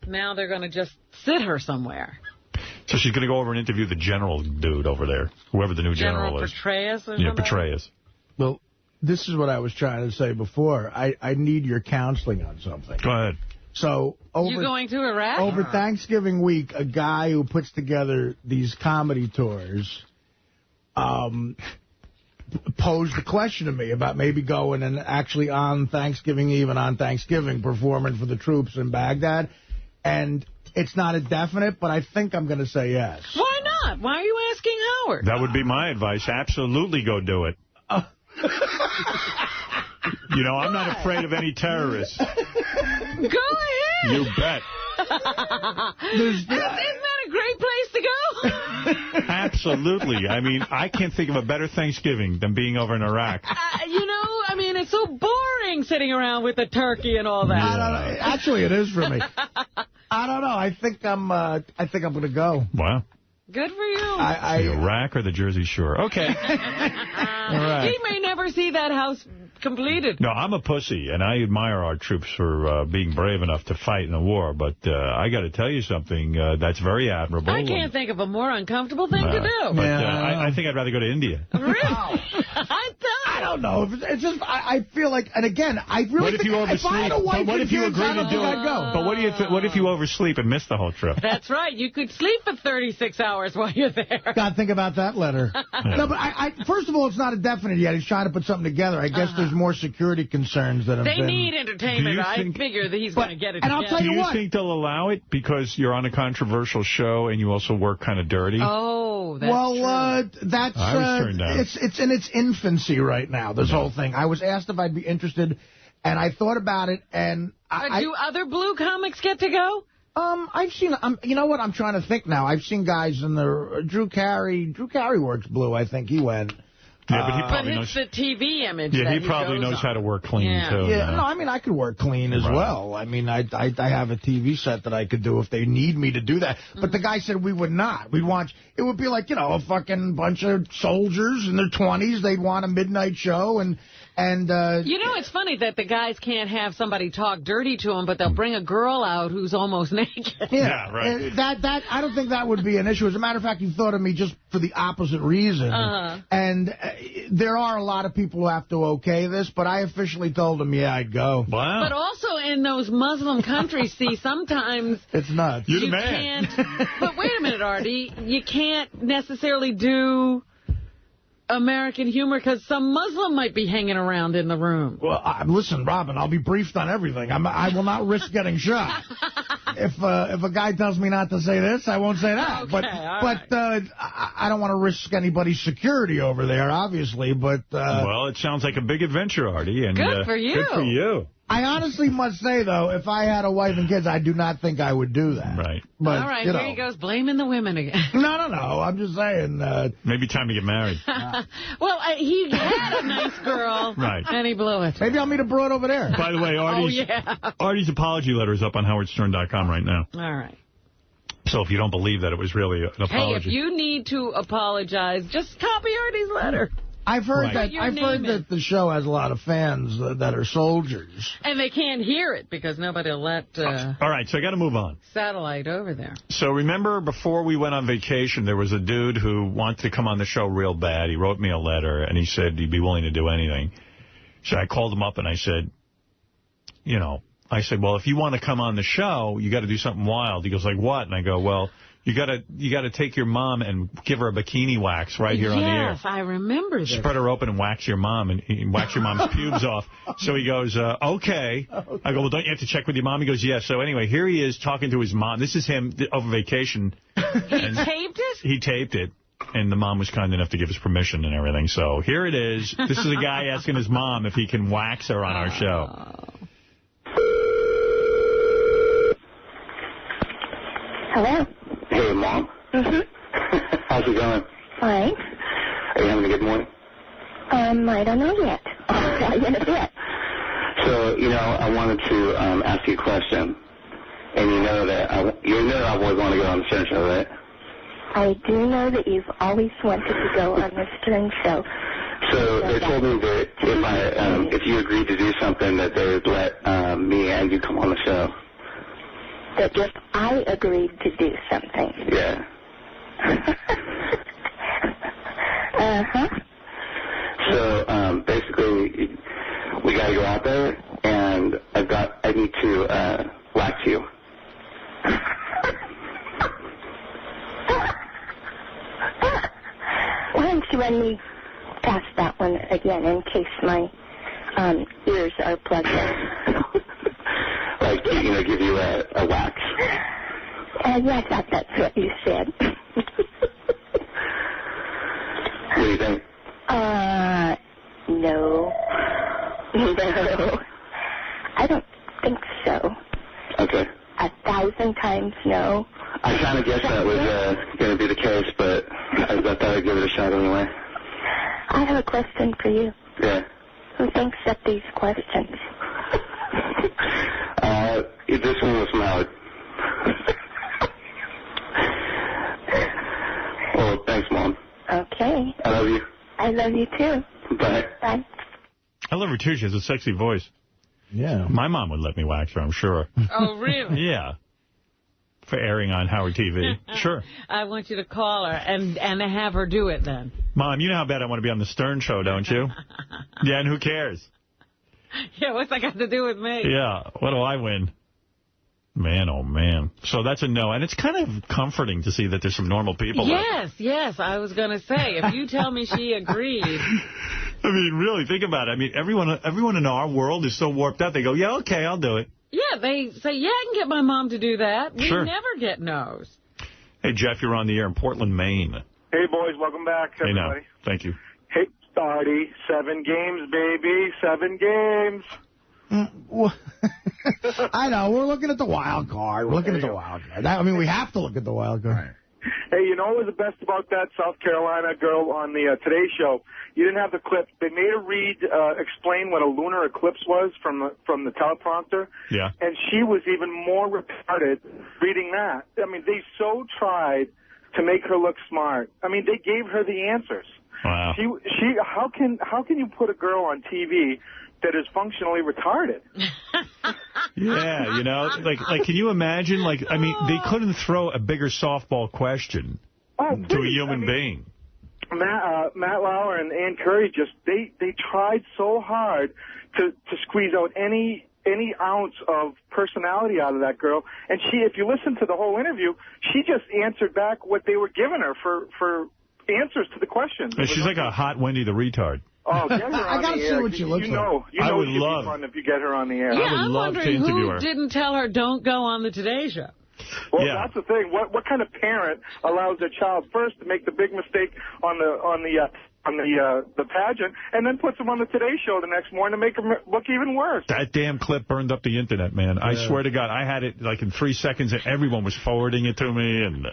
now they're going to just sit her somewhere. So she's going to go over and interview the general dude over there, whoever the new general is. Petraeus or something? Yeah, Petraeus. Well, this is what I was trying to say before. I need your counseling on something. Go ahead. So you going to Iraq? Over Thanksgiving week, a guy who puts together these comedy tours posed a question to me about maybe going and actually on Thanksgiving Eve and on Thanksgiving performing for the troops in Baghdad. And it's not a definite, but I think I'm going to say yes. Why not? Why are you asking Howard? That would be my advice. Absolutely go do it. I'm not afraid of any terrorists. Go ahead. You bet. Isn't that a great place to go? Absolutely. I mean, I can't think of a better Thanksgiving than being over in Iraq. It's so boring sitting around with the turkey and all that. I don't know. Actually, it is for me. I don't know. I think I'm going to go. Wow. Good for you. Iraq or the Jersey Shore. Okay. All right. He may never see that house completed. No, I'm a pussy, and I admire our troops for being brave enough to fight in a war. But I got to tell you something that's very admirable. I can't think of a more uncomfortable thing to do. But I think I'd rather go to India. Really? I don't know. It's just I feel like, and again, I really what if think you oversleep? If I had a wife what if you agree to do it? I'd go. But what if you oversleep and miss the whole trip? That's right. You could sleep for 36 hours while you're there. Got to think about that letter. No, but first of all, it's not a definite yet. He's trying to put something together. I guess there's more security concerns that have been. They need entertainment. I figure that he's going to get it and together. I'll tell you what. Do you think they'll allow it because you're on a controversial show and you also work kind of dirty? Oh, that's true. That's I was turned down. It's in its infancy right now, this whole thing. I was asked if I'd be interested, and I thought about it, and do other blue comics get to go? I've seen, you know what, I'm trying to think now. I've seen guys in the, Drew Carey works blue, I think he went. Yeah, but he probably knows. But it's the TV image. Yeah, he probably knows how to work clean, too. Yeah, no, I mean, I could work clean as well. I mean, I have a TV set that I could do if they need me to do that. But the guy said we would not. We'd watch, it would be like, a fucking bunch of soldiers in their 20s. They'd want a midnight show, and it's funny that the guys can't have somebody talk dirty to them, but they'll bring a girl out who's almost naked. Yeah, right. That I don't think that would be an issue. As a matter of fact, you thought of me just for the opposite reason. And there are a lot of people who have to okay this, but I officially told them, yeah, I'd go. Wow. But also in those Muslim countries, see, sometimes it's nuts. You're the man. But wait a minute, Artie. You can't necessarily do American humor, because some Muslim might be hanging around in the room. Well, listen, Robin, I'll be briefed on everything. I will not risk getting shot. If a guy tells me not to say this, I won't say that. Okay, but I don't want to risk anybody's security over there, obviously. But well, it sounds like a big adventure, Artie. And, good for you. Good for you. I honestly must say, though, if I had a wife and kids, I do not think I would do that. Right. But, all right, here he goes, blaming the women again. No. I'm just saying. Maybe time to get married. Well, he had a nice girl, right, and he blew it. Maybe I'll meet a broad over there. By the way, Artie's apology letter is up on howardstern.com right now. All right. So if you don't believe that it was really an apology. Hey, if you need to apologize, just copy Artie's letter. I've heard that the show has a lot of fans that are soldiers. And they can't hear it because nobody will let all right, so I got to move on. satellite over there. So remember before we went on vacation, there was a dude who wanted to come on the show real bad. He wrote me a letter, and he said he'd be willing to do anything. So I called him up, and I said, well, if you want to come on the show, you got to do something wild. He goes, like what? And I go, well, you got to take your mom and give her a bikini wax right here on the air. Yes, I remember this. Spread her open and wax your mom, and wax your mom's pubes off. So he goes, okay. I go, well, don't you have to check with your mom? He goes, yeah. So anyway, here he is talking to his mom. This is him over vacation. He taped it? He taped it. And the mom was kind enough to give us permission and everything. So here it is. This is a guy asking his mom if he can wax her on our show. Hello? Hey, Mom. Mm-hmm. How's it going? Fine. Are you having a good morning? I don't know yet. I'll tell you in a bit. So, I wanted to ask you a question. And you know that I've always wanted to go on the Stern Show, right? I do know that you've always wanted to go on the Stern Show. So they told me that if you agreed to do something, that they would let me and you come on the show. That if I agreed to do something. Yeah. Uh-huh. So, basically, we got to go out there, and I need to wax you. Why don't you run me past that one again in case my ears are plugged in? Like, give you a wax. Yeah, I thought that's what you said. What do you think? No. No. I don't think so. Okay. 1,000 times no. I kind of guessed that was going to be the case, but I thought I'd give it a shot anyway. I have a question for you. Yeah. Who thinks up these questions? This one was from Howard. Well, thanks, Mom. Okay. I love you. I love you, too. Bye. Bye. I love her, too. She has a sexy voice. Yeah. My mom would let me wax her, I'm sure. Oh, really? Yeah. For airing on Howard TV. Sure. I want you to call her and have her do it then. Mom, you know how bad I want to be on the Stern Show, don't you? Yeah, and who cares? Yeah, what's that got to do with me? Yeah, what do I win? Man, oh, man. So that's a no. And it's kind of comforting to see that there's some normal people. Yes, I was going to say, if you tell me she agreed. I mean, really, think about it. I mean, everyone in our world is so warped out. They go, yeah, okay, I'll do it. Yeah, they say, yeah, I can get my mom to do that. We Sure. never get no's. Hey, Jeff, you're on the air in Portland, Maine. Hey, boys, welcome back, everybody. Hey, now. Thank you. Hey, Artie, 7 games, baby, 7 games. I know. We're looking at the wild card. We're looking at the wild card. I mean, we have to look at the wild card. Right. Hey, you know what was the best about that South Carolina girl on the Today Show? You didn't have the clip. They made her explain what a lunar eclipse was from the teleprompter. Yeah. And she was even more retarded reading that. I mean, they so tried to make her look smart. I mean, they gave her the answers. Wow. How can you put a girl on TV that is functionally retarded? Yeah, like can you imagine? Like, I mean, they couldn't throw a bigger softball question to a human being. Matt Lauer and Ann Curry they tried so hard to squeeze out any ounce of personality out of that girl. And if you listen to the whole interview, she just answered back what they were giving her for answers to the questions. She's like a hot Wendy the retard. Oh, get her on I gotta the see air. what she looks like. I would it'd love be fun if you get her on the air. Yeah, I would I'm love to wondering interview who her. didn't tell her don't go on the Today Show. Well, that's the thing. What kind of parent allows their child first to make the big mistake on the pageant, and then puts them on the Today Show the next morning to make them look even worse? That damn clip burned up the internet, man. I swear to God, I had it like in 3 seconds, and everyone was forwarding it to me. And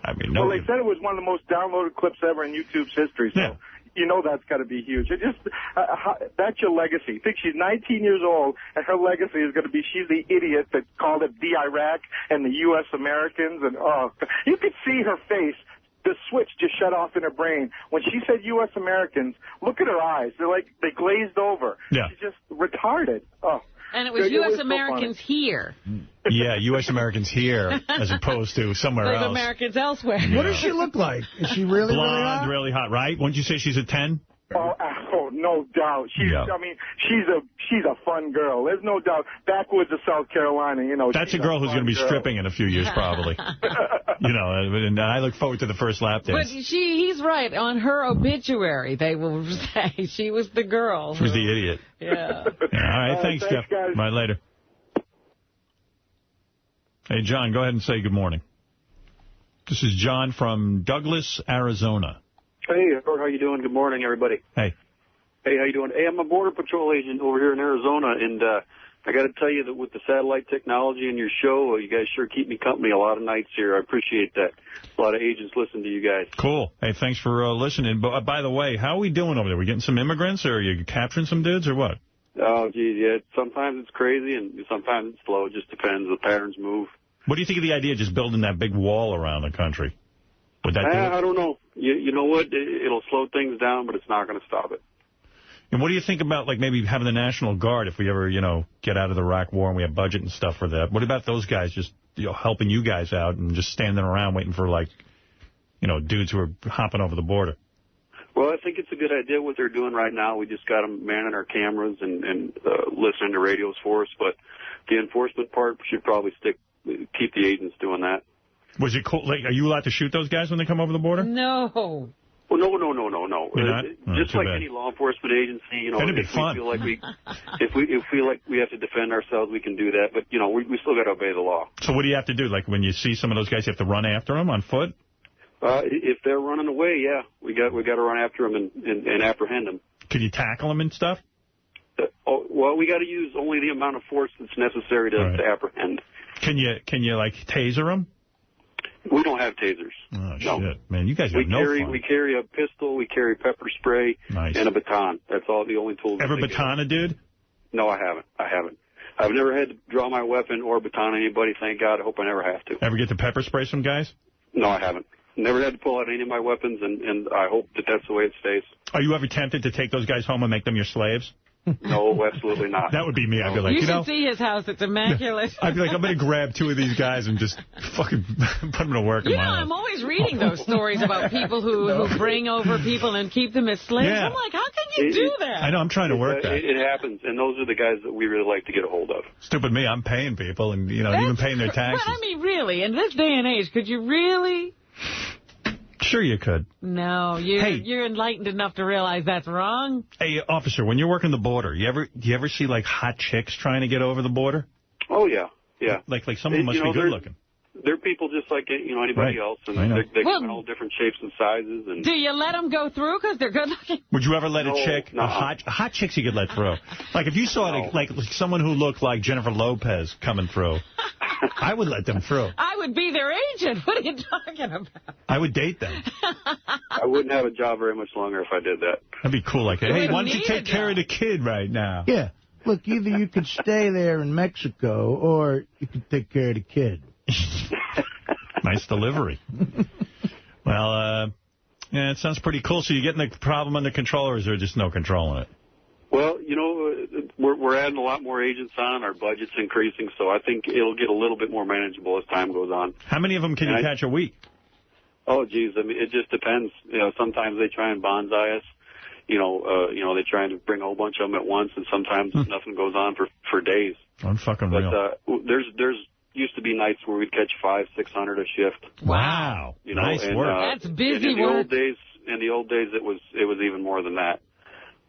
I mean, Well, they said it was one of the most downloaded clips ever in YouTube's history. So. You know that's got to be huge. It just that's your legacy. Think she's 19 years old, and her legacy is going to be she's the idiot that called it the Iraq and the U.S. Americans. And you could see her face. The switch just shut off in her brain. When she said U.S. Americans, look at her eyes. They're like, they glazed over. Yeah. She's just retarded. Oh. And it was U.S. Americans here. Yeah, U.S. Americans here, as opposed to somewhere Those else. Americans elsewhere. Yeah. What does she look like? Is she really, blonde, really hot, right? Wouldn't you say she's a 10? Oh, no doubt. I mean, she's a fun girl. There's no doubt. Backwoods of South Carolina, you know. That's a girl who's going to be stripping in a few years, probably. You know, and I look forward to the first lap dance. But he's right. On her obituary, they will say she was the girl. She was the idiot. Yeah. All right, thanks, Jeff. Guys. Bye, later. Hey, John, go ahead and say good morning. This is John from Douglas, Arizona. Hey, how you doing? Good morning, everybody. Hey. Hey, how you doing? Hey, I'm a Border Patrol agent over here in Arizona, and I got to tell you that with the satellite technology and your show, you guys sure keep me company a lot of nights here. I appreciate that. A lot of agents listen to you guys. Cool. Hey, thanks for listening. But by the way, how are we doing over there? We getting some immigrants, or are you capturing some dudes, or what? Oh, geez, yeah. Sometimes it's crazy, and sometimes it's slow. It just depends. The patterns move. What do you think of the idea of just building that big wall around the country? Would that do it? I don't know. You know what? It'll slow things down, but it's not going to stop it. And what do you think about, like, maybe having the National Guard if we ever, you know, get out of the Iraq War and we have budget and stuff for that? What about those guys just, you know, helping you guys out and just standing around waiting for, like, you know, dudes who are hopping over the border? Well, I think it's a good idea what they're doing right now. We just got them manning our cameras and listening to radios for us. But the enforcement part should probably keep the agents doing that. Was it cool? Like, are you allowed to shoot those guys when they come over the border? No. Well, no. You're not? Just like any law enforcement agency, you know, That'd be if fun. we feel like if we feel like we have to defend ourselves, we can do that. But you know, we still got to obey the law. So what do you have to do? Like when you see some of those guys, you have to run after them on foot? If they're running away, yeah, we got to run after them and apprehend them. Can you tackle them and stuff? Well, we got to use only the amount of force that's necessary to apprehend. Can you like taser them? We don't have tasers. Oh, no. Shit. Man, you guys have no fun. We carry a pistol, we carry pepper spray, and a baton. That's all the only tools. Ever baton a dude? No, I haven't. I've never had to draw my weapon or baton anybody, thank God. I hope I never have to. Ever get to pepper spray some guys? No, I haven't. Never had to pull out any of my weapons, and I hope that that's the way it stays. Are you ever tempted to take those guys home and make them your slaves? No, absolutely not. That would be me. I'd be like, you know. should see his house. It's immaculate. I'd be like, I'm going to grab 2 of these guys and just fucking put them to work in my house. I'm always reading those stories about people who bring over people and keep them as slaves. Yeah. I'm like, how can you do that? I know. I'm trying to work that. It happens, and those are the guys that we really like to get a hold of. Stupid me. I'm paying people and, you know, even paying their taxes. But, I mean, really, in this day and age, could you really? Sure you could. No, you're enlightened enough to realize that's wrong. Hey, officer, when you're working the border, do you ever see, like, hot chicks trying to get over the border? Oh, yeah. Like someone must be good-looking. They're people just like anybody else, and they come in all different shapes and sizes. And do you let them go through because they're good-looking? Would you ever let a chick, a hot chicks you could let through? Like, if you saw like someone who looked like Jennifer Lopez coming through, I would let them through. I would be their agent. What are you talking about? I would date them. I wouldn't have a job very much longer if I did that. That'd be cool. Like, hey, why don't you take care of the kid right now? Yeah. Look, either you could stay there in Mexico or you could take care of the kid. Nice delivery. Well, yeah, it sounds pretty cool. So you're getting the problem under control, or is there just no control in it? Well, you know, we're adding a lot more agents on. Our budget's increasing, so I think it'll get a little bit more manageable as time goes on. How many of them can you catch a week? Oh, geez, I mean, it just depends. You know, sometimes they try and bonsai us. You know, they try and bring a whole bunch of them at once, and sometimes nothing goes on for days. I'm fucking real. But there's used to be nights where we'd catch 500, 600 a shift. Wow. You know, nice and, work. That's busy in the work. old days, it was even more than that.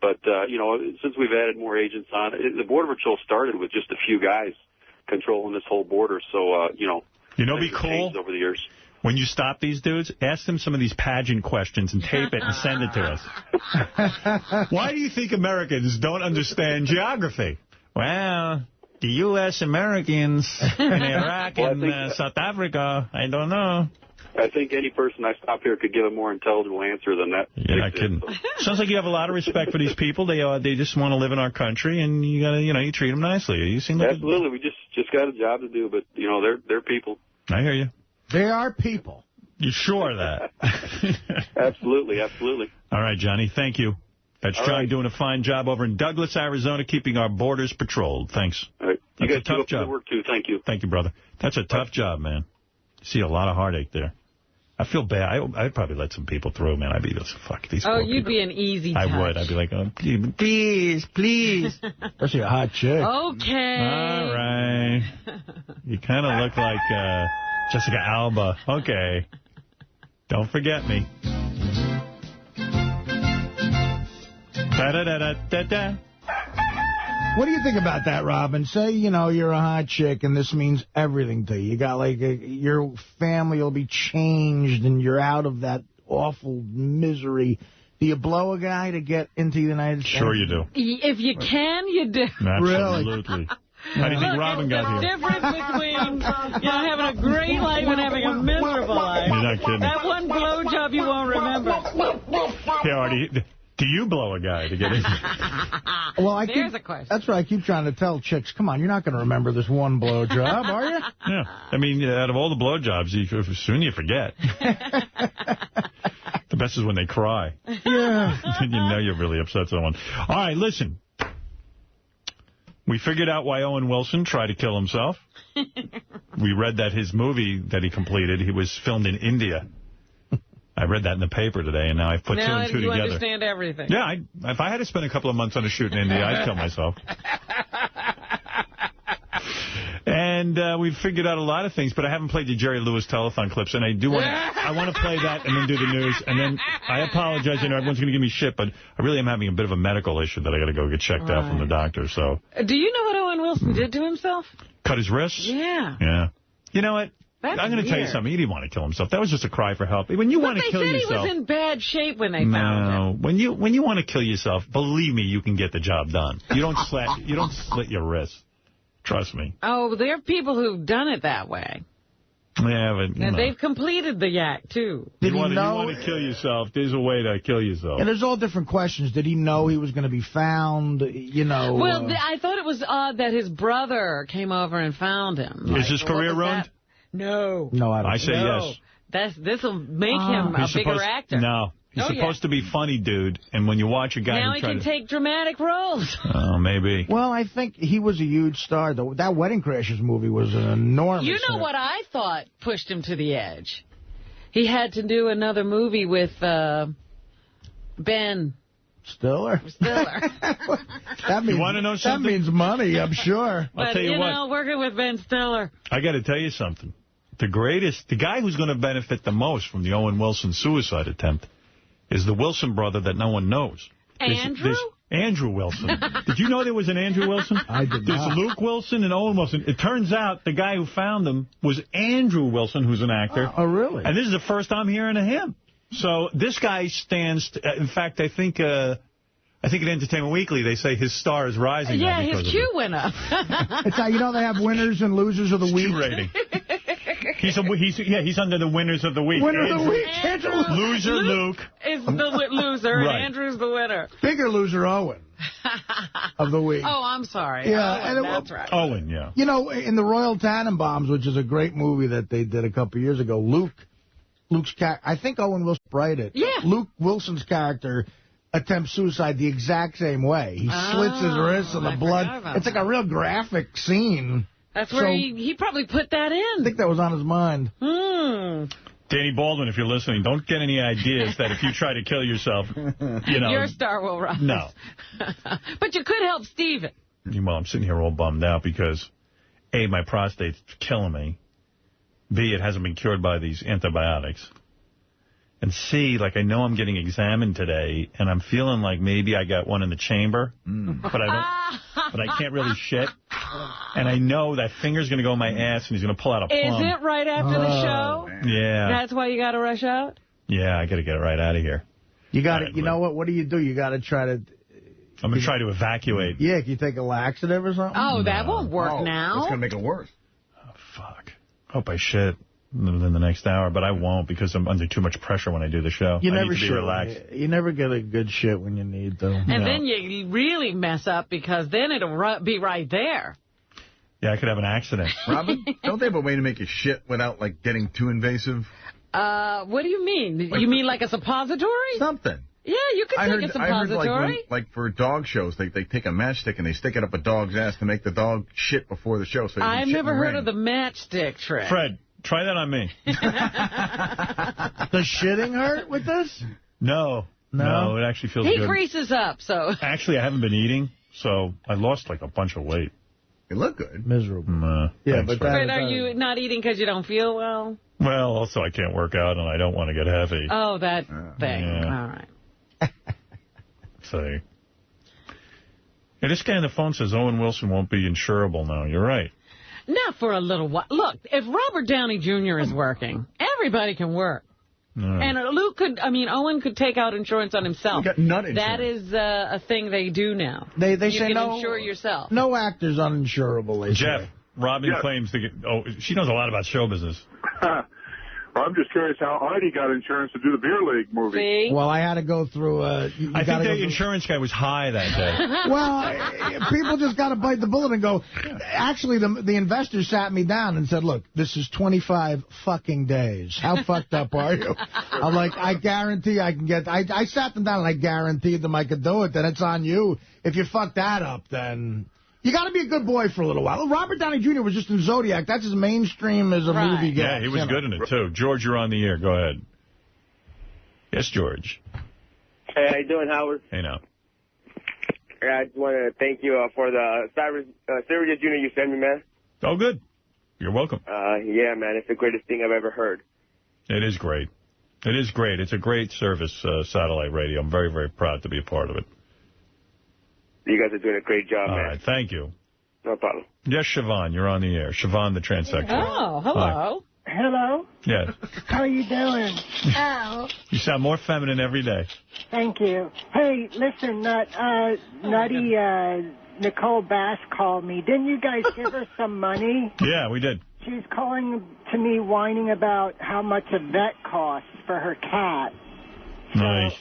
But, you know, since we've added more agents on, the Border Patrol started with just a few guys controlling this whole border. So, you know, be cool over the years. When you stop these dudes, ask them some of these pageant questions and tape it and send it to us. Why do you think Americans don't understand geography? Well, the U.S. Americans in Iraq and South Africa, I don't know. I think any person I stop here could give a more intelligible answer than that. You're not kidding. Sounds like you have a lot of respect for these people. They just want to live in our country, and you gotta, you treat them nicely. You seem like absolutely. We just got a job to do, but you know they're people. I hear you. They are people. You sure of that? Absolutely. All right, Johnny. Thank you. That's All John right. doing a fine job over in Douglas, Arizona, keeping our borders patrolled. Thanks. All right. You That's guys a tough job. Good work too. Thank you. Thank you, brother. That's a tough job, man. See a lot of heartache there. I feel bad. I'd probably let some people through, man. I'd be just, fuck these Oh, poor you'd people. be an easy touch. I would. I'd be like, oh, please. Especially a hot chick. Okay. All right. You kind of look like Jessica Alba. Okay. Don't forget me. Da-da-da-da-da-da. What do you think about that, Robin? Say, you're a hot chick, and this means everything to you. You got, your family will be changed, and you're out of that awful misery. Do you blow a guy to get into the United States? Sure you do. If you can, you do. Absolutely. How do you think Robin got here? There's a difference between having a great life and having a miserable life. You're not kidding. That one blowjob you won't remember. Yeah, Artie, do you blow a guy to get in? Well, There's a question. That's what I keep trying to tell chicks. Come on, you're not going to remember this one blowjob, are you? Yeah. I mean, out of all the blowjobs, soon you forget. The best is when they cry. Yeah. You know you're really upset someone. All right, listen. We figured out why Owen Wilson tried to kill himself. We read that his movie that he completed, he was filmed in India. I read that in the paper today, and now I've put two and two together. Now you understand everything. Yeah, if I had to spend a couple of months on a shoot in India, I'd kill myself. And we figured out a lot of things, but I haven't played the Jerry Lewis telethon clips, and I want to play that and then do the news. And then I apologize, everyone's going to give me shit, but I really am having a bit of a medical issue that I got to go get checked out from the doctor. So, do you know what Owen Wilson did to himself? Cut his wrists? Yeah. Yeah. You know what? That's I'm going to tell you something. He didn't want to kill himself. That was just a cry for help. When you want to kill yourself, they said he was in bad shape when they found him. When you want to kill yourself, believe me, you can get the job done. You don't slit your wrists. Trust me. Oh, there are people who've done it that way. Yeah, but and they've completed the yak too. You want to kill yourself? There's a way to kill yourself. And there's all different questions. Did he know he was going to be found? Well, I thought it was odd that his brother came over and found him. Is his career ruined? No. No, I don't. I say yes. This will make him a bigger actor. No. He's supposed to be funny, dude. And when you watch a guy now he can take dramatic roles. Oh, maybe. Well, I think he was a huge star. That Wedding Crashers movie was an enormous You know what I thought pushed him to the edge? He had to do another movie with Ben Stiller. You want to know something? That means money, I'm sure. But, I'll tell you what. Working with Ben Stiller. I got to tell you something. The guy who's going to benefit the most from the Owen Wilson suicide attempt is the Wilson brother that no one knows. Andrew? Andrew Wilson. Did you know there was an Andrew Wilson? I did not. There's Luke Wilson and Owen Wilson. It turns out the guy who found them was Andrew Wilson, who's an actor. Oh, really? And this is the first I'm hearing of him. So this guy stands... in fact, I think at Entertainment Weekly, they say his star is rising. Yeah, his Q went up. It's how, they have winners and losers of the week. Q rating. He's under the winners of the week. Winner of the week. Loser Luke is the loser, right. and Andrew's the winner. Bigger loser Owen of the week. Oh, I'm sorry. Yeah, Owen, that's right. Owen, yeah. In the Royal Tannenbaums, which is a great movie that they did a couple years ago, Luke's character, I think Owen Wilson wrote it. Yeah. Luke Wilson's character attempts suicide the exact same way. He slits his wrists and the blood. It's like a real graphic scene. That's where he probably put that in. I think that was on his mind. Danny Baldwin, if you're listening, don't get any ideas that if you try to kill yourself, your star will rise. No. But you could help Steven. Well, I'm sitting here all bummed out because A, my prostate's killing me. B, it hasn't been cured by these antibiotics. And C, like, I know I'm getting examined today, and I'm feeling like maybe I got one in the chamber, but I can't really shit. And I know that finger's going to go in my ass, and he's going to pull out a plum. Is it right after the show? Yeah. That's why you got to rush out? Yeah, I got to get it right out of here. You got to, you know what? What do? You got to try to... I'm going to try to evacuate. Yeah, can you take a laxative or something? Oh, that won't work now. It's going to make it worse. Oh, fuck. Hope I shit within the next hour, but I won't because I'm under too much pressure when I do the show. You I never need to be relaxed. You never get a good shit when you need, though. And then you really mess up because then it'll be right there. Yeah, I could have an accident. Robin, don't they have a way to make you shit without, like, getting too invasive? What do you mean? You mean like a suppository? Something. Yeah, you could take a suppository. I heard, like for dog shows, they take a matchstick and they stick it up a dog's ass to make the dog shit before the show. So I've never heard of the matchstick trick. Fred, try that on me. Does shitting hurt with this? No, it actually feels good. He creases up, so. Actually, I haven't been eating, so I lost like a bunch of weight. You look good. Miserable. Yeah, but Fred, are you not eating because you don't feel well? Well, also I can't work out and I don't want to get heavy. Oh, that thing. Yeah. All right. See. Yeah, this guy on the phone says Owen Wilson won't be insurable now. You're right. Not for a little while. Look, if Robert Downey Jr. is working, everybody can work. And Owen could take out insurance on himself. Got nut insurance. That is a thing they do now. They you say can insure yourself. No actor's uninsurable, they Jeff, say. Robin claims to get... Oh, she knows a lot about show business. I'm just curious how Artie got insurance to do the Beer League movie. See? Well, I had to go through... I think the insurance guy was high that day. Well, people just got to bite the bullet and go... Actually, the investor sat me down and said, look, this is 25 fucking days. How fucked up are you? I'm like, I guarantee I can get... I sat them down and I guaranteed them I could do it. Then it's on you. If you fuck that up, then... You got to be a good boy for a little while. Robert Downey Jr. was just in Zodiac. That's as mainstream as a movie gets. Yeah, he was good in it, too. George, you're on the air. Go ahead. Yes, George. Hey, how you doing, Howard? Hey, now. I just want to thank you for the Sirius Junior you sent me, man. Oh, good. You're welcome. Yeah, man, it's the greatest thing I've ever heard. It is great. It is great. It's a great service, satellite radio. I'm very, very proud to be a part of it. You guys are doing a great job, man. All right, thank you. No problem. Yes, Siobhan, you're on the air. Siobhan, the transsexual. Oh, hello. Hi. Hello. Yes. How are you doing? Oh. You sound more feminine every day. Thank you. Hey, listen, Nutty Nicole Bass called me. Didn't you guys give her some money? Yeah, we did. She's calling to me whining about how much a vet costs for her cat. Nice.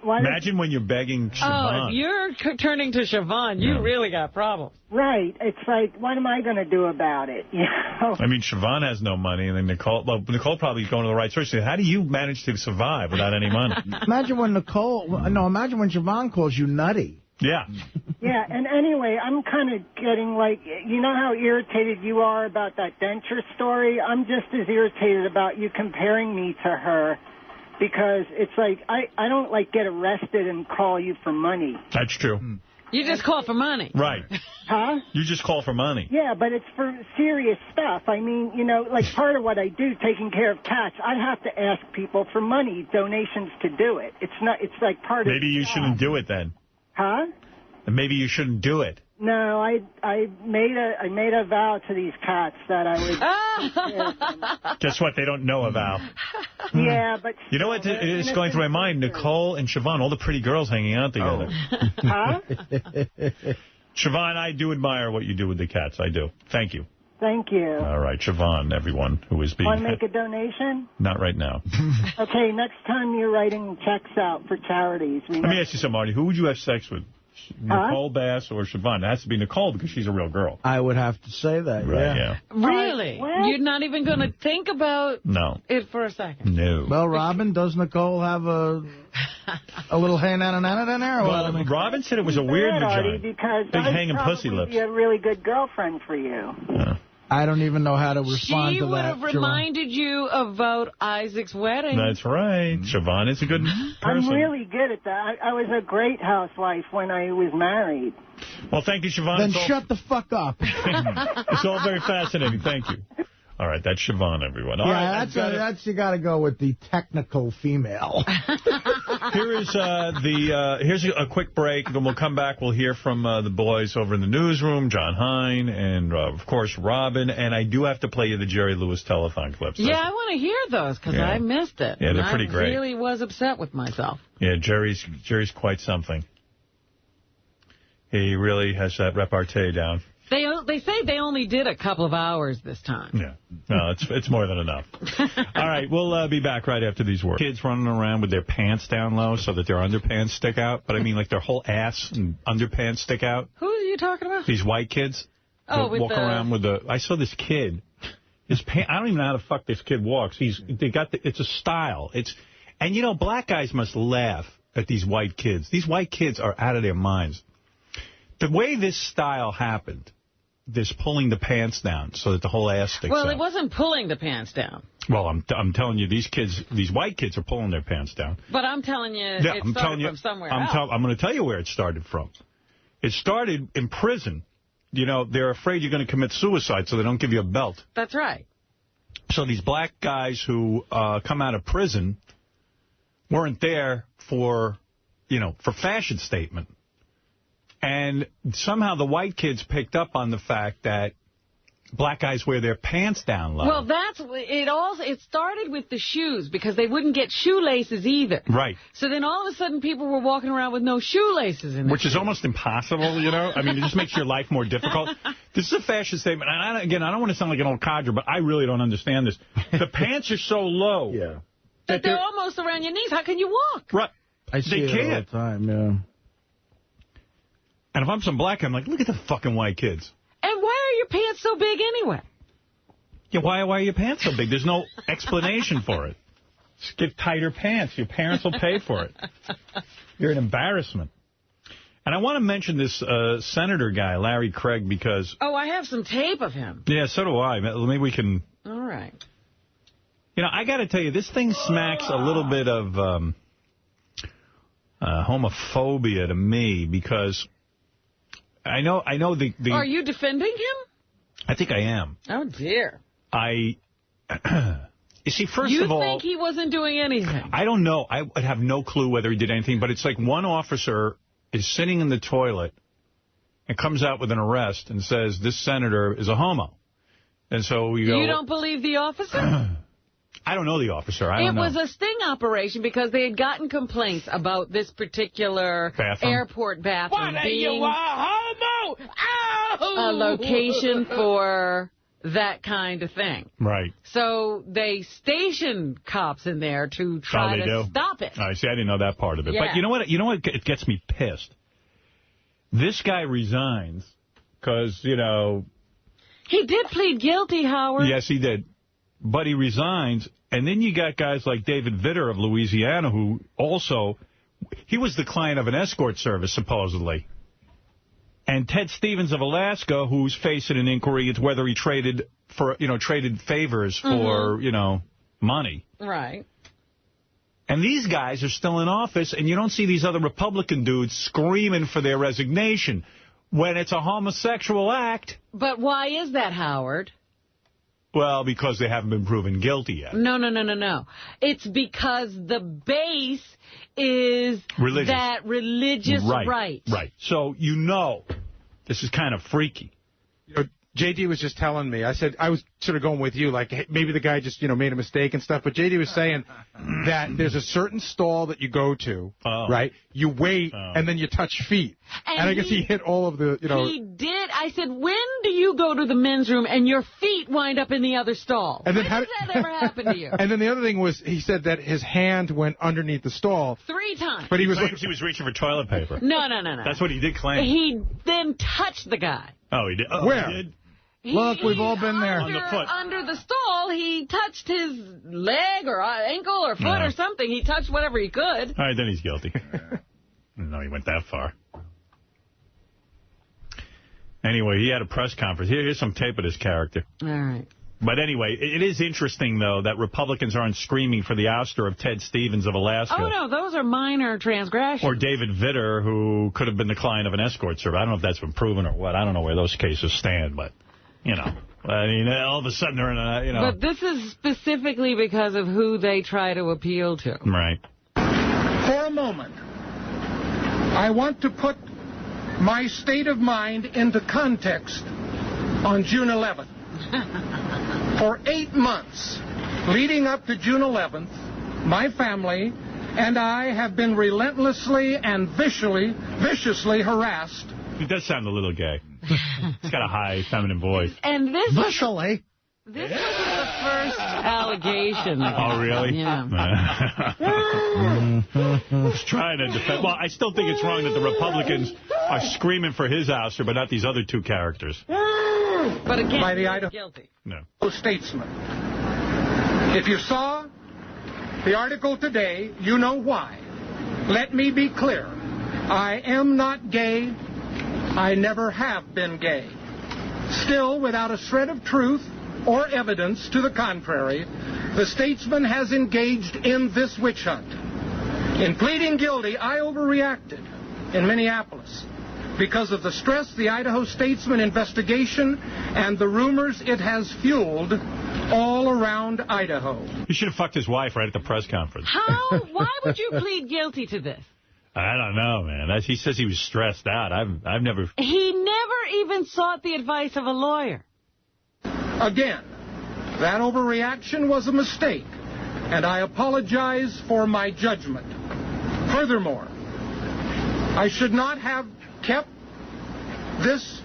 Imagine when you're begging Siobhan. Oh, if you're turning to Siobhan, you really got problems. Right. It's like, what am I going to do about it? You know? I mean, Siobhan has no money, and then Nicole probably going to the right source. How do you manage to survive without any money? Imagine when imagine when Siobhan calls you nutty. Yeah. Yeah, and anyway, I'm kind of getting like, you know how irritated you are about that denture story? I'm just as irritated about you comparing me to her. Because it's like, I don't, like, get arrested and call you for money. That's true. You just call for money. Right. Huh? You just call for money. Yeah, but it's for serious stuff. I mean, you know, like, part of what I do, taking care of cats, I have to ask people for money, donations to do it. It's like part of... Maybe you shouldn't do it then. Huh? Maybe you shouldn't do it. No, I made a vow to these cats that I would... Guess what? They don't know a vow. Yeah, but... You know what is going through my mind? Nicole and Siobhan, all the pretty girls hanging out together. Huh? Siobhan, I do admire what you do with the cats. I do. Thank you. Thank you. All right, Siobhan, everyone who is being... Want to make a donation? Not right now. Okay, next time you're writing checks out for charities... Let me ask you something, Marty. Who would you have sex with? Nicole Bass or Siobhan? It has to be Nicole because she's a real girl. I would have to say that, right, yeah. Really? You're not even going to think about it for a second? No. Well, Robin, does Nicole have a little hand-na-na-na in there? Well, Robin said it was a weird vagina. Because big hanging pussy lips. I'd probably be a really good girlfriend for you. I don't even know how to respond to that. She would have reminded you about Isaac's wedding. That's right. Siobhan is a good person. I'm really good at that. I was a great housewife when I was married. Well, thank you, Siobhan. Then shut the fuck up. It's all very fascinating. Thank you. All right, that's Siobhan, everyone. All right, that's you got to go with the technical female. Here's a quick break, and we'll come back. We'll hear from the boys over in the newsroom, John Hein, and, of course, Robin. And I do have to play you the Jerry Lewis telethon clips. Yeah, I want to hear those, because I missed it. Yeah, they're pretty great. I really was upset with myself. Yeah, Jerry's quite something. He really has that repartee down. They say they only did a couple of hours this time. Yeah. No, it's more than enough. All right, we'll be back right after these words. Kids running around with their pants down low so that their underpants stick out. But I mean, like, their whole ass and underpants stick out. Who are you talking about? These white kids. Oh, with around with the... I saw this kid. His I don't even know how the fuck this kid walks. It's a style. And, you know, black guys must laugh at these white kids. These white kids are out of their minds. The way this style happened... This pulling the pants down so that the whole ass sticks out. Well, it wasn't pulling the pants down. Well, I'm telling you, these white kids are pulling their pants down. But I'm telling you, it started from somewhere else. I'm going to tell you where it started from. It started in prison. You know, they're afraid you're going to commit suicide, so they don't give you a belt. That's right. So these black guys who come out of prison weren't there for fashion statement. And somehow the white kids picked up on the fact that black guys wear their pants down low. Well, it started with the shoes, because they wouldn't get shoelaces either. Right. So then all of a sudden people were walking around with no shoelaces in Which is almost impossible, you know? I mean, it just makes your life more difficult. This is a fashion statement. And I don't want to sound like an old codger, but I really don't understand this. The pants are so low. Yeah. That they're almost around your knees. How can you walk? Right. I see it all the time, yeah. And if I'm some black, I'm like, look at the fucking white kids. And why are your pants so big anyway? Yeah, why are your pants so big? There's no explanation for it. Just get tighter pants. Your parents will pay for it. You're an embarrassment. And I want to mention this senator guy, Larry Craig, because... Oh, I have some tape of him. Yeah, so do I. Maybe we can... All right. You know, I got to tell you, this thing smacks a little bit of homophobia to me, because... I know the... Are you defending him? I think I am. Oh, dear. You see, first of all... You think he wasn't doing anything? I don't know. I would have no clue whether he did anything, but it's like one officer is sitting in the toilet and comes out with an arrest and says, this senator is a homo. And so we go... You don't believe the officer? I don't know the officer. I don't know. It was a sting operation because they had gotten complaints about this particular airport bathroom being a location for that kind of thing. Right. So they stationed cops in there to try to stop it. I see. I didn't know that part of it. Yeah. But you know what? It gets me pissed. This guy resigns because, you know... He did plead guilty, Howard. Yes, he did. But he resigns, and then you got guys like David Vitter of Louisiana, who also, he was the client of an escort service, supposedly. And Ted Stevens of Alaska, who's facing an inquiry into whether he traded favors for, money. Right. And these guys are still in office, and you don't see these other Republican dudes screaming for their resignation when it's a homosexual act. But why is that, Howard? Well, because they haven't been proven guilty yet. No. It's because the base is that religious right. Right. So, this is kind of freaky. J.D. was just telling me, I said, I was sort of going with you, like, hey, maybe the guy just, made a mistake and stuff, but J.D. was saying that there's a certain stall that you go to, right? You wait, and then you touch feet. And I guess he hit all of the, He did. I said, when do you go to the men's room and your feet wind up in the other stall? And then when does that ever happen to you? And then the other thing was, he said that his hand went underneath the stall. 3 times. But he claims he was reaching for toilet paper. No. That's what he did claim. He then touched the guy. Oh, he did? Where? He did? Look, we've all been there. On the foot. Under the stall, he touched his leg or ankle or foot or something. He touched whatever he could. All right, then he's guilty. I didn't know he went that far. Anyway, he had a press conference. Here's some tape of this character. All right. But anyway, it is interesting, though, that Republicans aren't screaming for the ouster of Ted Stevens of Alaska. Oh, no, those are minor transgressions. Or David Vitter, who could have been the client of an escort service. I don't know if that's been proven or what. I don't know where those cases stand, but, you know. I mean, all of a sudden they're in a, you know. But this is specifically because of who they try to appeal to. Right. For a moment, I want to put my state of mind into context on June 11th. For 8 months leading up to June 11th, my family and I have been relentlessly and viciously harassed. He does sound a little gay. He's got a high feminine voice. And this Viciously. This was the first allegation. Oh, really? Yeah. I was trying to defend. Well, I still think it's wrong that the Republicans are screaming for his ouster, but not these other two characters. But again, by the Idaho guilty. No. Statesman. If you saw the article today, you know why. Let me be clear. I am not gay. I never have been gay. Still, without a shred of truth or evidence to the contrary, the Statesman has engaged in this witch hunt. In pleading guilty, I overreacted in Minneapolis because of the stress the Idaho Statesman investigation and the rumors it has fueled all around Idaho. You should have fucked his wife right at the press conference. How? Why would you plead guilty to this? I don't know, man. He says he was stressed out. I've never... He never even sought the advice of a lawyer. Again, that overreaction was a mistake, and I apologize for my judgment. Furthermore, I should not have kept this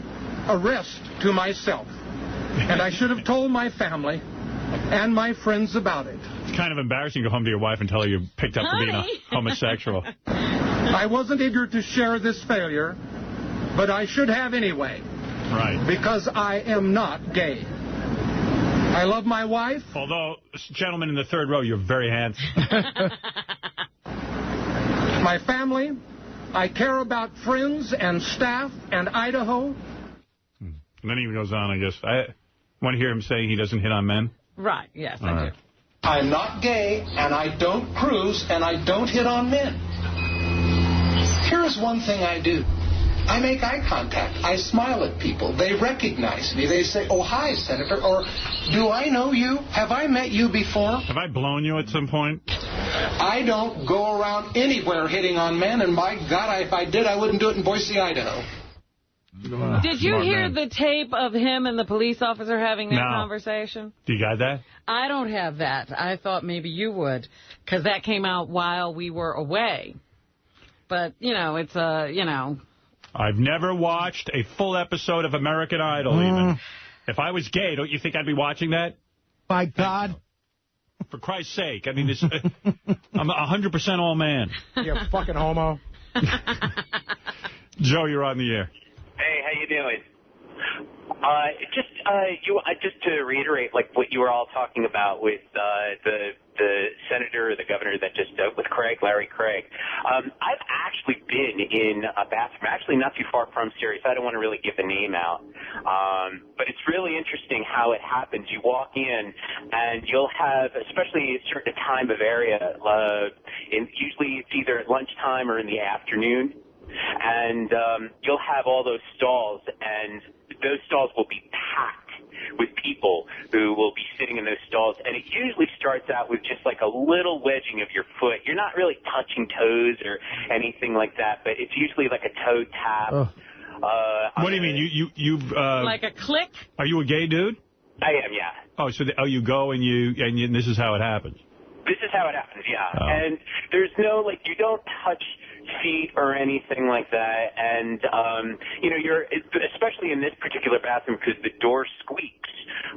arrest to myself, and I should have told my family and my friends about it. It's kind of embarrassing to go home to your wife and tell her you picked up for being a homosexual. I wasn't eager to share this failure, but I should have anyway. Right. Because I am not gay. I love my wife. Although, gentlemen in the third row, you're very handsome. My family. I care about friends and staff and Idaho. And then he goes on, I guess. I want to hear him saying he doesn't hit on men. Right, yes, I do. I'm not gay, and I don't cruise, and I don't hit on men. Here's one thing I do. I make eye contact. I smile at people. They recognize me. They say, oh, hi, Senator, or do I know you? Have I met you before? Have I blown you at some point? I don't go around anywhere hitting on men, and my God, if I did, I wouldn't do it in Boise, Idaho. Did you hear the tape of him and the police officer having that conversation? Do you got that? I don't have that. I thought maybe you would, because that came out while we were away. But, you know, it's you know. I've never watched a full episode of American Idol, even. If I was gay, don't you think I'd be watching that? My God. For Christ's sake. I mean, this, I'm 100% all man. You fucking homo. Joe, you're on the air. Hey, how you doing? Just to reiterate, like what you were all talking about with the senator or the governor that just with Larry Craig. I've actually been in a bathroom, actually not too far from Sirius. I don't want to really give the name out, but it's really interesting how it happens. You walk in, and you'll have, especially a certain time of area, usually it's either at lunchtime or in the afternoon. And you'll have all those stalls, and those stalls will be packed with people who will be sitting in those stalls. And it usually starts out with just like a little wedging of your foot. You're not really touching toes or anything like that, but it's usually like a toe tap. What do you mean? You've like a click? Are you a gay dude? I am, yeah. Oh, so you go and this is how it happens. This is how it happens, yeah. Oh. And there's no, like, you don't touch feet or anything like that. And, you know, especially in this particular bathroom, because the door squeaks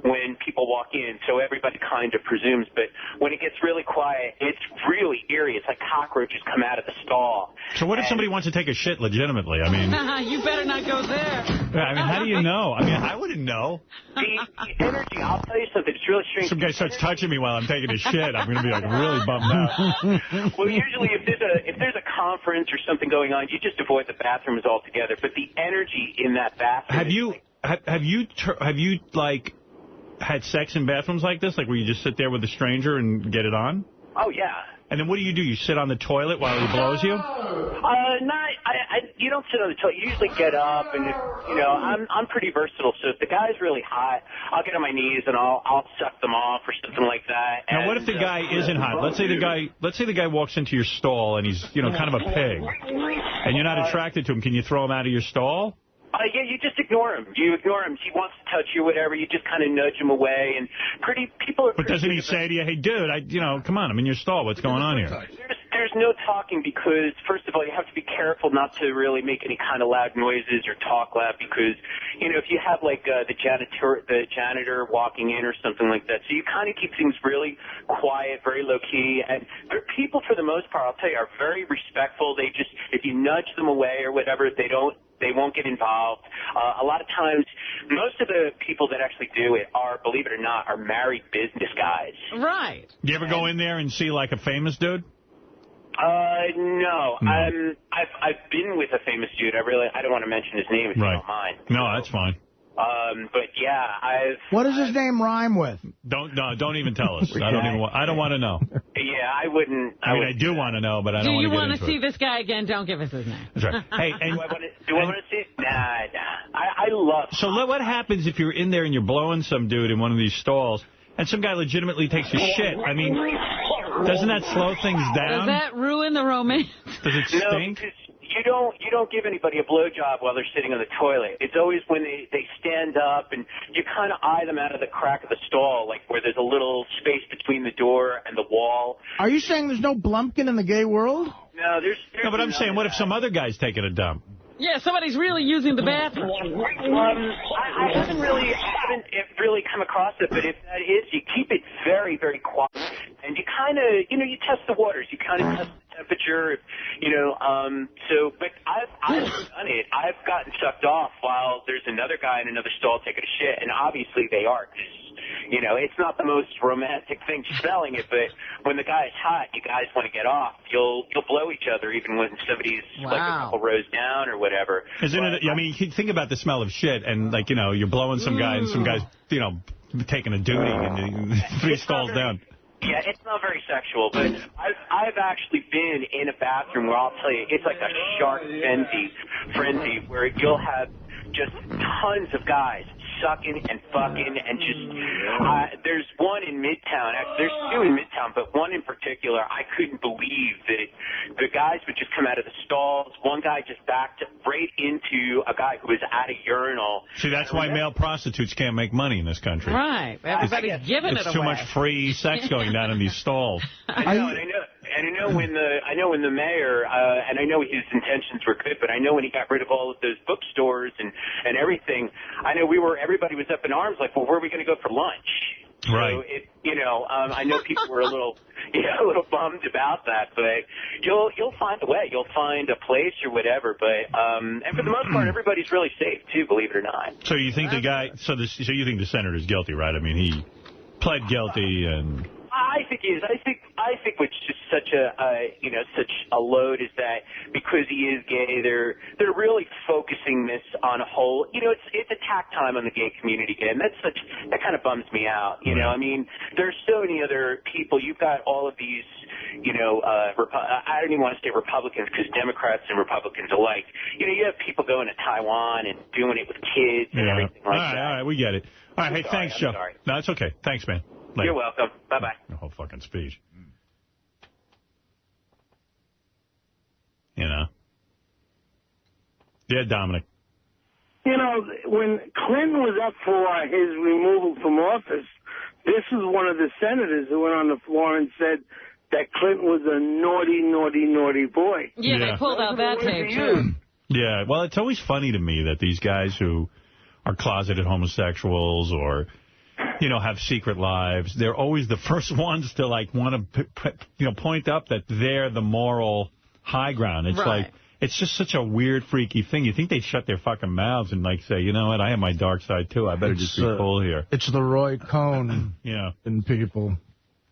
when people walk in, so everybody kind of presumes. But when it gets really quiet, it's really eerie. It's like cockroaches come out of the stall. So what if somebody wants to take a shit legitimately? I mean... You better not go there. I mean, how do you know? I mean, I wouldn't know. The energy, I'll tell you something, it's really strange. Some guy starts touching me while I'm taking a shit. I'm going to be like really bummed out. Well, usually if there's a conference or something going on, you just avoid the bathrooms altogether. But the energy in that bathroom... Have you like had sex in bathrooms like this, like where you just sit there with a stranger and get it on? Oh yeah. And then what do? You sit on the toilet while he blows you? You don't sit on the toilet. You usually get up, and I'm pretty versatile. So if the guy's really hot, I'll get on my knees and I'll suck them off or something like that. Now, what if the guy isn't hot? Let's say the guy walks into your stall and he's kind of a pig, and you're not attracted to him. Can you throw him out of your stall? Yeah, you just ignore him. You ignore him. He wants to touch you, whatever. You just kind of nudge him away. And people are. But doesn't he say to you, "Hey, dude, come on, I'm in your stall. What's going on here?" There's no talking because, first of all, you have to be careful not to really make any kind of loud noises or talk loud because, if you have like the janitor walking in or something like that, so you kind of keep things really quiet, very low key. And people, for the most part, I'll tell you, are very respectful. They just, if you nudge them away or whatever, they won't get involved. A lot of times, most of the people that actually do it are, believe it or not, are married business guys. Right. Do you ever go in there and see like a famous dude? No. I've been with a famous dude. I don't want to mention his name if you don't mind. No, that's fine. But yeah, What does his name rhyme with? Don't even tell us. I don't want to know. Yeah, I wouldn't. I do want to know, but I don't want to get into it. Do you want to see this guy again? Don't give us his name. That's right. Hey, do I want to see it? Nah. I love. So what happens if you're in there and you're blowing some dude in one of these stalls, and some guy legitimately takes a shit? I mean, doesn't that slow things down? Does that ruin the romance? Does it stink? No, you don't give anybody a blowjob while they're sitting on the toilet. It's always when they stand up and you kind of eye them out of the crack of the stall, like where there's a little space between the door and the wall. Are you saying there's no Blumpkin in the gay world? No, there's no, but I'm saying, what if some other guy's taking a dump? Yeah, somebody's really using the bathroom. I haven't really come across it, but if that is, you keep it very, very quiet. And you kind of, you test the waters. You kind of test the temperature, but I've done it. I've gotten sucked off while there's another guy in another stall taking a shit, and obviously they are. It's not the most romantic thing smelling it, but when the guy's hot, you guys want to get off. You'll blow each other even when somebody's like a couple rows down or whatever. Isn't it? I mean, think about the smell of shit, and like you're blowing some guy, and some guy's taking a duty and 3 stalls down. Yeah, it's not very sexual, but I've actually been in a bathroom where I'll tell you, it's like a shark frenzy where you'll have just tons of guys sucking and fucking and just, there's one in Midtown, there's 2 in Midtown, but one in particular, I couldn't believe that the guys would just come out of the stalls. One guy just backed right into a guy who was at a urinal. See, that's why male prostitutes can't make money in this country. Right. Everybody's giving it away. It's too much free sex going down in these stalls. I know when the mayor, and I know his intentions were good, but I know when he got rid of all of those bookstores and everything, I know everybody was up in arms like, well, where are we going to go for lunch? Right. So I know people were a little bummed about that, but you'll find a way. You'll find a place or whatever. But and for the most part, everybody's really safe too, believe it or not. So you think the guy? So you think the senator's guilty, right? I mean, he pled guilty and. I think he is. I think what's just such a load is that because he is gay, they're really focusing this on a whole. It's attack time on the gay community again. That kind of bums me out. I mean, there's so many other people. You've got all of these. I don't even want to say Republicans because Democrats and Republicans alike. You have people going to Taiwan and doing it with kids and everything like that. All right, we get it. All right, hey, thanks, Joe. Sorry. No, it's okay. Thanks, man. Later. You're welcome. Bye-bye. The whole fucking speech. Yeah, Dominic. When Clinton was up for his removal from office, this was one of the senators who went on the floor and said that Clinton was a naughty, naughty, naughty boy. Yeah, they pulled out that tape, too. Yeah, well, it's always funny to me that these guys who are closeted homosexuals or you know, have secret lives. They're always the first ones to, like, want to, point up that they're the moral high ground. It's like, it's just such a weird, freaky thing. You think they'd shut their fucking mouths and, like, say, you know what, I have my dark side, too. I better just be cool here. It's the Roy Cohn in people.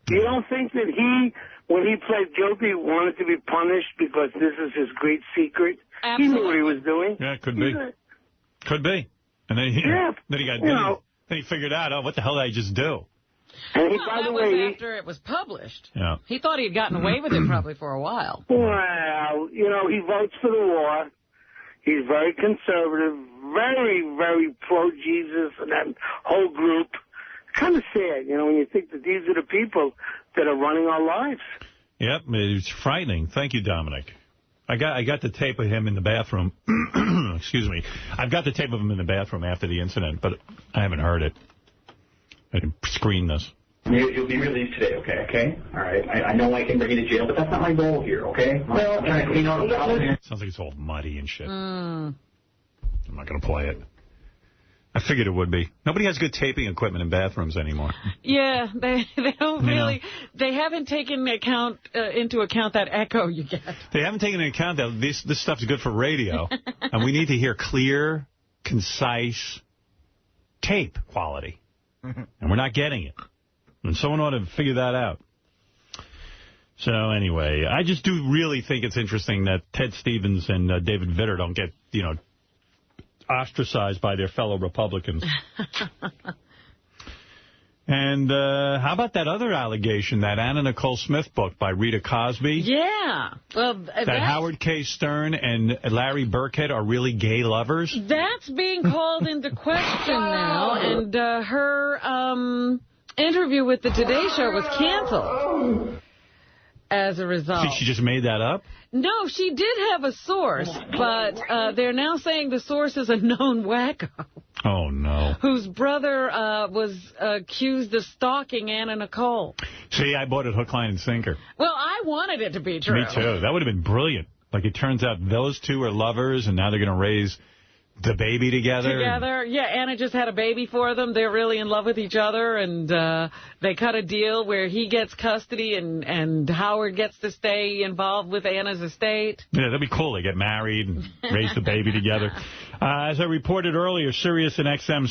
You don't think that he, when he pled guilty, wanted to be punished because this is his great secret? Absolutely. He knew what he was doing. Yeah, could be. Could be. And then, then he figured out, oh, what the hell did I just do? And he, by the way, was after it was published. Yeah. He thought he had gotten away with it probably for a while. Well, you know, he votes for the war. He's very conservative, very, very pro-Jesus and that whole group. Kind of sad, you know, when you think that these are the people that are running our lives. Yep, it's frightening. Thank you, Dominic. I got the tape of him in the bathroom. Excuse me. I've got the tape of him in the bathroom after the incident, but I haven't heard it. I didn't screen this. You'll be released today, okay? All right. I know I can bring you to jail, but that's not my goal here, okay? Well, I'm trying to clean out the house here. Sounds like it's all muddy and shit. I'm not going to play it. I figured it would be. Nobody has good taping equipment in bathrooms anymore. Yeah, they don't really. They haven't taken into account that echo you get. They haven't taken into account that this stuff's good for radio, and we need to hear clear, concise tape quality, and we're not getting it. And someone ought to figure that out. So anyway, I just do really think it's interesting that Ted Stevens and David Vitter don't get, ostracized by their fellow Republicans. And how about that other allegation, that Anna Nicole Smith book by Rita Cosby? Yeah. Well, that Howard K. Stern and Larry Burkhead are really gay lovers? That's being called into question now, and her interview with the Today Show was canceled as a result. She just made that up? No, she did have a source, but they're now saying the source is a known wacko. Oh, no. Whose brother was accused of stalking Anna Nicole. See, I bought it hook, line, and sinker. Well, I wanted it to be true. Me too. That would have been brilliant. Like, it turns out those two are lovers, and now they're going to raise the baby together. Yeah, Anna just had a baby for them. They're really in love with each other, and they cut a deal where he gets custody and Howard gets to stay involved with Anna's estate. Yeah, that'd be cool. They get married and raise the baby together. As I reported earlier, Sirius and XM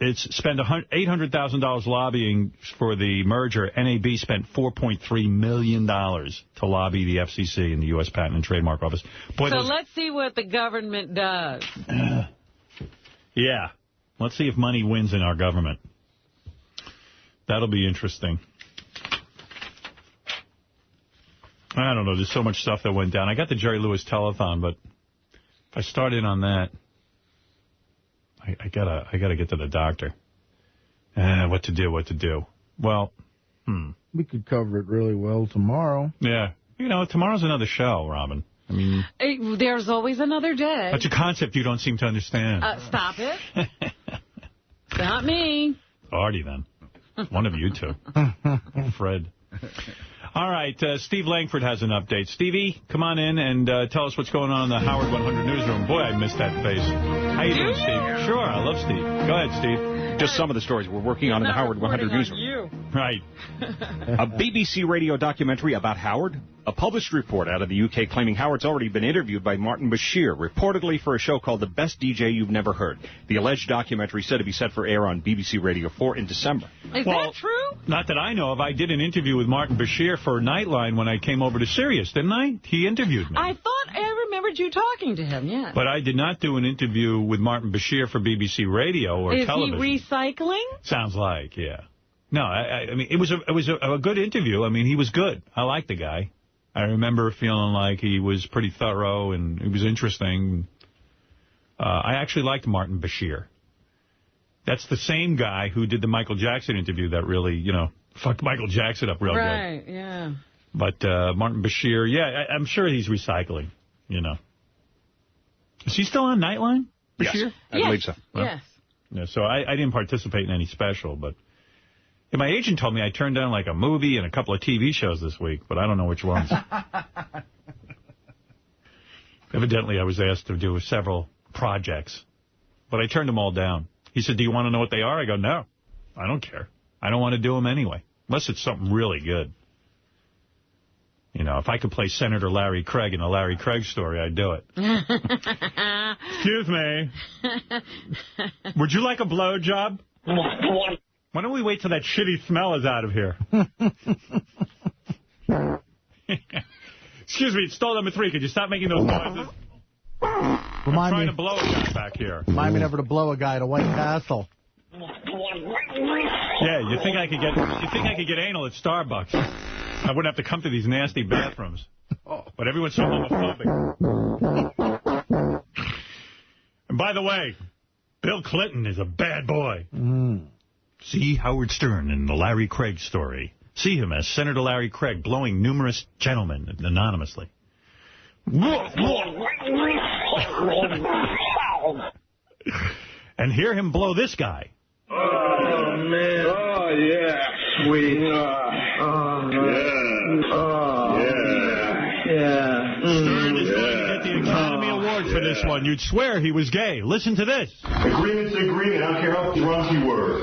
it's spent $800,000 lobbying for the merger. NAB spent $4.3 million to lobby the FCC and the U.S. Patent and Trademark Office. Boy, so let's see what the government does. Yeah. Let's see if money wins in our government. That'll be interesting. I don't know. There's so much stuff that went down. I got the Jerry Lewis telethon, but if I start in on that, I gotta get to the doctor. What to do? Well, we could cover it really well tomorrow. Yeah. Tomorrow's another show, Robin. I mean, there's always another day. That's a concept you don't seem to understand. Stop it. It's not me. Artie, then. One of you two. Fred. All right, Steve Langford has an update. Stevie, come on in and tell us what's going on in the Howard 100 newsroom. Boy, I missed that face. How you doing, Steve? Sure, I love Steve. Go ahead, Steve. Just some of the stories we're working on in the Howard 100 newsroom. Right. A BBC radio documentary about Howard. A published report out of the UK claiming Howard's already been interviewed by Martin Bashir, reportedly for a show called The Best DJ You've Never Heard. The alleged documentary said to be set for air on BBC Radio 4 in December. Is that true? Not that I know of. I did an interview with Martin Bashir for Nightline when I came over to Sirius, didn't I? He interviewed me. I thought I remembered you talking to him, yeah. But I did not do an interview with Martin Bashir for BBC Radio or television. Is he recycling? Sounds like, yeah. No, I mean, it was a good interview. I mean, he was good. I liked the guy. I remember feeling like he was pretty thorough and it was interesting. I actually liked Martin Bashir. That's the same guy who did the Michael Jackson interview that really, fucked Michael Jackson up real good. Right, yeah. But Martin Bashir, yeah, I'm sure he's recycling, Is he still on Nightline, Bashir? Yes, I believe so. Well, yes. Yeah, so I didn't participate in any special, but... Yeah, my agent told me I turned down like a movie and a couple of TV shows this week, but I don't know which ones. Evidently, I was asked to do several projects, but I turned them all down. He said, do you want to know what they are? I go, no. I don't care. I don't want to do them anyway, unless it's something really good. You know, if I could play Senator Larry Craig in a Larry Craig story, I'd do it. Excuse me. Would you like a blowjob? Why don't we wait till that shitty smell is out of here? Excuse me, it's stall number 3. Could you stop making those noises? I'm trying to blow a guy back here. Remind me never to blow a guy at a White Castle. Yeah, you think I could get anal at Starbucks? I wouldn't have to come to these nasty bathrooms. But everyone's so homophobic. And by the way, Bill Clinton is a bad boy. See Howard Stern in the Larry Craig story. See him as Senator Larry Craig blowing numerous gentlemen anonymously. And hear him blow this guy. Oh, man. Oh, yeah. Sweet. Stern is going to get the Academy Award for this one. You'd swear he was gay. Listen to this. Agreement's an agreement. I don't care how drunk you were.